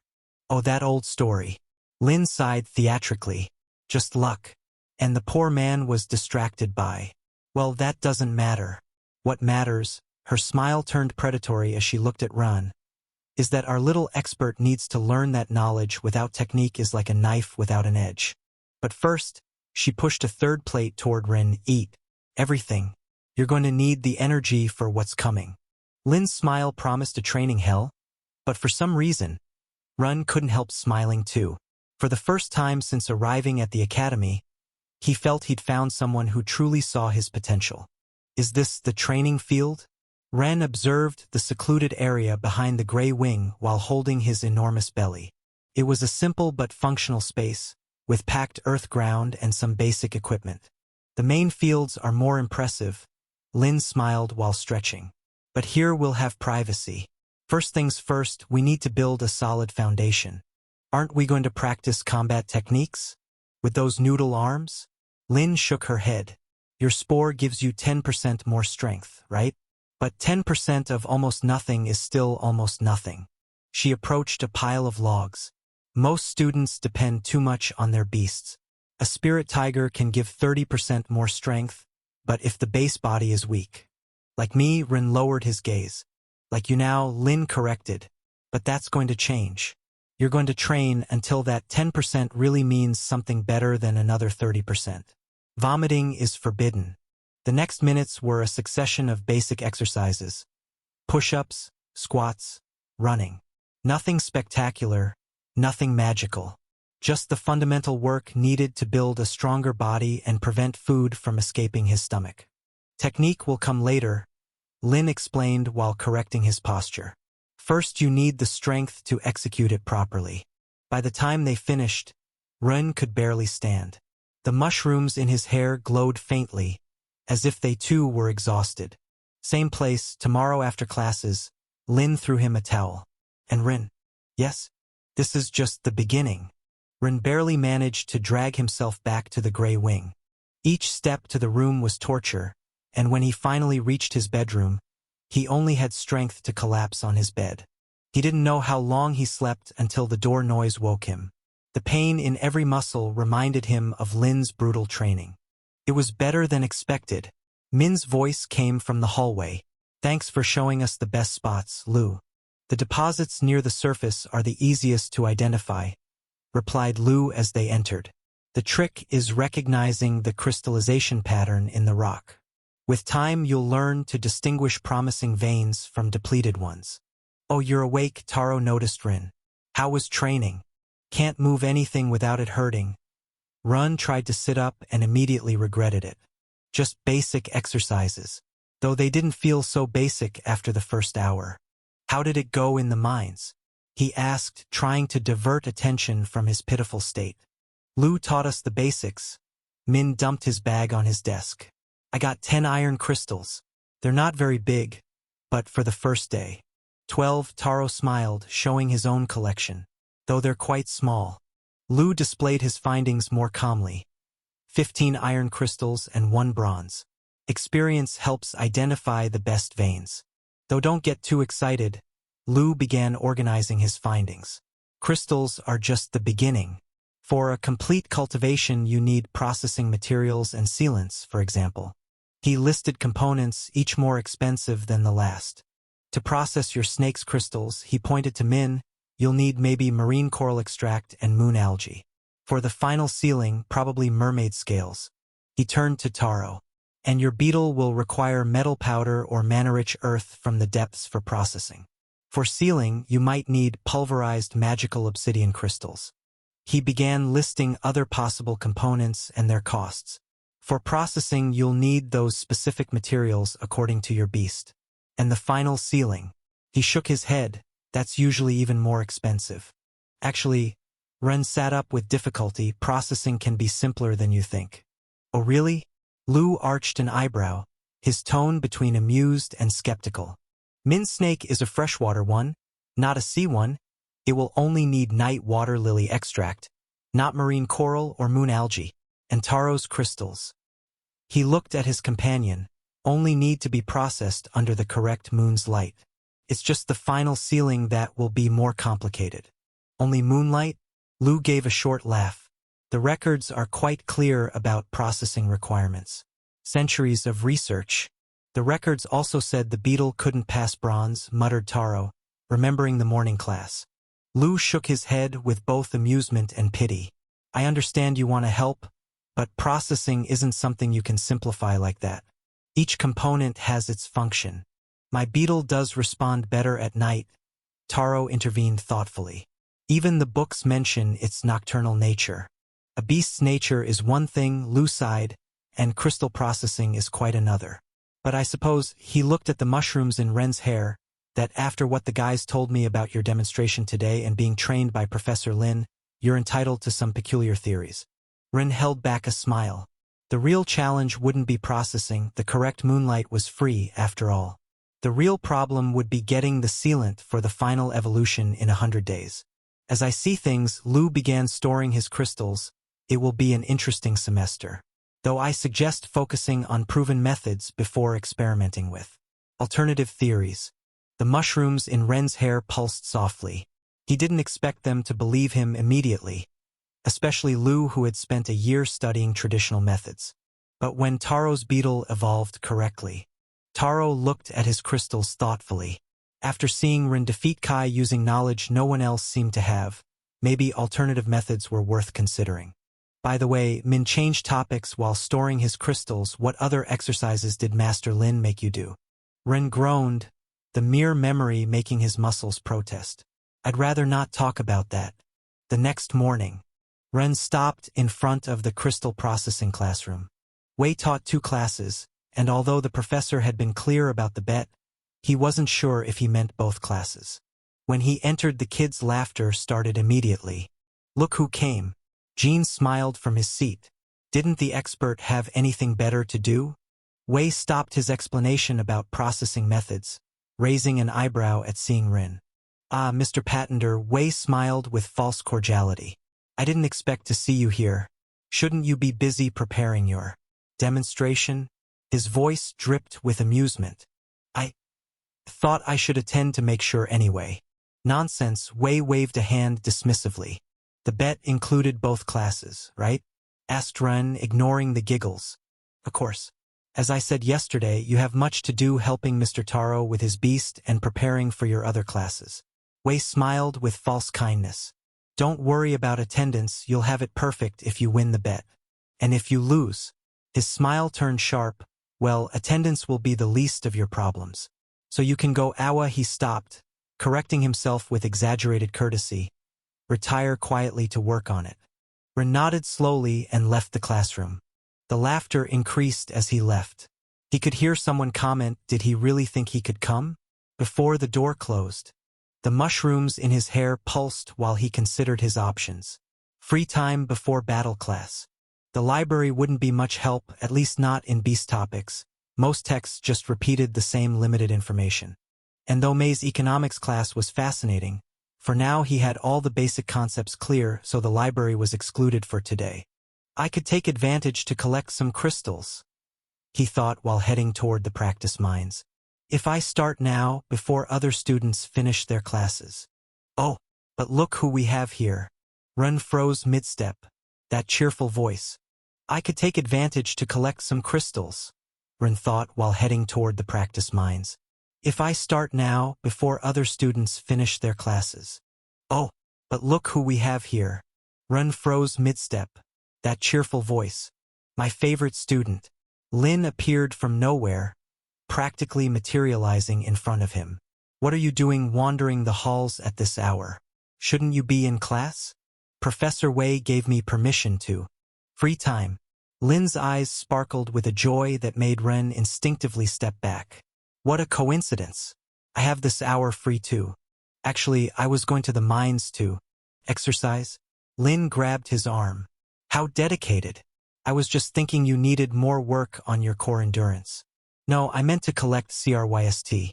Oh, that old story. Lin sighed theatrically. Just luck. And the poor man was distracted by. Well, that doesn't matter. What matters, her smile turned predatory as she looked at Ran, is that our little expert needs to learn that knowledge without technique is like a knife without an edge. But first, she pushed a third plate toward Ren. Eat. Everything. You're going to need the energy for what's coming. Lin's smile promised a training hell, but for some reason, Ren couldn't help smiling too. For the first time since arriving at the academy, he felt he'd found someone who truly saw his potential. Is this the training field? Ren observed the secluded area behind the gray wing while holding his enormous belly. It was a simple but functional space, with packed earth ground and some basic equipment. The main fields are more impressive, Lin smiled while stretching. But here we'll have privacy. First things first, we need to build a solid foundation. Aren't we going to practice combat techniques? With those noodle arms? Lin shook her head. Your spore gives you 10% more strength, right? But 10% of almost nothing is still almost nothing. She approached a pile of logs. Most students depend too much on their beasts. A spirit tiger can give 30% more strength, but if the base body is weak. Like me, Rin lowered his gaze. Like you now, Lin corrected. But that's going to change. You're going to train until that 10% really means something better than another 30%. Vomiting is forbidden. The next minutes were a succession of basic exercises. Push-ups, squats, running. Nothing spectacular, nothing magical. Just the fundamental work needed to build a stronger body and prevent food from escaping his stomach. Technique will come later, Lin explained while correcting his posture. First you need the strength to execute it properly. By the time they finished, Ren could barely stand. The mushrooms in his hair glowed faintly, as if they too were exhausted. Same place, tomorrow after classes, Lin threw him a towel. And Ren, yes, this is just the beginning. Ren barely managed to drag himself back to the gray wing. Each step to the room was torture, and when he finally reached his bedroom, he only had strength to collapse on his bed. He didn't know how long he slept until the door noise woke him. The pain in every muscle reminded him of Lin's brutal training. It was better than expected. Min's voice came from the hallway. Thanks for showing us the best spots, Lu. The deposits near the surface are the easiest to identify, replied Lu as they entered. The trick is recognizing the crystallization pattern in the rock. With time you'll learn to distinguish promising veins from depleted ones. Oh, you're awake, Taro noticed Rin. How was training? Can't move anything without it hurting. Run tried to sit up and immediately regretted it. Just basic exercises, though they didn't feel so basic after the first hour. How did it go in the mines? He asked, trying to divert attention from his pitiful state. Lu taught us the basics. Min dumped his bag on his desk. I got 10 iron crystals. They're not very big, but for the first day. 12, Taro smiled, showing his own collection. Though they're quite small. Lu displayed his findings more calmly. 15 iron crystals and 1 bronze. Experience helps identify the best veins. Though don't get too excited, Lu began organizing his findings. Crystals are just the beginning. For a complete cultivation you need processing materials and sealants, for example. He listed components, each more expensive than the last. To process your snake's crystals, he pointed to Min, you'll need maybe marine coral extract and moon algae. For the final sealing, probably mermaid scales. He turned to Taro. And your beetle will require metal powder or mana-rich earth from the depths for processing. For sealing, you might need pulverized magical obsidian crystals. He began listing other possible components and their costs. For processing, you'll need those specific materials according to your beast. And the final sealing. He shook his head. That's usually even more expensive. Actually, Ren sat up with difficulty. Processing can be simpler than you think. Oh really? Lu arched an eyebrow, his tone between amused and skeptical. Min snake is a freshwater one, not a sea one. It will only need night water lily extract, not marine coral or moon algae, and Taro's crystals. He looked at his companion, only need to be processed under the correct moon's light. It's just the final sealing that will be more complicated. Only moonlight? Lu gave a short laugh. The records are quite clear about processing requirements. Centuries of research. The records also said the beetle couldn't pass bronze, muttered Taro, remembering the morning class. Lu shook his head with both amusement and pity. I understand you want to help, but processing isn't something you can simplify like that. Each component has its function. My beetle does respond better at night, Taro intervened thoughtfully. Even the books mention its nocturnal nature. A beast's nature is one thing, Lu sighed, and crystal processing is quite another. But I suppose, he looked at the mushrooms in Ren's hair, that after what the guys told me about your demonstration today and being trained by Professor Lin, you're entitled to some peculiar theories. Ren held back a smile. The real challenge wouldn't be processing, the correct moonlight was free after all. The real problem would be getting the sealant for the final evolution in 100 days. As I see things, Lu began storing his crystals. It will be an interesting semester. Though I suggest focusing on proven methods before experimenting with alternative theories. The mushrooms in Ren's hair pulsed softly. He didn't expect them to believe him immediately, especially Lu, who had spent a year studying traditional methods. But when Taro's beetle evolved correctly, Taro looked at his crystals thoughtfully. After seeing Ren defeat Kai using knowledge no one else seemed to have, maybe alternative methods were worth considering. By the way, Min changed topics while storing his crystals. What other exercises did Master Lin make you do? Ren groaned, the mere memory making his muscles protest. I'd rather not talk about that. The next morning, Ren stopped in front of the crystal processing classroom. Wei taught 2 classes, and although the professor had been clear about the bet, he wasn't sure if he meant both classes. When he entered, the kids' laughter started immediately. Look who came. Jean smiled from his seat. Didn't the expert have anything better to do? Wei stopped his explanation about processing methods, raising an eyebrow at seeing Ren. Ah, Mr. Patender, Wei smiled with false cordiality. I didn't expect to see you here. Shouldn't you be busy preparing your demonstration? His voice dripped with amusement. I thought I should attend to make sure anyway. Nonsense, Wei waved a hand dismissively. The bet included both classes, right? Asked Ren, ignoring the giggles. Of course. As I said yesterday, you have much to do helping Mr. Taro with his beast and preparing for your other classes. Wei smiled with false kindness. Don't worry about attendance, you'll have it perfect if you win the bet. And if you lose, his smile turned sharp, well, attendance will be the least of your problems. So you can go. Awa, he stopped, correcting himself with exaggerated courtesy. Retire quietly to work on it. Ren nodded slowly and left the classroom. The laughter increased as he left. He could hear someone comment, did he really think he could come? Before the door closed, the mushrooms in his hair pulsed while he considered his options. Free time before battle class. The library wouldn't be much help, at least not in beast topics. Most texts just repeated the same limited information. And though May's economics class was fascinating, for now he had all the basic concepts clear, so the library was excluded for today. I could take advantage to collect some crystals, he thought while heading toward the practice mines. If I start now, before other students finish their classes. Oh, but look who we have here. Ren froze mid-step. That cheerful voice. I could take advantage to collect some crystals, Ren thought while heading toward the practice mines. If I start now, before other students finish their classes. Oh, but look who we have here. Ren froze mid-step. That cheerful voice. My favorite student. Lin appeared from nowhere, practically materializing in front of him. What are you doing wandering the halls at this hour? Shouldn't you be in class? Professor Wei gave me permission to. Free time. Lin's eyes sparkled with a joy that made Ren instinctively step back. What a coincidence. I have this hour free too. Actually, I was going to the mines to exercise. Lin grabbed his arm. How dedicated. I was just thinking you needed more work on your core endurance. No, I meant to collect CRYST.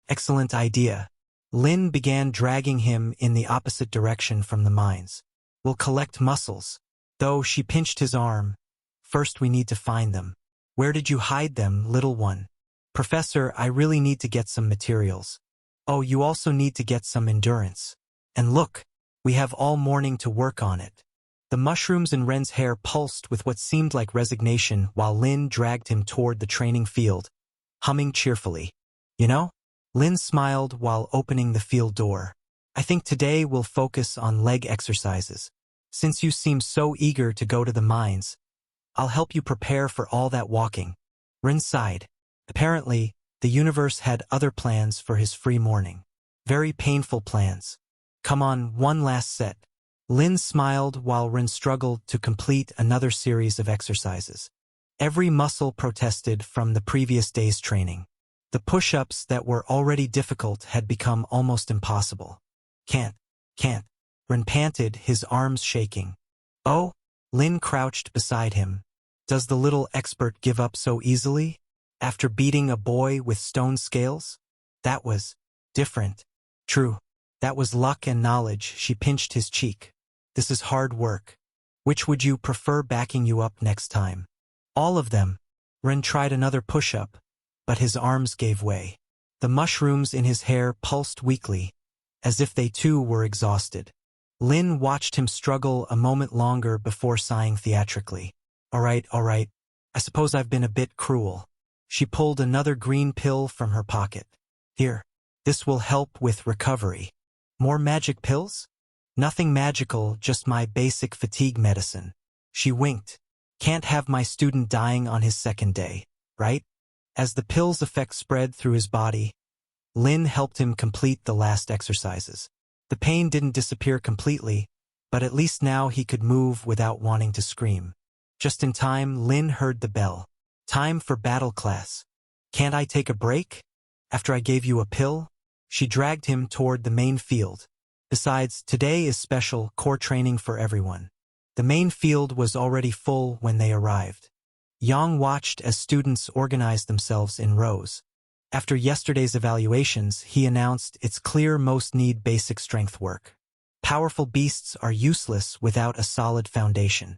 Excellent idea. Lin began dragging him in the opposite direction from the mines. We'll collect muscles. Though she pinched his arm. First we need to find them. Where did you hide them, little one? Professor, I really need to get some materials. Oh, you also need to get some endurance. And look, we have all morning to work on it. The mushrooms in Ren's hair pulsed with what seemed like resignation while Lin dragged him toward the training field, humming cheerfully. You know? Lin smiled while opening the field door. I think today we'll focus on leg exercises. Since you seem so eager to go to the mines, I'll help you prepare for all that walking. Ren sighed. Apparently, the universe had other plans for his free morning. Very painful plans. Come on, one last set. Lin smiled while Ren struggled to complete another series of exercises. Every muscle protested from the previous day's training. The push-ups that were already difficult had become almost impossible. Can't. Ren panted, his arms shaking. Oh? Lin crouched beside him. Does the little expert give up so easily? After beating a boy with stone scales? That was different. True. That was luck and knowledge. She pinched his cheek. This is hard work. Which would you prefer backing you up next time? All of them. Ren tried another push-up, but his arms gave way. The mushrooms in his hair pulsed weakly, as if they too were exhausted. Lin watched him struggle a moment longer before sighing theatrically. All right, I suppose I've been a bit cruel. She pulled another green pill from her pocket. Here, this will help with recovery. More magic pills? Nothing magical, just my basic fatigue medicine. She winked. Can't have my student dying on his second day, right? As the pill's effect spread through his body, Lin helped him complete the last exercises. The pain didn't disappear completely, but at least now he could move without wanting to scream. Just in time, Lin heard the bell. Time for battle class. Can't I take a break? After I gave you a pill? She dragged him toward the main field. Besides, today is special core training for everyone. The main field was already full when they arrived. Yang watched as students organized themselves in rows. After yesterday's evaluations, he announced it's clear most need basic strength work. Powerful beasts are useless without a solid foundation.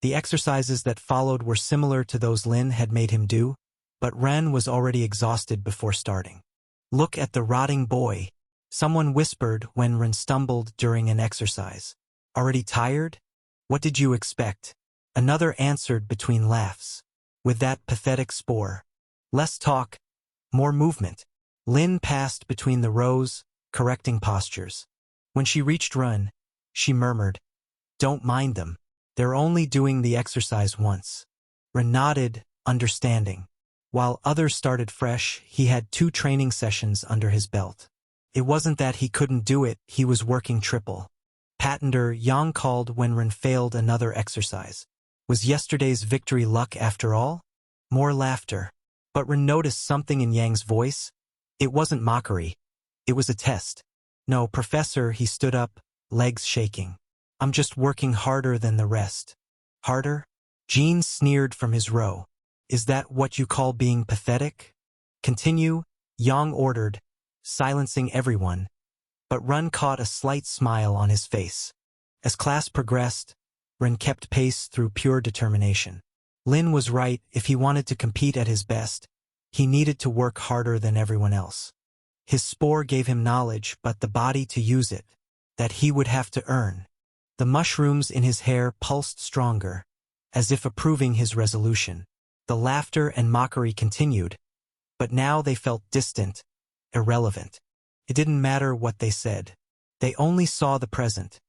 The exercises that followed were similar to those Lin had made him do, but Ren was already exhausted before starting. Look at the rotting boy, someone whispered when Ren stumbled during an exercise. Already tired? What did you expect? Another answered between laughs. With that pathetic spore. Less talk, more movement. Lin passed between the rows, correcting postures. When she reached Ren, she murmured, "Don't mind them. They're only doing the exercise once." Ren nodded, understanding. While others started fresh, he had 2 training sessions under his belt. It wasn't that he couldn't do it, he was working triple. Patenter Yang called when Ren failed another exercise. Was yesterday's victory luck after all? More laughter. But Ren noticed something in Yang's voice. It wasn't mockery. It was a test. No, Professor, he stood up, legs shaking. I'm just working harder than the rest. Harder? Jean sneered from his row. Is that what you call being pathetic? Continue, Yang ordered, silencing everyone. But Ren caught a slight smile on his face. As class progressed, Ren kept pace through pure determination. Lin was right, if he wanted to compete at his best, he needed to work harder than everyone else. His spore gave him knowledge, but the body to use it, that he would have to earn. The mushrooms in his hair pulsed stronger, as if approving his resolution. The laughter and mockery continued, but now they felt distant, irrelevant. It didn't matter what they said. They only saw the present.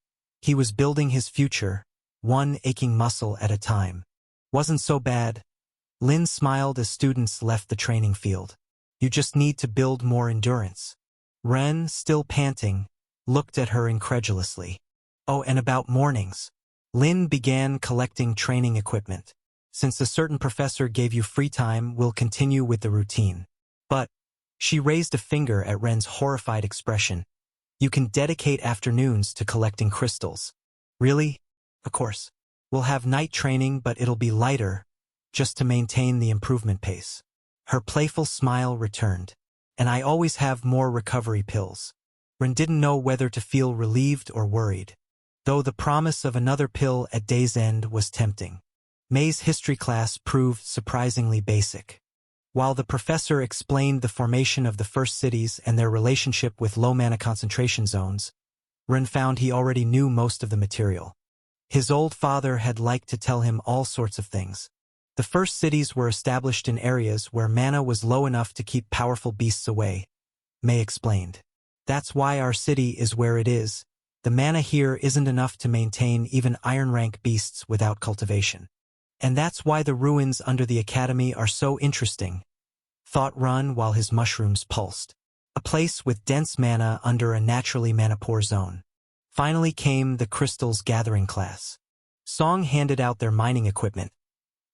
He was building his future, one aching muscle at a time. Wasn't so bad. Lin smiled as students left the training field. You just need to build more endurance. Ren, still panting, looked at her incredulously. Oh, and about mornings. Lin began collecting training equipment. Since a certain professor gave you free time, we'll continue with the routine. But, she raised a finger at Ren's horrified expression. You can dedicate afternoons to collecting crystals. Really? Of course. We'll have night training, but it'll be lighter, just to maintain the improvement pace. Her playful smile returned. And I always have more recovery pills. Ren didn't know whether to feel relieved or worried, though the promise of another pill at day's end was tempting. May's history class proved surprisingly basic. While the professor explained the formation of the first cities and their relationship with low mana concentration zones, Ren found he already knew most of the material. His old father had liked to tell him all sorts of things. The first cities were established in areas where mana was low enough to keep powerful beasts away, May explained. That's why our city is where it is. The mana here isn't enough to maintain even iron rank beasts without cultivation. And that's why the ruins under the academy are so interesting, thought Ren while his mushrooms pulsed. A place with dense mana under a naturally mana-poor zone. Finally came the crystals gathering class. Song handed out their mining equipment.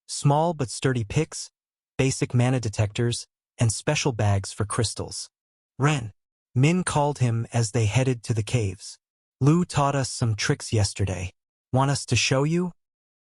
Small but sturdy picks, basic mana detectors, and special bags for crystals. Ren, Min called him as they headed to the caves. Lu taught us some tricks yesterday. Want us to show you?